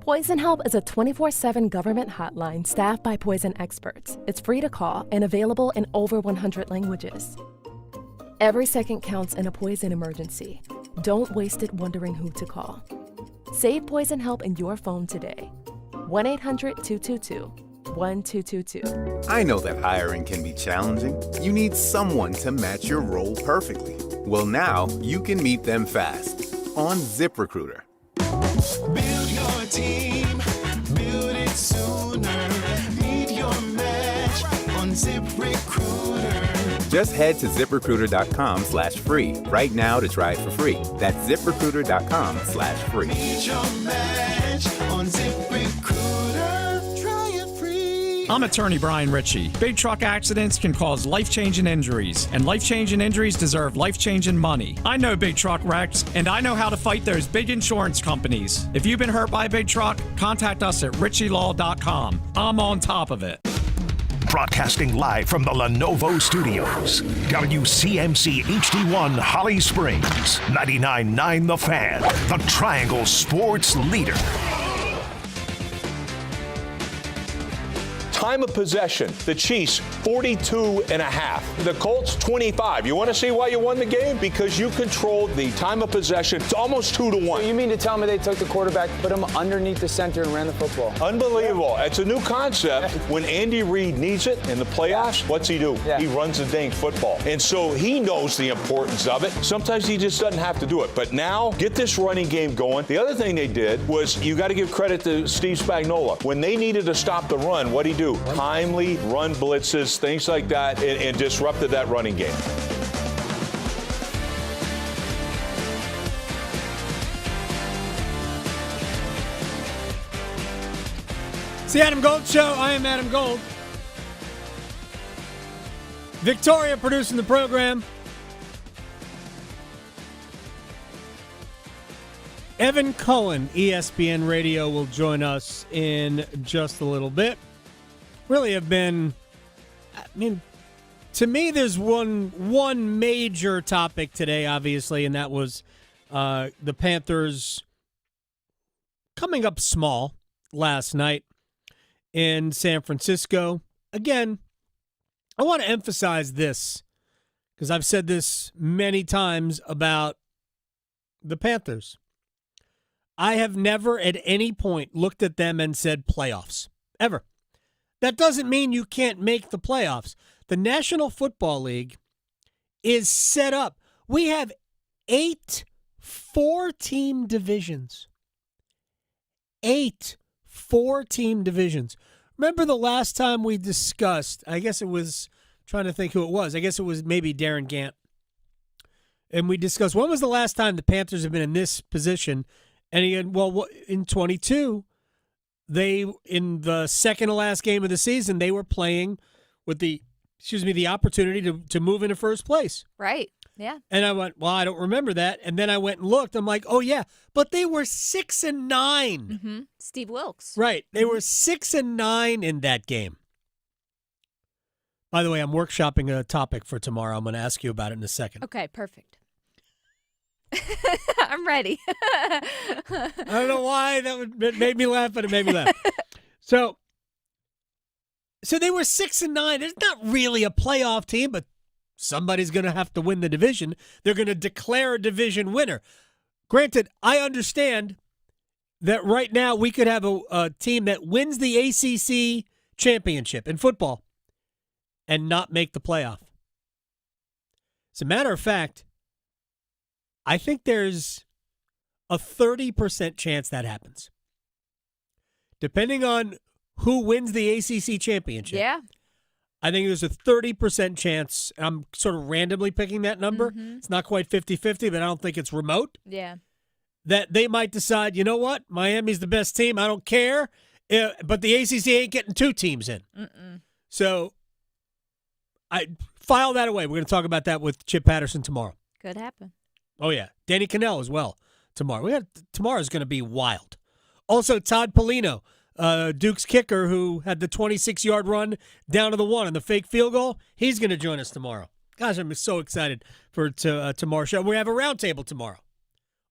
Poison Help is a 24/7 government hotline staffed by poison experts. It's free to call and available in over 100 languages. Every second counts in a poison emergency. Don't waste it wondering who to call. Save Poison Help in your phone today. 1-800-222-1222. I know that hiring can be challenging. You need someone to match your role perfectly. Well, now you can meet them fast on ZipRecruiter. Build your team, build it sooner. Meet your match on ZipRecruiter. Just head to ZipRecruiter.com/free right now to try it for free. That's ZipRecruiter.com/free. Meet your match on ZipRecruiter. Try it free. I'm attorney Brian Ritchie. Big truck accidents can cause life-changing injuries, and life-changing injuries deserve life-changing money. I know big truck wrecks, and I know how to fight those big insurance companies. If you've been hurt by a big truck, contact us at RitchieLaw.com. I'm on top of it. Broadcasting live from the Lenovo Studios. WCMC HD1 Holly Springs. 99.9 The Fan. The Triangle Sports Leader. Time of possession, the Chiefs 42.5. The Colts 25. You want to see why you won the game? Because you controlled the time of possession. It's almost 2-1. So you mean to tell me they took the quarterback, put him underneath the center and ran the football? Unbelievable. It's a new concept. When Andy Reid needs it in the playoffs, what's he do? He runs the dang football. And so he knows the importance of it. Sometimes he just doesn't have to do it. But now, get this running game going. The other thing they did was, you got to give credit to Steve Spagnuolo. When they needed to stop the run, what'd he do? Timely run blitzes, things like that, and disrupted that running game. It's the Adam Gold Show. I am Adam Gold. Victoria producing the program. Evan Cohen, ESPN Radio, will join us in just a little bit. Really have been, to me, there's one major topic today, obviously, and that was the Panthers coming up small last night in San Francisco. Again, I want to emphasize this because I've said this many times about the Panthers. I have never at any point looked at them and said playoffs, ever. That doesn't mean you can't make the playoffs. The National Football League is set up. We have 8 4-team divisions. 8 4-team divisions. Remember the last time we discussed, I guess it was, trying to think who it was. I guess it was maybe Darren Gant. And we discussed, when was the last time the Panthers have been in this position? And he had, well, in 22, they, in the second to last game of the season, they were playing with the opportunity to move into first place. Right. Yeah. And I went, well, I don't remember that. And then I went and looked. I'm like, oh yeah, but they were 6-9. Mm-hmm. Steve Wilkes. Right. They were 6-9 in that game. By the way, I'm workshopping a topic for tomorrow. I'm going to ask you about it in a second. Okay, perfect. I'm ready. I don't know why it made me laugh, but it made me laugh. So they were 6-9. It's not really a playoff team, but somebody's going to have to win the division. They're going to declare a division winner. Granted, I understand that right now we could have a team that wins the ACC championship in football and not make the playoff. As a matter of fact, I think there's a 30% chance that happens. Depending on who wins the ACC championship. Yeah. I think there's a 30% chance. I'm sort of randomly picking that number. Mm-hmm. It's not quite 50-50, but I don't think it's remote. Yeah. That they might decide, you know what? Miami's the best team. I don't care. But the ACC ain't getting 2 teams in. Mm-mm. So I file that away. We're going to talk about that with Chip Patterson tomorrow. Could happen. Oh, yeah. Danny Canales as well tomorrow. Tomorrow's going to be wild. Also, Todd Polino, Duke's kicker, who had the 26-yard run down to the 1 and the fake field goal, he's going to join us tomorrow. Gosh, I'm so excited for tomorrow's show. We have a roundtable tomorrow.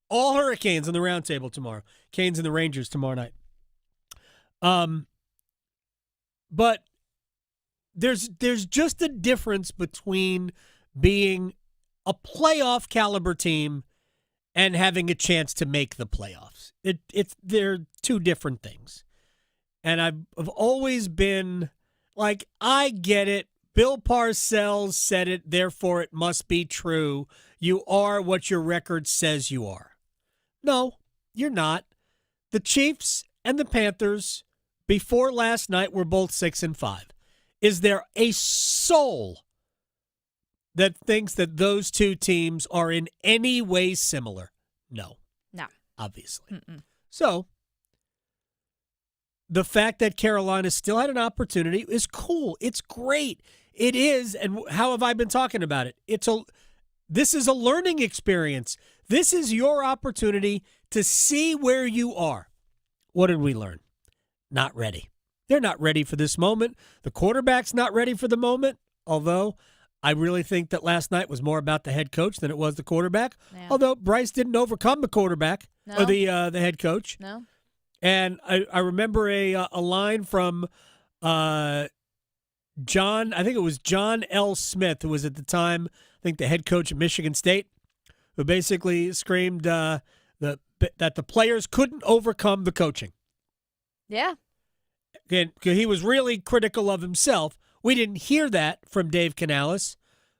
All Hurricanes on the roundtable tomorrow. Canes and the Rangers tomorrow night. But there's just a difference between being a playoff caliber team and having a chance to make the playoffs. They're 2 different things. And I've always been like, I get it. Bill Parcells said it, therefore it must be true. You are what your record says you are. No, you're not. The Chiefs and the Panthers before last night were both 6-5. Is there a soul that thinks that those 2 teams are in any way similar? No. No. Obviously. Mm-mm. So, the fact that Carolina still had an opportunity is cool. It's great. It is. And how have I been talking about it? This is a learning experience. This is your opportunity to see where you are. What did we learn? Not ready. They're not ready for this moment. The quarterback's not ready for the moment, although I really think that last night was more about the head coach than it was the quarterback, although Bryce didn't overcome the quarterback or the head coach. No. And I remember a line from John, I think it was John L. Smith, who was at the time, I think, the head coach of Michigan State, who basically screamed that the players couldn't overcome the coaching. Yeah. And he was really critical of himself. We didn't hear that from Dave Canales,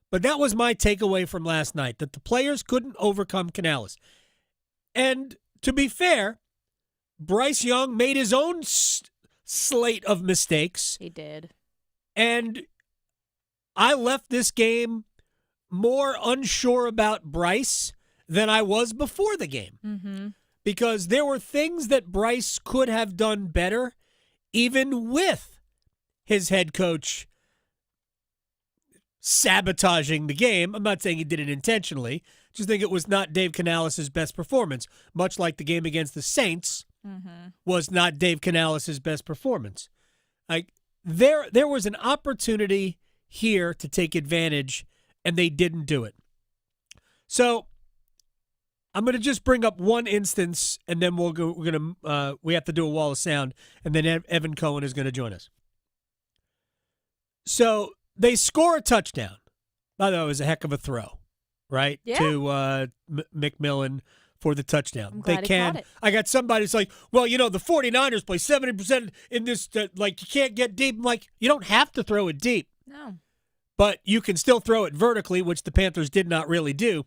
but that was my takeaway from last night, that the players couldn't overcome Canales. And to be fair, Bryce Young made his own slate of mistakes. He did. And I left this game more unsure about Bryce than I was before the game. Mm-hmm. Because there were things that Bryce could have done better, even with his head coach sabotaging the game. I'm not saying he did it intentionally. Just think it was not Dave Canales' best performance, much like the game against the Saints was not Dave Canales' best performance. Like there was an opportunity here to take advantage, and they didn't do it. So I'm going to just bring up one instance, and then we have to do a wall of sound, and then Evan Cohen is going to join us. So they score a touchdown. By the way, it was a heck of a throw, right? Yeah. To McMillan for the touchdown. I'm glad he caught it. I got somebody who's like, well, the 49ers play 70% in this, like, you can't get deep. I'm like, you don't have to throw it deep. No. But you can still throw it vertically, which the Panthers did not really do.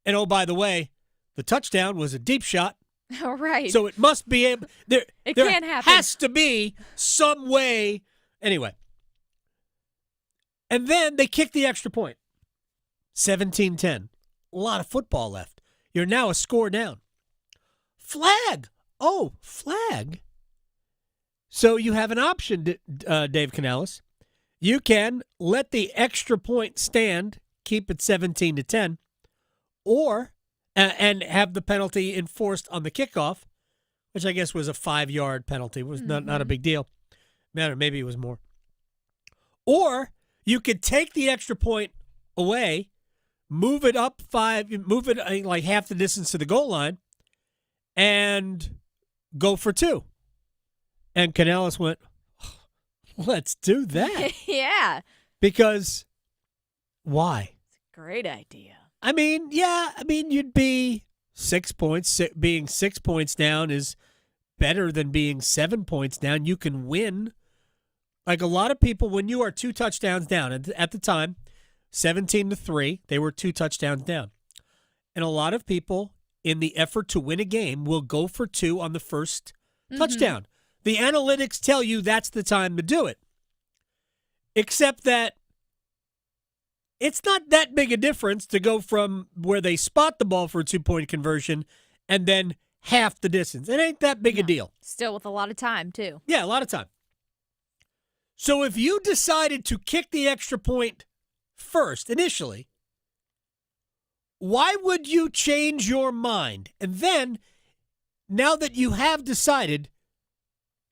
And, oh, by the way, the touchdown was a deep shot. All right. So it must be able. There can't happen. Has to be some way. Anyway. And then they kick the extra point. 17-10. A lot of football left. You're now a score down. Flag. Oh, flag. So you have an option, Dave Canales. You can let the extra point stand, keep it 17-10, or and have the penalty enforced on the kickoff, which I guess was a 5-yard penalty. It was not a big deal. Maybe it was more. Or you could take the extra point away, move it up 5, move it like half the distance to the goal line, and go for 2. And Canales went, let's do that. Yeah. Because why? It's a great idea. I mean, you'd be 6 points. Being 6 points down is better than being 7 points down. You can win. Like a lot of people, when you are 2 touchdowns down, at the time, 17-3, they were 2 touchdowns down. And a lot of people, in the effort to win a game, will go for 2 on the first touchdown. The analytics tell you that's the time to do it. except that it's not that big a difference to go from where they spot the ball for a 2-point conversion and then half the distance. It ain't that big a deal. Still with a lot of time, too. Yeah, a lot of time. So if you decided to kick the extra point first, initially, why would you change your mind? And then, now that you have decided,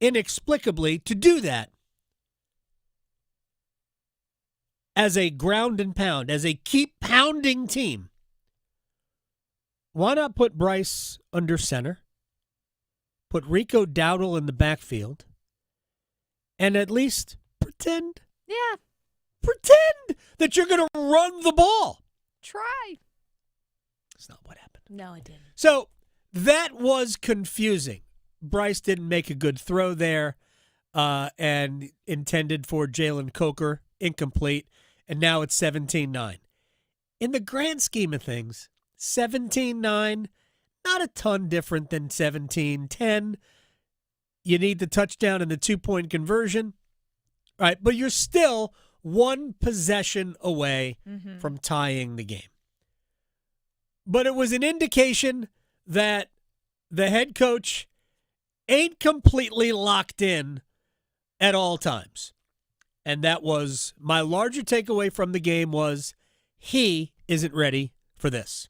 inexplicably, to do that, as a ground and pound, as a keep pounding team, why not put Bryce under center, put Rico Dowdle in the backfield, and at least pretend that you're going to run the ball? Try. That's not what happened. No, it didn't. So that was confusing. Bryce didn't make a good throw there and intended for Jalen Coker, incomplete. And now it's 17-9. In the grand scheme of things, 17-9, not a ton different than 17-10. You need the touchdown and the 2-point conversion, right? But you're still one possession away from tying the game. But it was an indication that the head coach ain't completely locked in at all times. And that was my larger takeaway from the game was he isn't ready for this.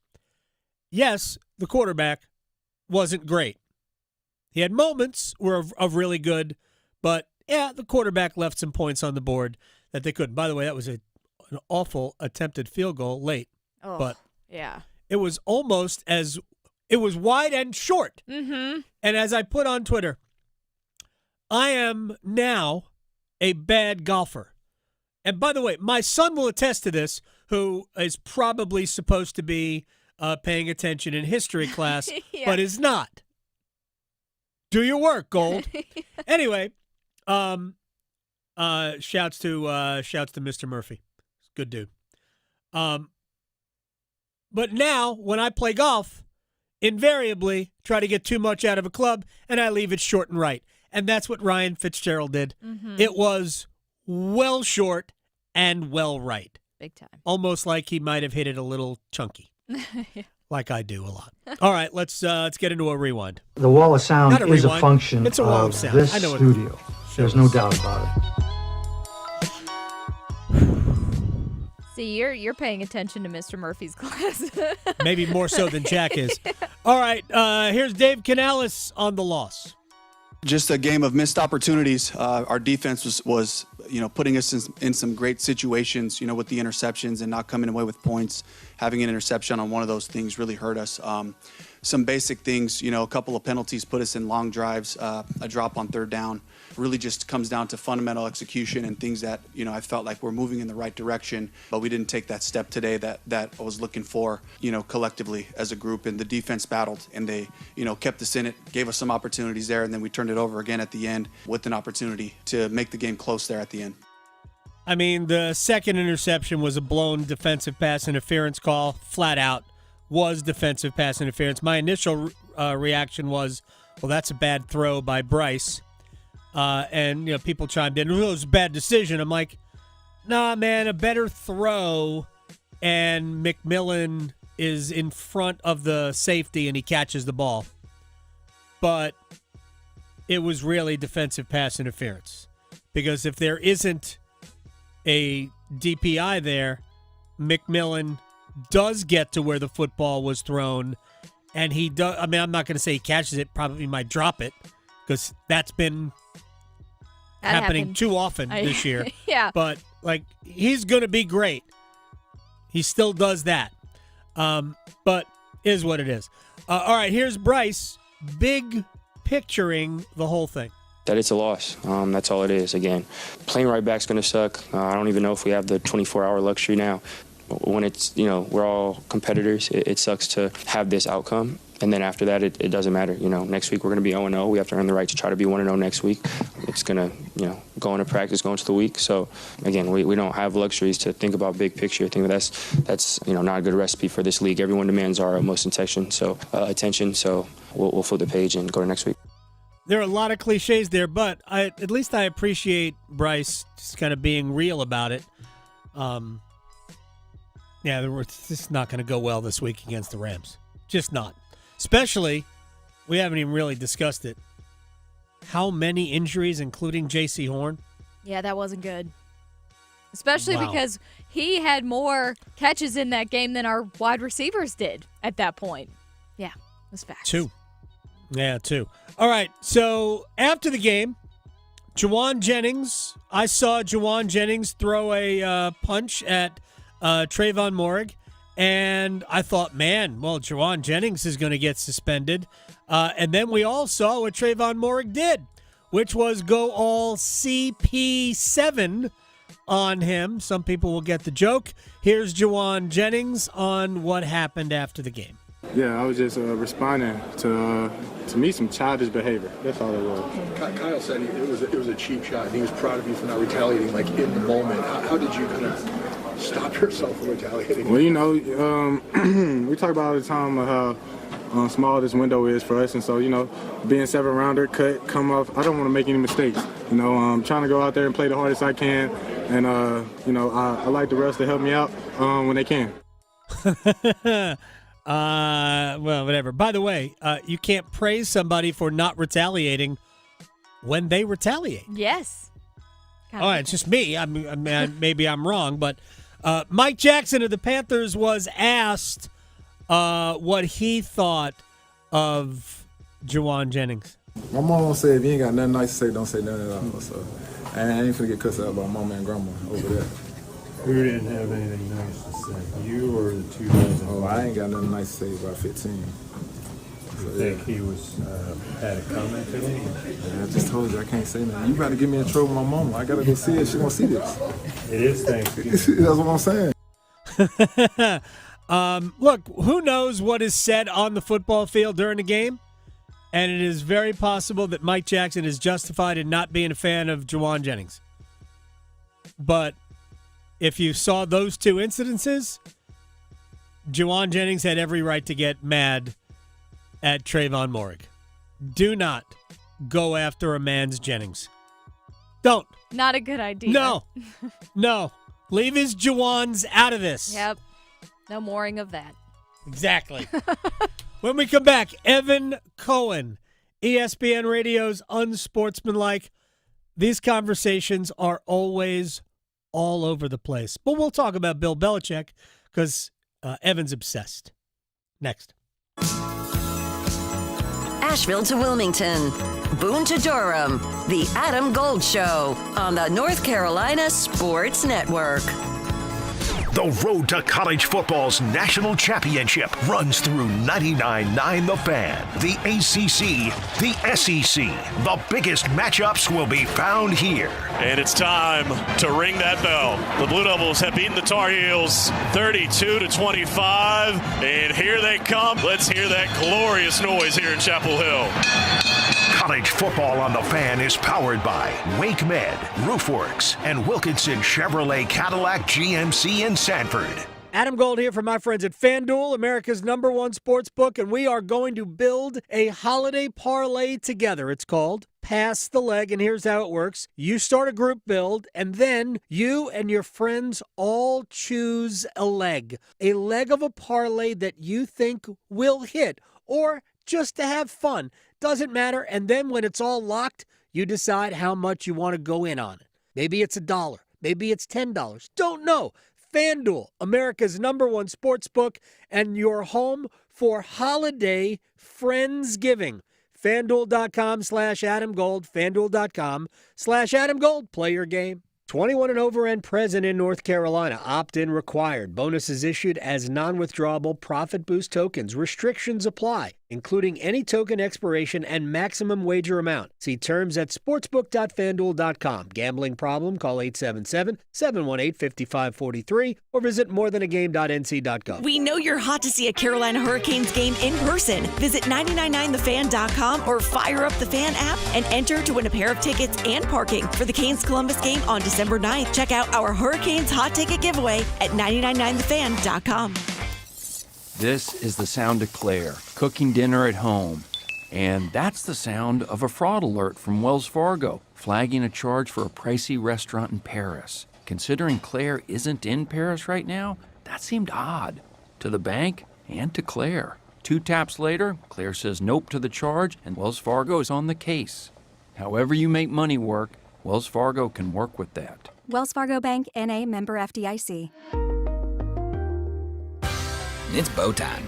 Yes, the quarterback wasn't great. He had moments of really good, but yeah, the quarterback left some points on the board that they couldn't. By the way, that was an awful attempted field goal late. Oh, but yeah. It was almost as it was wide and short. Mm-hmm. And as I put on Twitter, I am now a bad golfer. And by the way, my son will attest to this, who is probably supposed to be paying attention in history class, but is not. Do your work, Gold. Anyway, shouts to Mr. Murphy. Good dude. But now, when I play golf, invariably try to get too much out of a club, and I leave it short and right. And that's what Ryan Fitzgerald did. Mm-hmm. It was well short and well right. Big time. Almost like he might have hit it a little chunky, Yeah. like I do a lot. All right, let's get into a rewind. The wall of sound Not a is rewind. a function It's a wall of of sound. this I know it studio. There's no doubt about it. See, you're paying attention to Mr. Murphy's class. Maybe more so than Jack is. All right, here's Dave Canales on the loss. Just a game of missed opportunities. Our defense was putting us in some great situations, with the interceptions and not coming away with points. Having an interception on one of those things really hurt us. Some basic things, a couple of penalties put us in long drives, a drop on third down. Really just comes down to fundamental execution and things that, I felt like we're moving in the right direction, but we didn't take that step today that I was looking for, collectively as a group. And the defense battled and they, kept us in it, gave us some opportunities there, and then we turned it over again at the end with an opportunity to make the game close there at the end. I mean, the second interception was a blown defensive pass interference call, flat out was defensive pass interference. My initial reaction was, well, that's a bad throw by Bryce. And people chimed in, it was a bad decision. I'm like, nah, man, a better throw, and McMillan is in front of the safety and he catches the ball. But it was really defensive pass interference. Because if there isn't a DPI there, McMillan does get to where the football was thrown, and he does. I mean, I'm not going to say he catches it, probably might drop it, because that's been happening too often this year. Yeah. But, he's going to be great. He still does that. But is what it is. All right, here's Bryce, big picturing the whole thing. That it's a loss. That's all it is. Again, playing right back's going to suck. I don't even know if we have the 24-hour luxury now. When it's, we're all competitors, it sucks to have this outcome. And then after that, it doesn't matter. Next week we're going to be 0-0. We have to earn the right to try to be 1-0 next week. It's going to, go into practice, go into the week. So, again, we don't have luxuries to think about big picture. I think that's not a good recipe for this league. Everyone demands our utmost attention. So we'll flip the page and go to next week. There are a lot of cliches there, but at least I appreciate Bryce just kind of being real about it. This is not going to go well this week against the Rams. Just not. Especially, we haven't even really discussed it. How many injuries, including J.C. Horn? Yeah, that wasn't good. Especially because he had more catches in that game than our wide receivers did at that point. Yeah, it was facts. 2. Yeah, 2. All right, so after the game, I saw Juwan Jennings throw a punch at Trayvon Moehrig, and I thought, Juwan Jennings is going to get suspended. And then we all saw what Trayvon Moehrig did, which was go all CP7 on him. Some people will get the joke. Here's Juwan Jennings on what happened after the game. Yeah, I was just responding to me some childish behavior. That's all it was. Kyle said it was a cheap shot, and he was proud of you for not retaliating like in the moment. How did you kind of stop yourself from retaliating? Well, we talk about all the time how small this window is for us, and so being 7-rounder, come off. I don't want to make any mistakes. I'm trying to go out there and play the hardest I can, and I like the refs to help me out when they can. Well, whatever. By the way, you can't praise somebody for not retaliating when they retaliate. Yes. All right, it's just me. I mean, maybe I'm wrong, but Mike Jackson of the Panthers was asked what he thought of Juwan Jennings. My mom said, if you ain't got nothing nice to say, don't say nothing at all. So I ain't finna get cussed out by mama and grandma over that. Who didn't have anything nice to say? You or the 2 dozen? Oh, I ain't got nothing nice to say about 15. You think he had a comment today? Yeah, I just told you I can't say nothing. You better get me in trouble with my mama. I gotta go see it. She gonna see this. It is Thanksgiving. That's what I'm saying. Look, who knows what is said on the football field during the game? And it is very possible that Mike Jackson is justified in not being a fan of Juwan Jennings. But if you saw those 2 incidences, Juwan Jennings had every right to get mad at Trayvon Moehrig. Do not go after a man's Jennings. Don't. Not a good idea. No. Leave his Juwans out of this. Yep. No mooring of that. Exactly. When we come back, Evan Cohen, ESPN Radio's Unsportsmanlike. These conversations are always all over the place. But we'll talk about Bill Belichick because Evan's obsessed. Next. Asheville to Wilmington, Boone to Durham, The Adam Gold Show on the North Carolina Sports Network. The road to college football's national championship runs through 99.9 The Fan, the ACC, the SEC. The biggest matchups will be found here. And it's time to ring that bell. The Blue Devils have beaten the Tar Heels 32-25, and here they come. Let's hear that glorious noise here in Chapel Hill. College football on The Fan is powered by Wake Med, Roofworks, and Wilkinson Chevrolet Cadillac GMC in Sanford. Adam Gold here from my friends at FanDuel, America's #1 sports book, and we are going to build a holiday parlay together. It's called Pass the Leg, and here's how it works. You start a group build, and then you and your friends all choose a leg of a parlay that you think will hit, or just to have fun. Doesn't matter. And then when it's all locked, you decide how much you want to go in on it. Maybe it's $1. Maybe it's $10. Don't know. FanDuel, America's #1 sports book, and your home for holiday Friendsgiving. FanDuel.com/Adam Gold. FanDuel.com/Adam Gold. Play your game. 21 and over and present in North Carolina. Opt-in required. Bonuses issued as non-withdrawable profit boost tokens. Restrictions apply, including any token expiration and maximum wager amount. See terms at sportsbook.fanduel.com. Gambling problem? Call 877-718-5543 or visit morethanagame.nc.gov. We know you're hot to see a Carolina Hurricanes game in person. Visit 999thefan.com or fire up the Fan app and enter to win a pair of tickets and parking for the Canes-Columbus game on December 9th. Check out our Hurricanes hot ticket giveaway at 999thefan.com. This is the sound of Claire, cooking dinner at home. And that's the sound of a fraud alert from Wells Fargo, flagging a charge for a pricey restaurant in Paris. Considering Claire isn't in Paris right now, that seemed odd to the bank and to Claire. 2 taps later, Claire says nope to the charge, and Wells Fargo is on the case. However you make money work, Wells Fargo can work with that. Wells Fargo Bank, N.A., member FDIC. It's Bo time.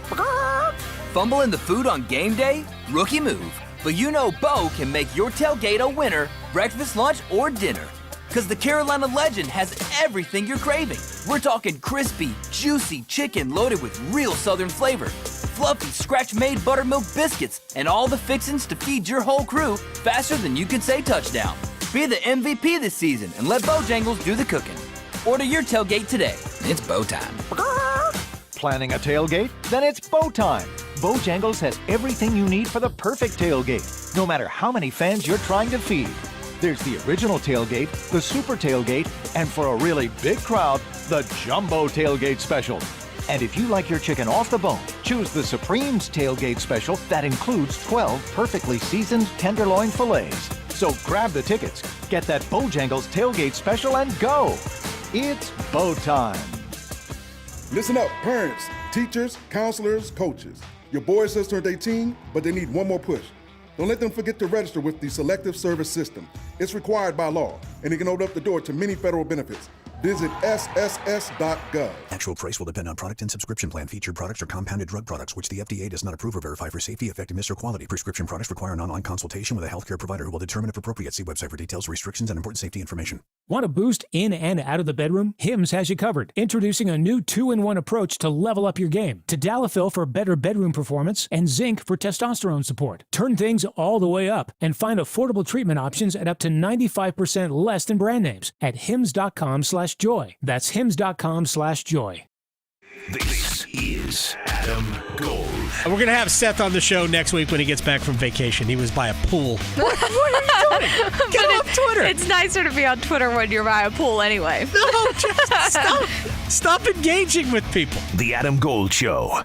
Fumbling the food on game day? Rookie move. But you know Bo can make your tailgate a winner, breakfast, lunch, or dinner. Because the Carolina Legend has everything you're craving. We're talking crispy, juicy chicken loaded with real Southern flavor, fluffy, scratch-made buttermilk biscuits, and all the fixins to feed your whole crew faster than you can say touchdown. Be the MVP this season and let Bojangles do the cooking. Order your tailgate today. It's Bo time. Planning a tailgate? Then it's Bo time. Bojangles has everything you need for the perfect tailgate, no matter how many fans you're trying to feed. There's the original tailgate, the super tailgate, and for a really big crowd, the jumbo tailgate special. And if you like your chicken off the bone, choose the Supreme's tailgate special that includes 12 perfectly seasoned tenderloin fillets. So grab the tickets, get that Bojangles tailgate special, and go. It's Bo time. Listen up, parents, teachers, counselors, coaches. Your boy or sister turned 18, but they need one more push. Don't let them forget to register with the Selective Service System. It's required by law, and it can open up the door to many federal benefits. Visit sss.gov. Actual price will depend on product and subscription plan. Featured products are compounded drug products, which the FDA does not approve or verify for safety, effectiveness, or quality. Prescription products require an online consultation with a healthcare provider who will determine if appropriate. See website for details, restrictions, and important safety information. Want a boost in and out of the bedroom? Hims has you covered. Introducing a new 2-in-1 approach to level up your game. Tadalafil for better bedroom performance and zinc for testosterone support. Turn things all the way up and find affordable treatment options at up to 95% less than brand names at hims.com/joy. That's hims.com/joy. This is Adam Gold. We're going to have Seth on the show next week when he gets back from vacation. He was by a pool. What are you doing? Get off Twitter. It's nicer to be on Twitter when you're by a pool anyway. No, just stop. Stop engaging with people. The Adam Gold Show.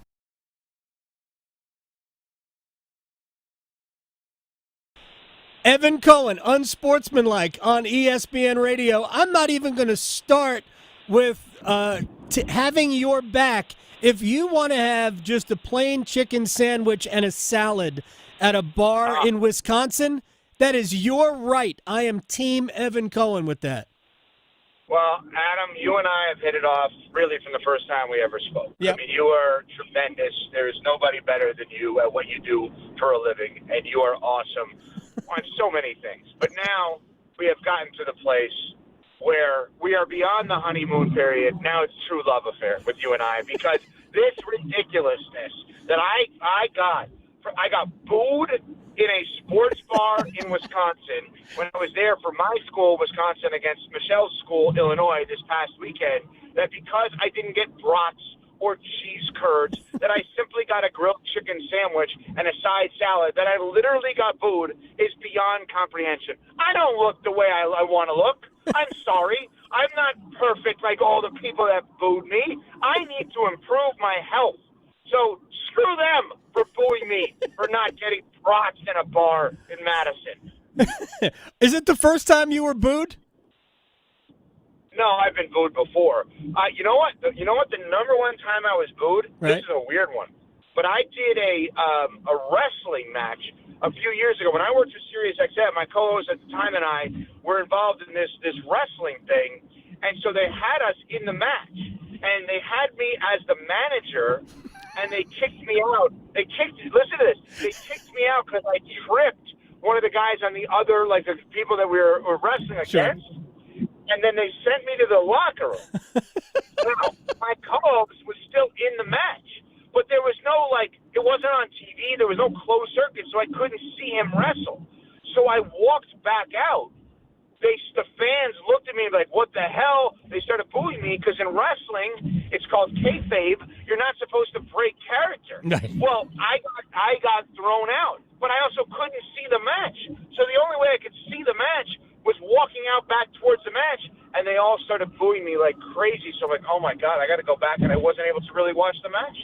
Evan Cohen, unsportsmanlike on ESPN Radio. I'm not even going to start with having your back. If you want to have just a plain chicken sandwich and a salad at a bar in Wisconsin, that is your right. I am Team Evan Cohen with that. Well, Adam, you and I have hit it off really from the first time we ever spoke. Yep. I mean, you are tremendous. There's nobody better than you at what you do for a living, and you are awesome on so many things. But now we have gotten to the place where we are beyond the honeymoon period. Now it's true love affair with you and I, because this ridiculousness that I got booed in a sports bar in Wisconsin when I was there for my school, Wisconsin, against Michelle's school, Illinois, this past weekend, that because I didn't get brats or cheese curds, that I simply got a grilled chicken sandwich and a side salad, that I literally got booed, is beyond comprehension. I don't look the way I want to look. I'm sorry. I'm not perfect like all the people that booed me. I need to improve my health. So screw them for booing me for not getting brats in a bar in Madison. Is it the first time you were booed? No, I've been booed before. You know what? The number one time I was booed. Right. This is a weird one, but I did a wrestling match a few years ago when I worked for SiriusXM. My co-host at the time and I were involved in this wrestling thing, and so they had us in the match, and they had me as the manager, and they kicked me out. Listen to this. They kicked me out because I tripped one of the guys on the other, like the people that we were wrestling against. Sure. And then they sent me to the locker room. Now, my co-host was still in the match, but there was no, it wasn't on TV. There was no closed circuit, so I couldn't see him wrestle. So I walked back out. The fans looked at me like, what the hell? They started booing me because in wrestling, it's called kayfabe. You're not supposed to break character. Right. Well, I got thrown out, but I also couldn't see the match. So the only way I could see the match was walking out back towards the match, and they all started booing me like crazy. So I'm like, oh, my God, I got to go back, and I wasn't able to really watch the match.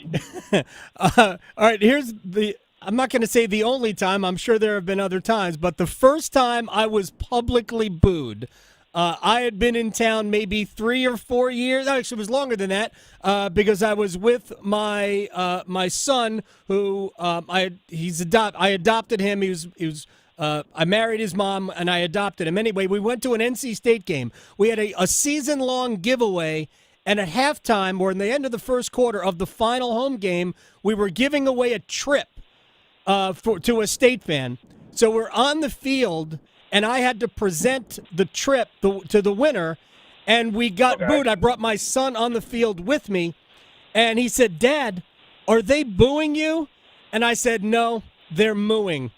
All right, here's the I'm not going to say the only time. I'm sure there have been other times, but the first time I was publicly booed, I had been in town maybe 3 or 4 years. Actually, it was longer than that because I was with my my son, who I adopted him. I married his mom, and I adopted him. Anyway, we went to an NC State game. We had a season-long giveaway, and at halftime, or in the end of the first quarter of the final home game, we were giving away a trip to a State fan. So we're on the field, and I had to present the trip to the winner, and we got booed. I brought my son on the field with me, and he said, "Dad, are they booing you?" And I said, "No, they're mooing."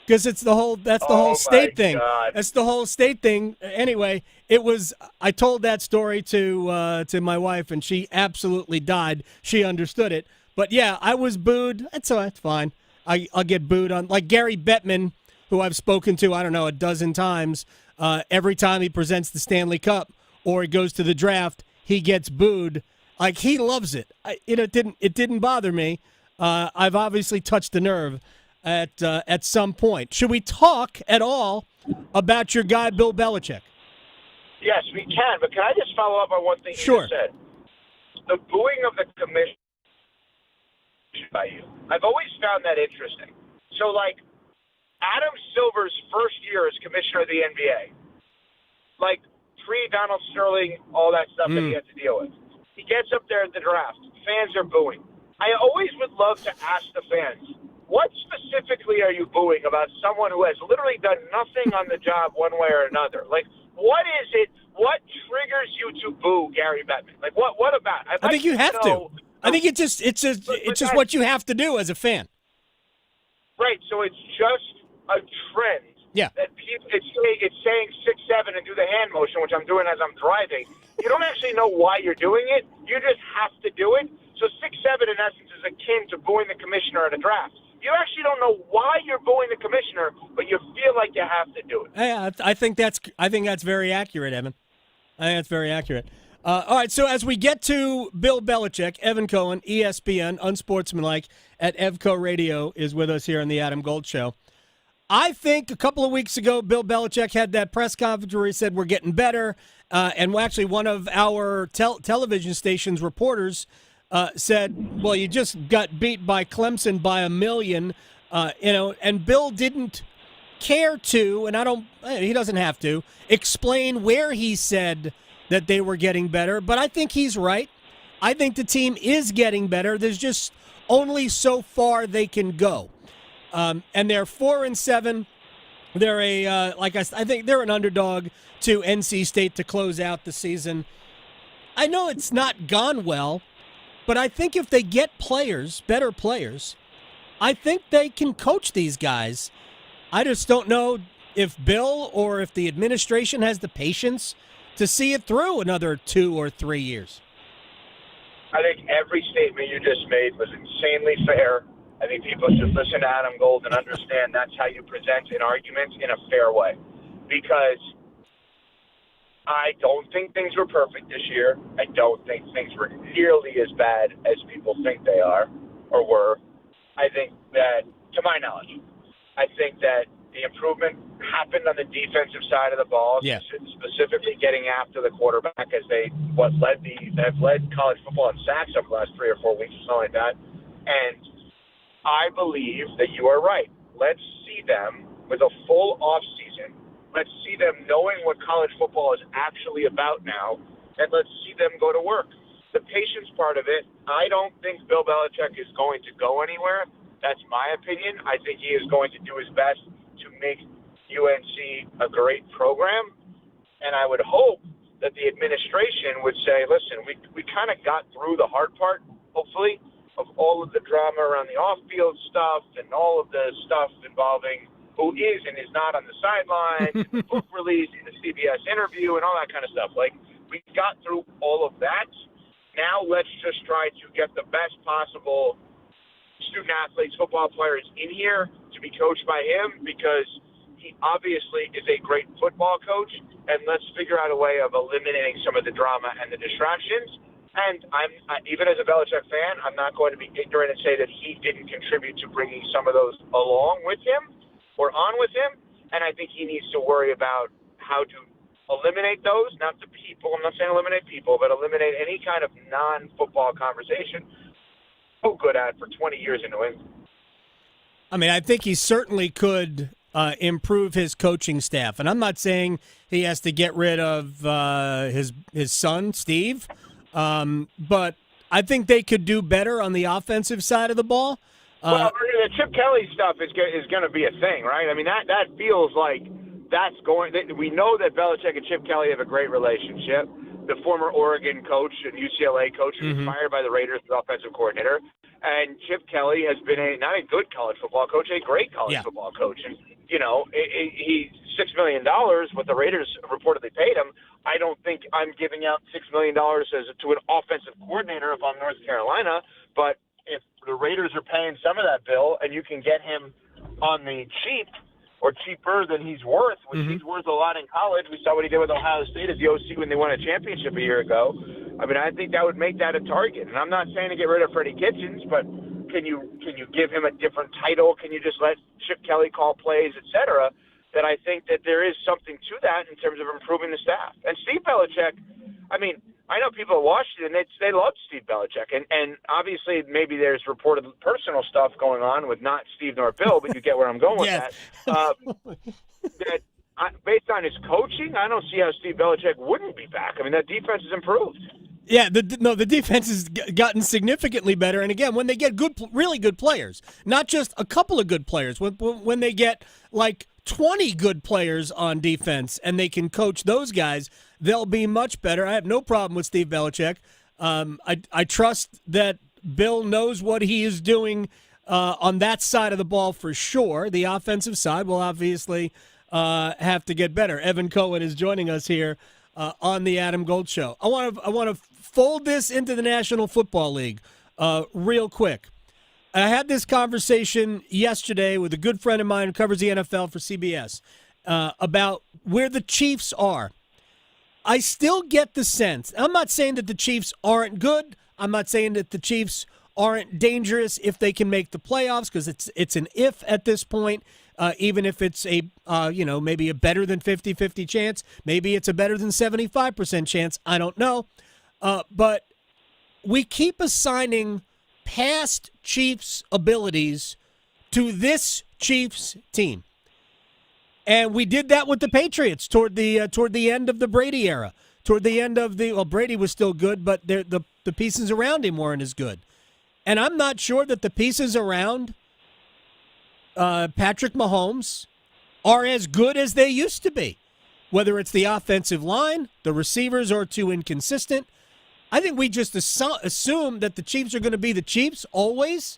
Because that's the whole state thing. God. That's the whole state thing. Anyway, I told that story to my wife, and she absolutely died. She understood it. But yeah, I was booed. That's fine. I'll get booed on, like Gary Bettman, who I've spoken to, I don't know, a dozen times. Every time he presents the Stanley Cup or he goes to the draft, he gets booed. Like, he loves it. It didn't bother me. I've obviously touched a nerve at some point. Should we talk at all about your guy, Bill Belichick? Yes, we can, but can I just follow up on one thing you Sure. just said? The booing of the commission by you. I've always found that interesting. So, like, Adam Silver's first year as commissioner of the NBA, like, pre-Donald Sterling, all that stuff that he had to deal with. He gets up there at the draft. Fans are booing. I always would love to ask the fans, what specifically are you booing about someone who has literally done nothing on the job one way or another? Like, what is it? What triggers you to boo Gary Bettman? Like, what about? I think you have to. I think it's just what you have to do as a fan. Right. So it's just a trend. Yeah. That people, it's saying 6'7" and do the hand motion, which I'm doing as I'm driving. You don't actually know why you're doing it. You just have to do it. So 6'7" in essence is akin to booing the commissioner at a draft. You actually don't know why you're booing the commissioner, but you feel like you have to do it. Yeah, I think that's very accurate, Evan. I think that's very accurate. All right, so as we get to Bill Belichick, Evan Cohen, ESPN, Unsportsmanlike at EVCO Radio is with us here on the Adam Gold Show. I think a couple of weeks ago, Bill Belichick had that press conference where he said we're getting better, and actually one of our television station's reporters said, well, you just got beat by Clemson by 1 million, and Bill didn't care to, and he doesn't have to, explain where he said that they were getting better, but I think he's right. I think the team is getting better. There's just only so far they can go. And they're 4-7. They're I think they're an underdog to NC State to close out the season. I know it's not gone well, but I think if they get players, better players, I think they can coach these guys. I just don't know if Bill or if the administration has the patience to see it through another 2 or 3 years. I think every statement you just made was insanely fair. I think people should listen to Adam Gold and understand that's how you present an argument in a fair way. Because I don't think things were perfect this year. I don't think things were nearly as bad as people think they are or were. I think that, to my knowledge, I think that the improvement happened on the defensive side of the ball, specifically getting after the quarterback as have led college football in sacks over the last 3 or 4 weeks or something like that. And I believe that you are right. Let's see them with a full off season. Let's see them knowing what college football is actually about now, and let's see them go to work. The patience part of it, I don't think Bill Belichick is going to go anywhere. That's my opinion. I think he is going to do his best to make UNC a great program, and I would hope that the administration would say, listen, we kind of got through the hard part, hopefully, of all of the drama around the off-field stuff and all of the stuff involving who is and is not on the sidelines, the book release, the CBS interview, and all that kind of stuff. Like, we got through all of that. Now let's just try to get the best possible student-athletes, football players in here to be coached by him, because he obviously is a great football coach, and let's figure out a way of eliminating some of the drama and the distractions. And even as a Belichick fan, I'm not going to be ignorant and say that he didn't contribute to bringing some of those along with him or on with him. And I think he needs to worry about how to eliminate those, not the people. I'm not saying eliminate people, but eliminate any kind of non-football conversation. So good at it for 20 years in New England. I mean, I think he certainly could improve his coaching staff. And I'm not saying he has to get rid of his son, Steve, but I think they could do better on the offensive side of the ball. Well, the Chip Kelly stuff is going to be a thing, right? I mean, that feels like that's going – we know that Belichick and Chip Kelly have a great relationship. The former Oregon coach and UCLA coach was fired by the Raiders as offensive coordinator. And Chip Kelly has been not a good college football coach, a great college football coach. And, he's $6 million, what the Raiders reportedly paid him. I don't think I'm giving out $6 million to an offensive coordinator if I'm North Carolina. But if the Raiders are paying some of that bill and you can get him on the cheap or cheaper than he's worth, which he's worth a lot in college. We saw what he did with Ohio State as the OC when they won a championship a year ago. I mean, I think that would make that a target. And I'm not saying to get rid of Freddie Kitchens, but can you give him a different title? Can you just let Chip Kelly call plays, et cetera? That I think that there is something to that in terms of improving the staff. And Steve Belichick, I mean, I know people at Washington, they love Steve Belichick. And obviously maybe there's reported personal stuff going on with not Steve nor Bill, but you get where I'm going with that. Based on his coaching, I don't see how Steve Belichick wouldn't be back. I mean, that defense has improved. Yeah, the defense has gotten significantly better. And again, when they get really good players, not just a couple of good players, when they get like 20 good players on defense and they can coach those guys, they'll be much better. I have no problem with Steve Belichick. I trust that Bill knows what he is doing on that side of the ball for sure. The offensive side will obviously have to get better. Evan Cohen is joining us here on the Adam Gold Show. I want to fold this into the National Football League real quick. I had this conversation yesterday with a good friend of mine who covers the NFL for CBS about where the Chiefs are. I still get the sense, I'm not saying that the Chiefs aren't good. I'm not saying that the Chiefs aren't dangerous if they can make the playoffs, because it's an if at this point. Even if it's a maybe a better than 50-50 chance, maybe it's a better than 75% chance. I don't know. But we keep assigning past Chiefs abilities to this Chiefs team. And we did that with the Patriots toward the end of the Brady era. Toward the end of Brady was still good, but the pieces around him weren't as good. And I'm not sure that the pieces around Patrick Mahomes are as good as they used to be. Whether it's the offensive line, the receivers are too inconsistent. I think we just assume that the Chiefs are going to be the Chiefs always.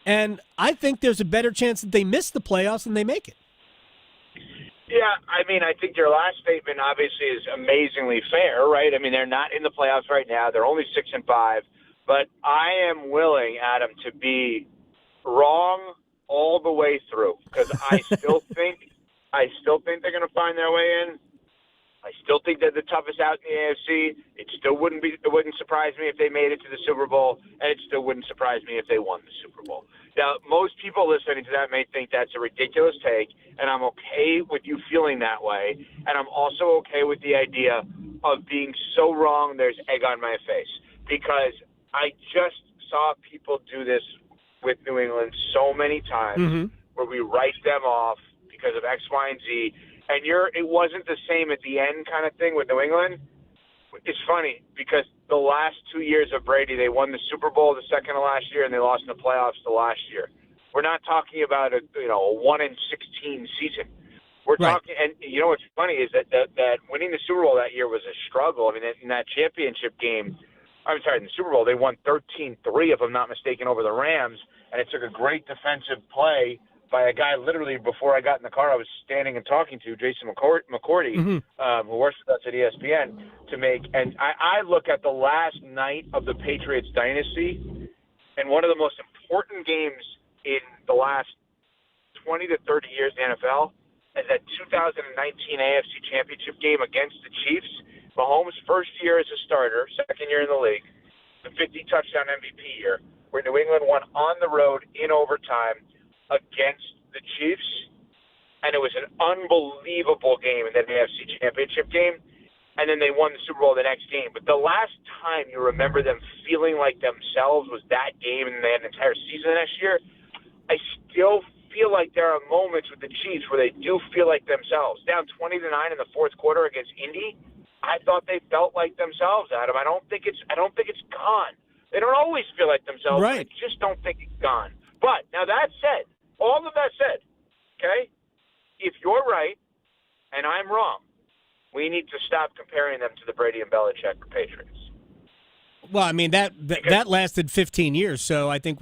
And I think there's a better chance that they miss the playoffs than they make it. Yeah, I mean, I think your last statement obviously is amazingly fair, right? I mean, they're not in the playoffs right now. They're only 6-5. But I am willing, Adam, to be wrong all the way through, because I still think they're going to find their way in. I still think they're the toughest out in the AFC. It wouldn't surprise me if they made it to the Super Bowl, and it still wouldn't surprise me if they won the Super Bowl. Now, most people listening to that may think that's a ridiculous take, and I'm okay with you feeling that way, and I'm also okay with the idea of being so wrong there's egg on my face, because I just saw people do this with New England so many times where we write them off because of X, Y, and Z. And it wasn't the same at the end kind of thing with New England. It's funny because the last 2 years of Brady, they won the Super Bowl the second to last year, and they lost in the playoffs the last year. We're not talking about a 1-16 season. We're talking, and you know what's funny is that winning the Super Bowl that year was a struggle. I mean, in that championship game, in the Super Bowl, they won 13-3, if I'm not mistaken, over the Rams, and it took a great defensive play by a guy literally before I got in the car I was standing and talking to, Jason McCourty, who works with us at ESPN, to make. And I look at the last night of the Patriots dynasty, and one of the most important games in the last 20 to 30 years in the NFL is that 2019 AFC Championship game against the Chiefs. Mahomes' first year as a starter, second year in the league, the 50-touchdown MVP year, where New England won on the road in overtime against the Chiefs, and it was an unbelievable game in the AFC Championship game, and then they won the Super Bowl the next game. But the last time you remember them feeling like themselves was that game, and they had an entire season the next year. I still feel like there are moments with the Chiefs where they do feel like themselves. Down 20-9 in the fourth quarter against Indy, I thought they felt like themselves, Adam. I don't think it's gone. They don't always feel like themselves. Right. But I just don't think it's gone. But now that said, all of that said, okay, if you're right and I'm wrong, we need to stop comparing them to the Brady and Belichick Patriots. Well, I mean, that lasted 15 years, so I think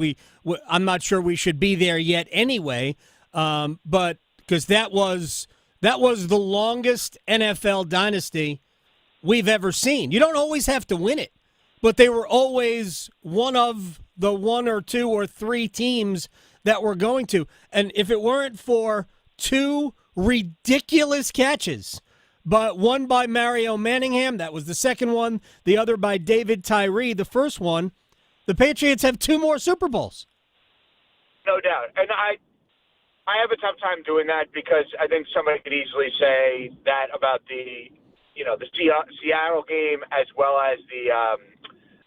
I'm not sure we should be there yet anyway, but because that was the longest NFL dynasty we've ever seen. You don't always have to win it, but they were always one of the one or two or three teams that were going to. And if it weren't for two ridiculous catches, but one by Mario Manningham, that was the second one, the other by David Tyree, the first one, the Patriots have two more Super Bowls. No doubt. And I have a tough time doing that because I think somebody could easily say that about the Seattle game as well as the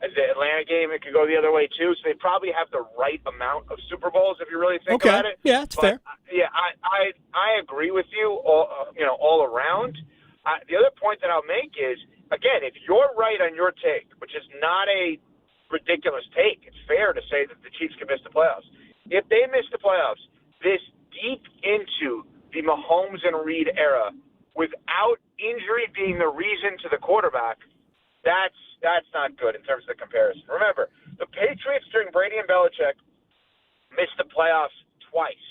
Atlanta game. It could go the other way too. So they probably have the right amount of Super Bowls if you really think about it. Yeah, it's fair. Yeah, I agree with you all around. The other point that I'll make is, again, if you're right on your take, which is not a ridiculous take, it's fair to say that the Chiefs could miss the playoffs. If they miss the playoffs this deep into the Mahomes and Reed era without injury being the reason to the quarterback, that's not good in terms of the comparison. Remember, the Patriots during Brady and Belichick missed the playoffs twice.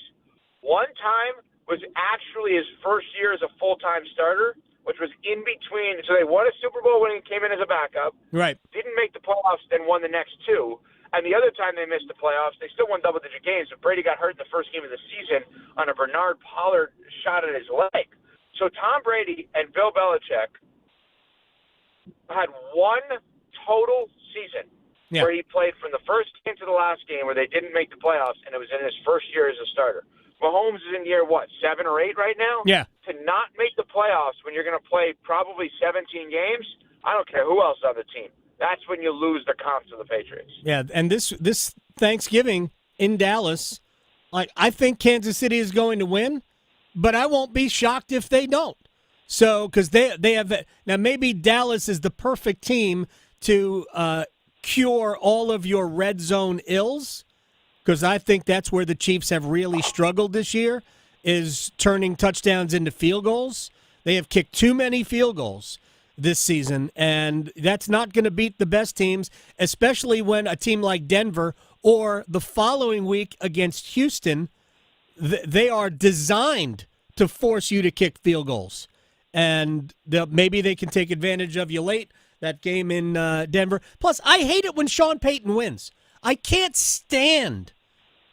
One time was actually his first year as a full-time starter, which was in between. So they won a Super Bowl when he came in as a backup. Right. Didn't make the playoffs, then won the next two. And the other time they missed the playoffs, they still won double-digit games, but Brady got hurt in the first game of the season on a Bernard Pollard shot at his leg. So Tom Brady and Bill Belichick had one total season where he played from the first game to the last game where they didn't make the playoffs, and it was in his first year as a starter. Mahomes is in year, 7 or 8 right now? Yeah. To not make the playoffs when you're going to play probably 17 games, I don't care who else is on the team. That's when you lose the comp to the Patriots. Yeah, and this Thanksgiving in Dallas, I think Kansas City is going to win, but I won't be shocked if they don't. So, because they have – now maybe Dallas is the perfect team to cure all of your red zone ills, because I think that's where the Chiefs have really struggled this year, is turning touchdowns into field goals. They have kicked too many field goals this season, and that's not going to beat the best teams, especially when a team like Denver or the following week against Houston, they are designed to force you to kick field goals. And maybe they can take advantage of you late, that game in Denver. Plus, I hate it when Sean Payton wins. I can't stand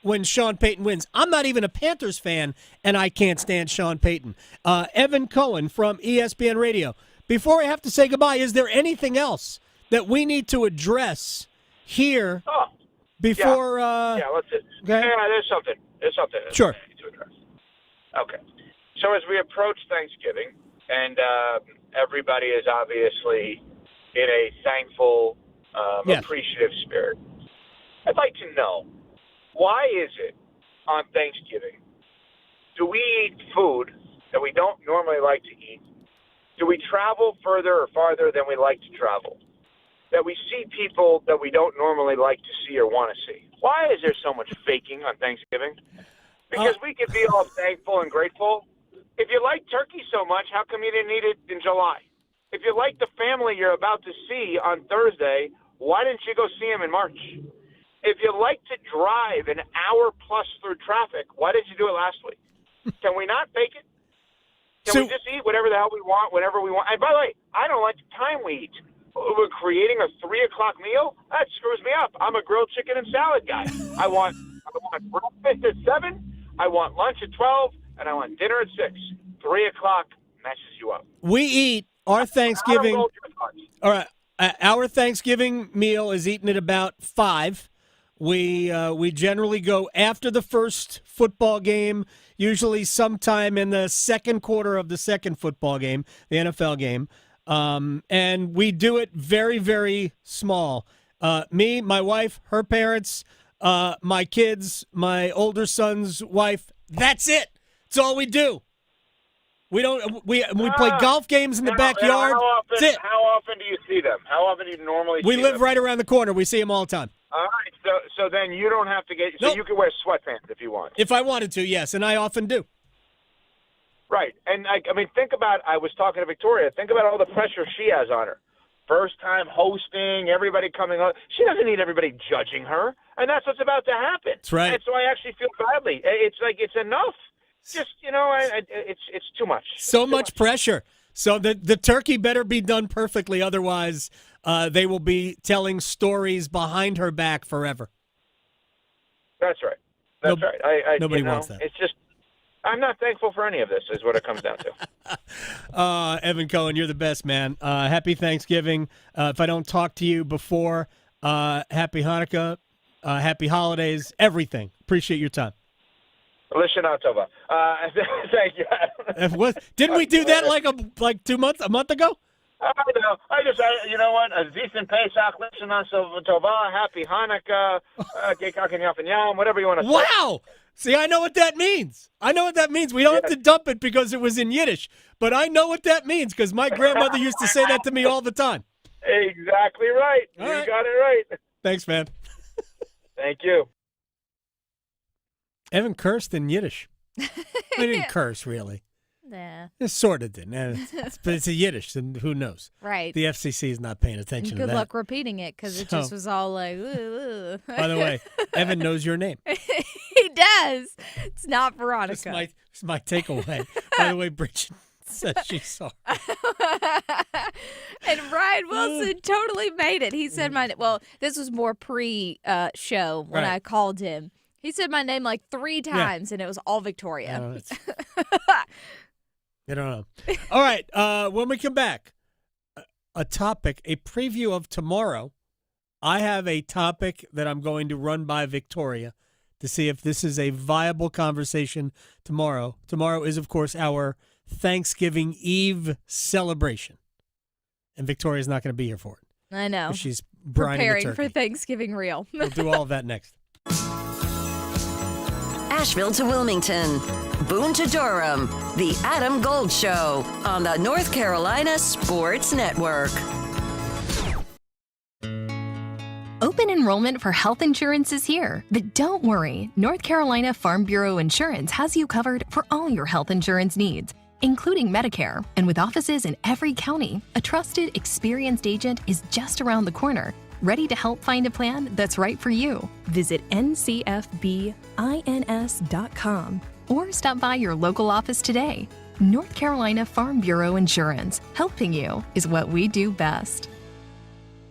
when Sean Payton wins. I'm not even a Panthers fan, and I can't stand Sean Payton. Evan Cohen from ESPN Radio. Before I have to say goodbye, is there anything else that we need to address here before? Yeah, let's see. Okay. Yeah, there's something. Sure. I need to address. Okay. So as we approach Thanksgiving, and everybody is obviously in a thankful, appreciative spirit, I'd like to know, why is it on Thanksgiving, do we eat food that we don't normally like to eat? Do we travel further or farther than we like to travel? That we see people that we don't normally like to see or want to see? Why is there so much faking on Thanksgiving? Because we could be all thankful and grateful. If you like turkey so much, how come you didn't eat it in July? If you like the family you're about to see on Thursday, why didn't you go see them in March? If you like to drive an hour plus through traffic, why did you do it last week? Can we not fake it? Can we just eat whatever the hell we want, whenever we want? And by the way, I don't like the time we eat. We're creating a 3 o'clock meal? That screws me up. I'm a grilled chicken and salad guy. I want breakfast at 7, I want lunch at 12, and I want dinner at 6. 3 o'clock messes you up. We eat our Thanksgiving. All right. Our Thanksgiving meal is eaten at about 5. We generally go after the first football game, usually sometime in the second quarter of the second football game, the NFL game. And we do it very, very small. Me, my wife, her parents, my kids, my older son's wife. That's it. That's all we do. We play golf games in the backyard. That's it. How often do you see them? How often do you normally see them? We live right around the corner. We see them all the time. All right, so then you don't have to get. So you can wear sweatpants if you want. If I wanted to, yes, and I often do. Right, and I mean, think about. I was talking to Victoria. Think about all the pressure she has on her. First time hosting, everybody coming on. She doesn't need everybody judging her, and that's what's about to happen. That's right. And so I actually feel badly. It's like it's enough. Just it's too much. So much pressure. So the turkey better be done perfectly, otherwise they will be telling stories behind her back forever. That's right. That's right. Nobody wants that. It's just I'm not thankful for any of this, is what it comes down to. Evan Cohen, you're the best, man. Happy Thanksgiving. If I don't talk to you before, happy Hanukkah, happy holidays, everything. Appreciate your time. Lishana Tova. Thank you. Didn't we do that like 2 months, a month ago? I know. You know what? A decent Pesach, Lishana Tova, happy Hanukkah, whatever you want to say. Wow. See, I know what that means. We don't have to dump it because it was in Yiddish, but I know what that means because my grandmother used to say that to me all the time. Exactly right. You got it right. Thanks, man. Thank you. Evan cursed in Yiddish. He didn't curse, really. Nah. It sort of did. But it's a Yiddish, and who knows? Right. The FCC is not paying attention to that. Good luck repeating it because it just was all like, ooh. By the way, Evan knows your name. He does. It's not Veronica. It's my takeaway. By the way, Bridget says she's sorry. And Ryan Wilson totally made it. He said this was more pre-show when I called him. He said my name like 3 times, and it was all Victoria. I don't know. All right, when we come back, a preview of tomorrow. I have a topic that I'm going to run by Victoria to see if this is a viable conversation tomorrow. Tomorrow is, of course, our Thanksgiving Eve celebration, and Victoria's not going to be here for it. I know. She's preparing for Thanksgiving real. We'll do all of that next. Asheville to Wilmington, Boone to Durham, The Adam Gold Show on the North Carolina Sports Network. Open enrollment for health insurance is here, but don't worry. North Carolina Farm Bureau Insurance has you covered for all your health insurance needs, including Medicare. And with offices in every county, a trusted, experienced agent is just around the corner, ready to help find a plan that's right for you. Visit ncfbins.com or stop by your local office today. North Carolina Farm Bureau Insurance. Helping you is what we do best.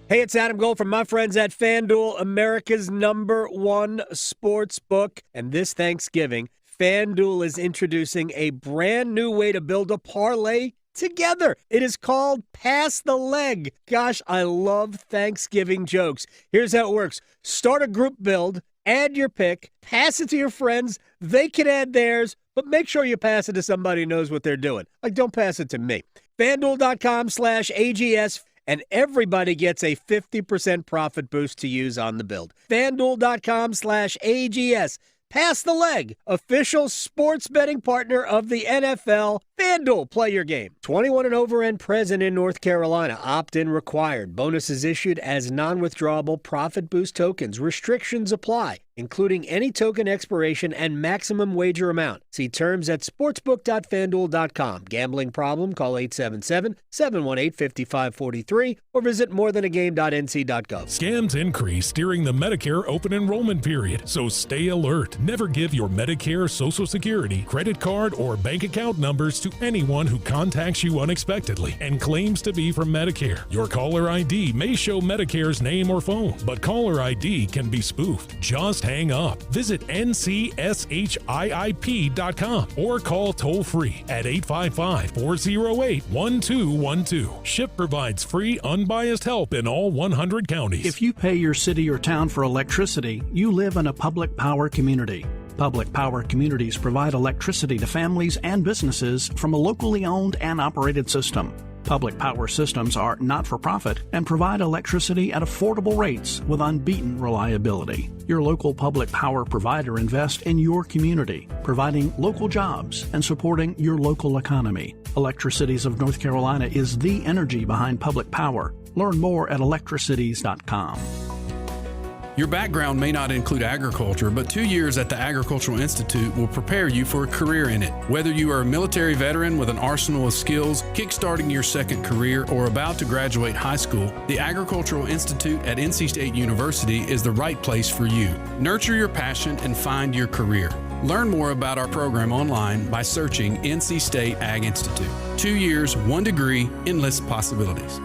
Hey, it's Adam Gold from my friends at FanDuel, America's #1 sports book. And this Thanksgiving, FanDuel is introducing a brand new way to build a parlay together. It is called Pass the Leg. Gosh, I love Thanksgiving jokes. Here's how it works. Start a group build, add your pick, pass it to your friends. They can add theirs, but make sure you pass it to somebody who knows what they're doing. Like, don't pass it to me. FanDuel.com/AGS, and everybody gets a 50% profit boost to use on the build. FanDuel.com/AGS. Pass the Leg, official sports betting partner of the NFL. FanDuel, play your game. 21 and over and present in North Carolina. Opt-in required. Bonuses issued as non-withdrawable profit boost tokens. Restrictions apply, including any token expiration and maximum wager amount. See terms at sportsbook.fanduel.com. Gambling problem? Call 877-718-5543 or visit morethanagame.nc.gov. Scams increase during the Medicare open enrollment period, so stay alert. Never give your Medicare, Social Security, credit card, or bank account numbers to anyone who contacts you unexpectedly and claims to be from Medicare. Your caller ID may show Medicare's name or phone, but caller ID can be spoofed. Just hang up. Visit ncshiip.com or call toll-free at 855-408-1212. SHIP provides free, unbiased help in all 100 counties. If you pay your city or town for electricity, you live in a public power community. Public power communities provide electricity to families and businesses from a locally owned and operated system. Public power systems are not-for-profit and provide electricity at affordable rates with unbeaten reliability. Your local public power provider invests in your community, providing local jobs and supporting your local economy. Electricities of North Carolina is the energy behind public power. Learn more at electricities.com. Your background may not include agriculture, but 2 years at the Agricultural Institute will prepare you for a career in it. Whether you are a military veteran with an arsenal of skills, kickstarting your second career, or about to graduate high school, the Agricultural Institute at NC State University is the right place for you. Nurture your passion and find your career. Learn more about our program online by searching NC State Ag Institute. 2 years, 1 degree, endless possibilities.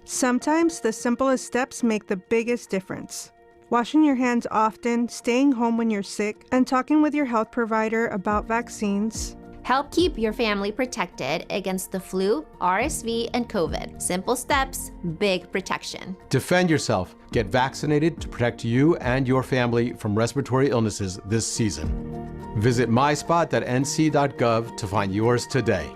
Sometimes the simplest steps make the biggest difference. Washing your hands often, staying home when you're sick, and talking with your health provider about vaccines. Help keep your family protected against the flu, RSV, and COVID. Simple steps, big protection. Defend yourself. Get vaccinated to protect you and your family from respiratory illnesses this season. Visit myspot.nc.gov to find yours today.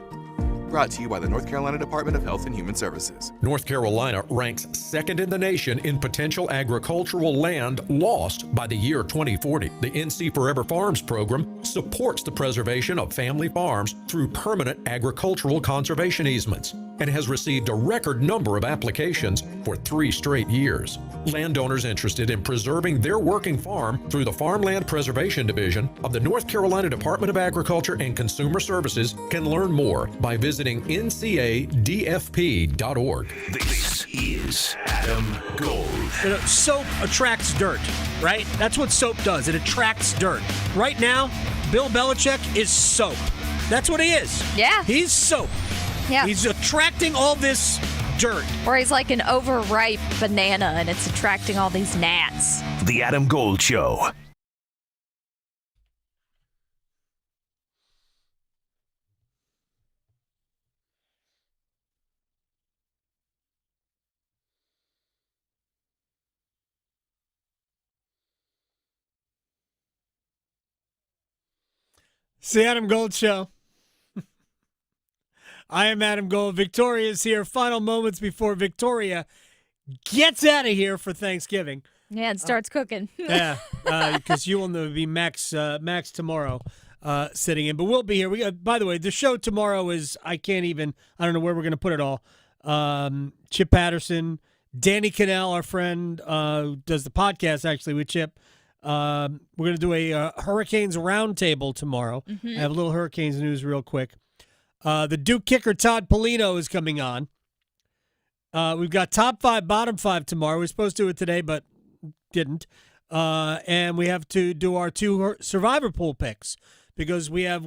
Brought to you by the North Carolina Department of Health and Human Services. North Carolina ranks second in the nation in potential agricultural land lost by the year 2040. The NC Forever Farms program supports the preservation of family farms through permanent agricultural conservation easements and has received a record number of applications for 3 straight years. Landowners interested in preserving their working farm through the Farmland Preservation Division of the North Carolina Department of Agriculture and Consumer Services can learn more by visiting ncadfp.org. This is Adam Gold. You know, soap attracts dirt, right? That's what soap does. It attracts dirt. Right now, Bill Belichick is soap. That's what he is. Yeah. He's soap. Yeah. He's attracting all this dirt. Or he's like an overripe banana and it's attracting all these gnats. The Adam Gold Show. It's the Adam Gold Show. I am Adam Gold. Victoria is here. Final moments before Victoria gets out of here for Thanksgiving. Yeah, and starts cooking. Yeah, because you will be Max tomorrow sitting in. But we'll be here. By the way, the show tomorrow is, I don't know where we're going to put it all. Chip Patterson, Danny Canales, our friend, does the podcast actually with Chip. We're going to do a Hurricanes roundtable tomorrow. Mm-hmm. I have a little Hurricanes news real quick. The Duke kicker Todd Polino is coming on. We've got top 5, bottom 5 tomorrow. We were supposed to do it today, but didn't. And we have to do our 2 Survivor Pool picks because we're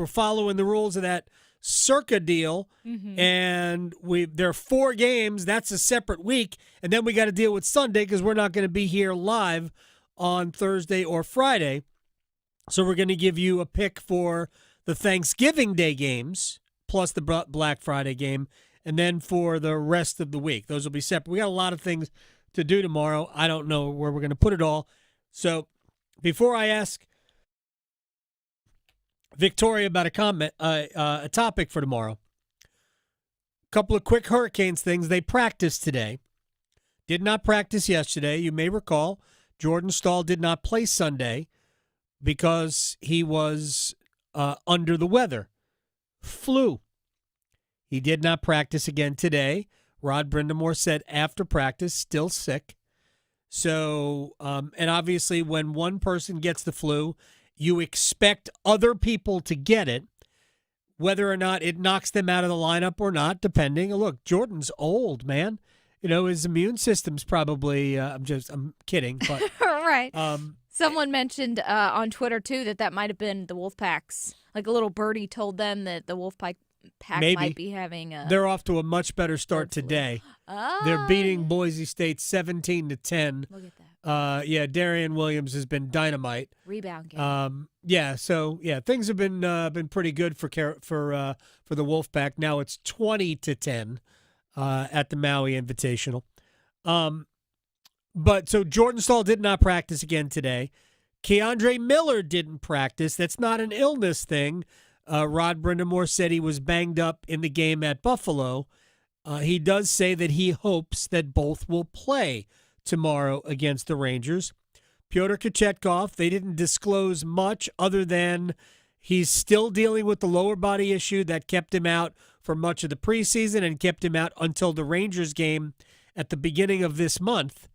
following the rules of that Circa deal. Mm-hmm. And there are 4 games. That's a separate week. And then we got to deal with Sunday because we're not going to be here live on Thursday or Friday. So we're going to give you a pick for the Thanksgiving Day games, plus the Black Friday game, and then for the rest of the week. Those will be separate. We got a lot of things to do tomorrow. I don't know where we're going to put it all. So before I ask Victoria about a topic for tomorrow, a couple of quick Hurricanes things. They practiced today. Did not practice yesterday. You may recall Jordan Stahl did not play Sunday because he was under the weather. Flu. He did not practice again today. Rod Brindamore said after practice, still sick. So, and obviously when one person gets the flu, you expect other people to get it, whether or not it knocks them out of the lineup or not, depending. Look, Jordan's old, man. You know, his immune system's probably, I'm kidding, but. Right. Someone mentioned on Twitter, too, that might have been the Wolfpack's. Like a little birdie told them that the Pack Maybe. might be having a. They're off to a much better start today. Oh, They're beating Boise State 17-10. Look at that. Yeah, Darian Williams has been dynamite. Rebound game. Things have been pretty good for the Wolfpack. Now it's 20-10 at the Maui Invitational. But so Jordan Stahl did not practice again today. Keandre Miller didn't practice. That's not an illness thing. Rod Brindamore said he was banged up in the game at Buffalo. He does say that he hopes that both will play tomorrow against the Rangers. Pyotr Kochetkov, they didn't disclose much other than he's still dealing with the lower body issue that kept him out for much of the preseason and kept him out until the Rangers game at the beginning of this month.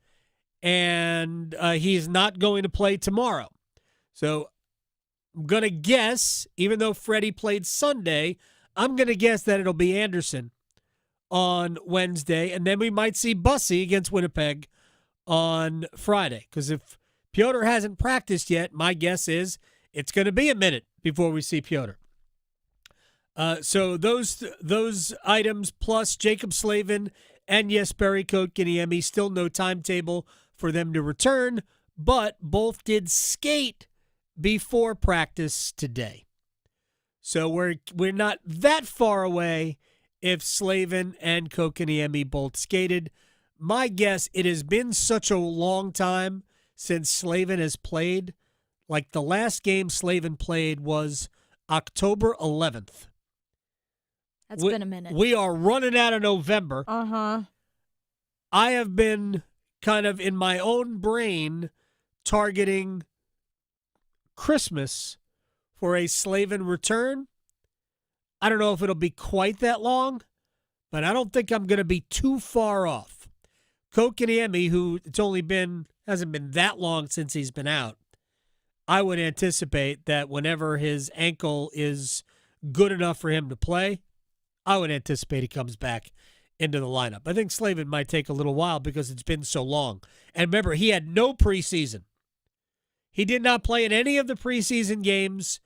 And he's not going to play tomorrow. So I'm going to guess, even though Freddie played Sunday, I'm going to guess that it'll be Anderson on Wednesday. And then we might see Bussy against Winnipeg on Friday. Because if Pyotr hasn't practiced yet, my guess is it's going to be a minute before we see Pyotr. So those items plus Jacob Slavin and Jesperi Kotkaniemi, still no timetable for them to return, but both did skate before practice today. So we're not that far away if Slavin and Kotkaniemi both skated. My guess, it has been such a long time since Slavin has played. Like the last game Slavin played was October 11th. That's been a minute. We are running out of November. Uh-huh. I have been kind of in my own brain targeting Christmas for a Slavin return. I don't know if it'll be quite that long, but I don't think I'm going to be too far off. Kotkaniemi, who hasn't been that long since he's been out, I would anticipate that whenever his ankle is good enough for him to play, I would anticipate he comes back into the lineup. I think Slavin might take a little while because it's been so long. And remember, he had no preseason. He did not play in any of the preseason games.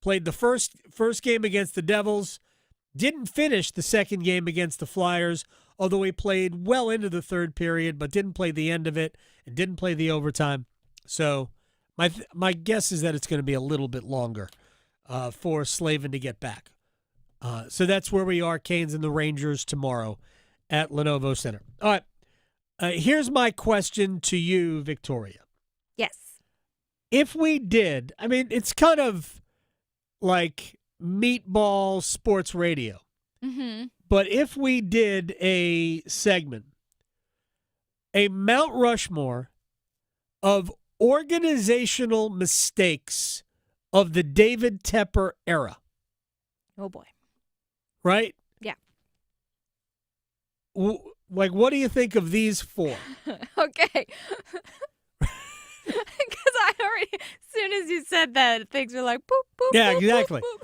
Played the first game against the Devils. Didn't finish the second game against the Flyers, although he played well into the third period, but didn't play the end of it and didn't play the overtime. So my guess is that it's going to be a little bit longer for Slavin to get back. So that's where we are, Canes and the Rangers tomorrow at Lenovo Center. All right. Here's my question to you, Victoria. Yes. If we did, I mean, it's kind of like meatball sports radio. Mm-hmm. But if we did a segment, a Mount Rushmore of organizational mistakes of the David Tepper era. Oh, boy. Right? Yeah. What do you think of these four? Okay. Because I already, as soon as you said that, things were like boop, boop, Yeah, boop, exactly. boop,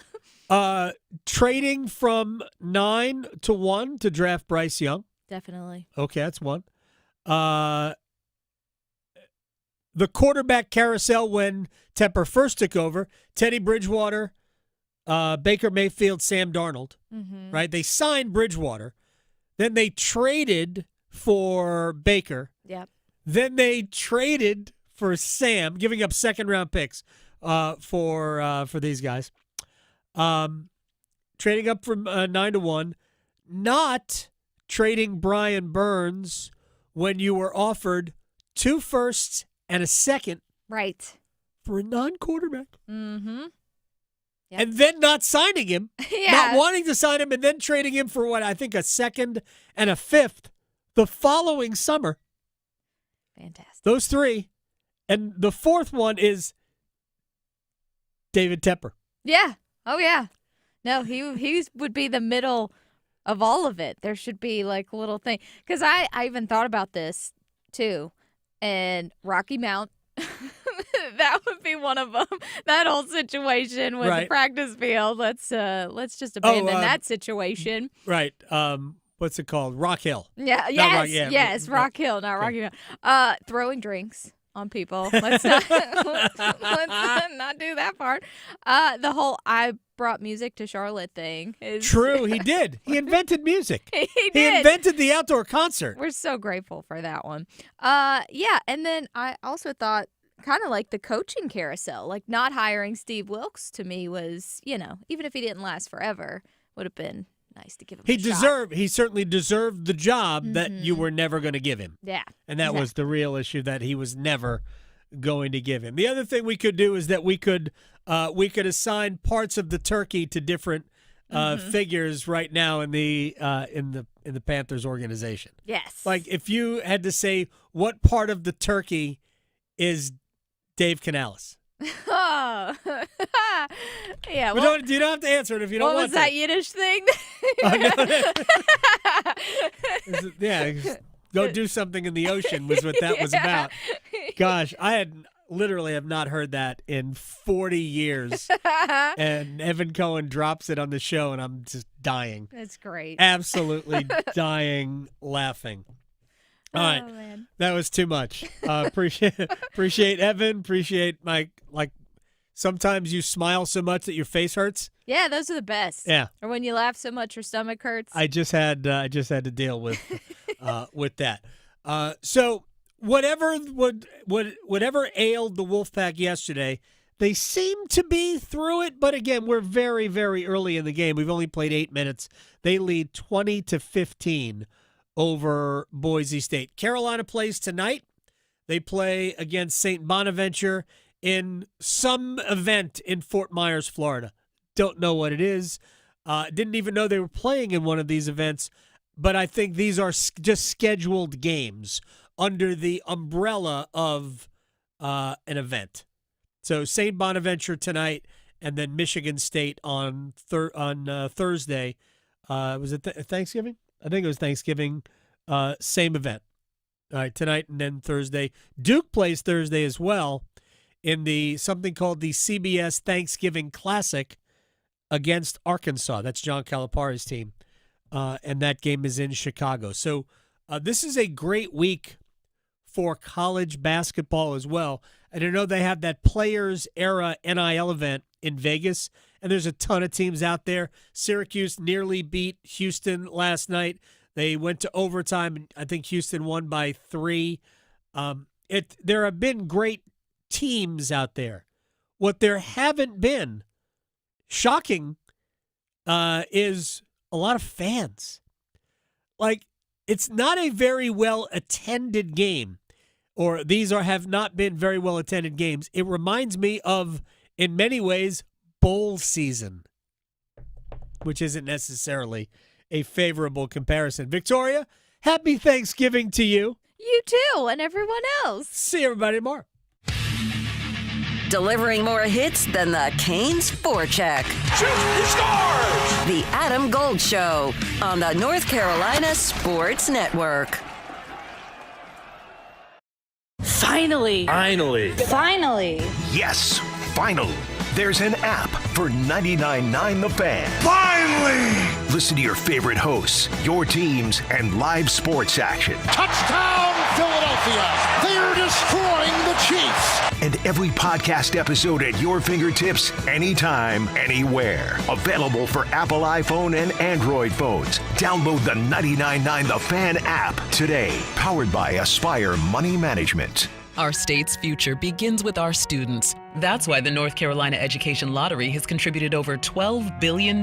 boop. Trading from 9 to 1 to draft Bryce Young. Definitely. Okay, that's one. The quarterback carousel when Tepper first took over, Teddy Bridgewater, Baker Mayfield, Sam Darnold, Mm-hmm. right? They signed Bridgewater. Then they traded for Baker. Yep. Then they traded for Sam, giving up second-round picks for these guys. Trading up from 9 to 1. Not trading Brian Burns when you were offered 2 firsts and a second. Right. For a non-quarterback. Mm-hmm. Yep. And then not signing him. Yeah. Not wanting to sign him and then trading him for what I think a second and a fifth the following summer. Fantastic. Those 3. And the fourth one is David Tepper. Yeah. Oh, yeah. No, he would be the middle of all of it. There should be like a little thing. Because I even thought about this, too. And Rocky Mount. That would be one of them. That whole situation with the practice field. Let's just abandon that situation. Right. What's it called? Rock Hill. Yeah. Yes. Rock Hill, not Rocky Mount. Throwing drinks on people. Let's not do that part. The whole I brought music to Charlotte thing. True, he did. He invented music. He He did. invented the outdoor concert. We're so grateful for that one. Yeah, and then I also thought kind of like the coaching carousel, like not hiring Steve Wilkes to me was, even if he didn't last forever, would have been nice to give him a shot. He certainly deserved the job that you were never going to give him. Yeah. And that was the real issue, that he was never going to give him. The other thing we could do is that we could assign parts of the turkey to different figures right now in the Panthers organization. Yes. Like if you had to say what part of the turkey is Dave Canales. Oh. Yeah. You don't have to answer it if you don't want to. What was that Yiddish thing? Yeah, go do something in the ocean was what that was about. Gosh, I literally have not heard that in 40 years. And Evan Cohen drops it on the show, and I'm just dying. That's great. Absolutely dying laughing. All right, man. That was too much. Appreciate Evan. Appreciate Mike. Like sometimes you smile so much that your face hurts. Yeah, those are the best. Yeah. Or when you laugh so much your stomach hurts. I just had to deal with that. So whatever ailed the Wolfpack yesterday, they seem to be through it. But again, we're very, very early in the game. We've only played 8 minutes. They lead 20-15 over Boise State. Carolina plays tonight. They play against St. Bonaventure in some event in Fort Myers, Florida. Don't know what it is. Didn't even know they were playing in one of these events, but I think these are just scheduled games under the umbrella of an event. So St. Bonaventure tonight, and then Michigan State on Thursday. Was it Thanksgiving? I think it was Thanksgiving. Same event. All right, tonight and then Thursday. Duke plays Thursday as well in something called the CBS Thanksgiving Classic against Arkansas. That's John Calipari's team, and that game is in Chicago. So this is a great week for college basketball as well. And I know they have that Players Era NIL event in Vegas, and there's a ton of teams out there. Syracuse nearly beat Houston last night. They went to overtime, and I think Houston won by 3. There have been great teams out there. What there haven't been, shocking, is a lot of fans. Like, it's not a very well-attended game, or these have not been very well-attended games. It reminds me of, in many ways, bowl season, which isn't necessarily a favorable comparison. Victoria, happy Thanksgiving to you. You too, and everyone else. See everybody tomorrow. Delivering more hits than the Canes forecheck. He scores! The Adam Gold Show on the North Carolina Sports Network. Finally. Yes, finally. There's an app for 99.9 The Fan. Finally! Listen to your favorite hosts, your teams, and live sports action. Touchdown, Philadelphia! They're destroying the Chiefs! And every podcast episode at your fingertips, anytime, anywhere. Available for Apple iPhone and Android phones. Download the 99.9 The Fan app today. Powered by Aspire Money Management. Our state's future begins with our students. That's why the North Carolina Education Lottery has contributed over $12 billion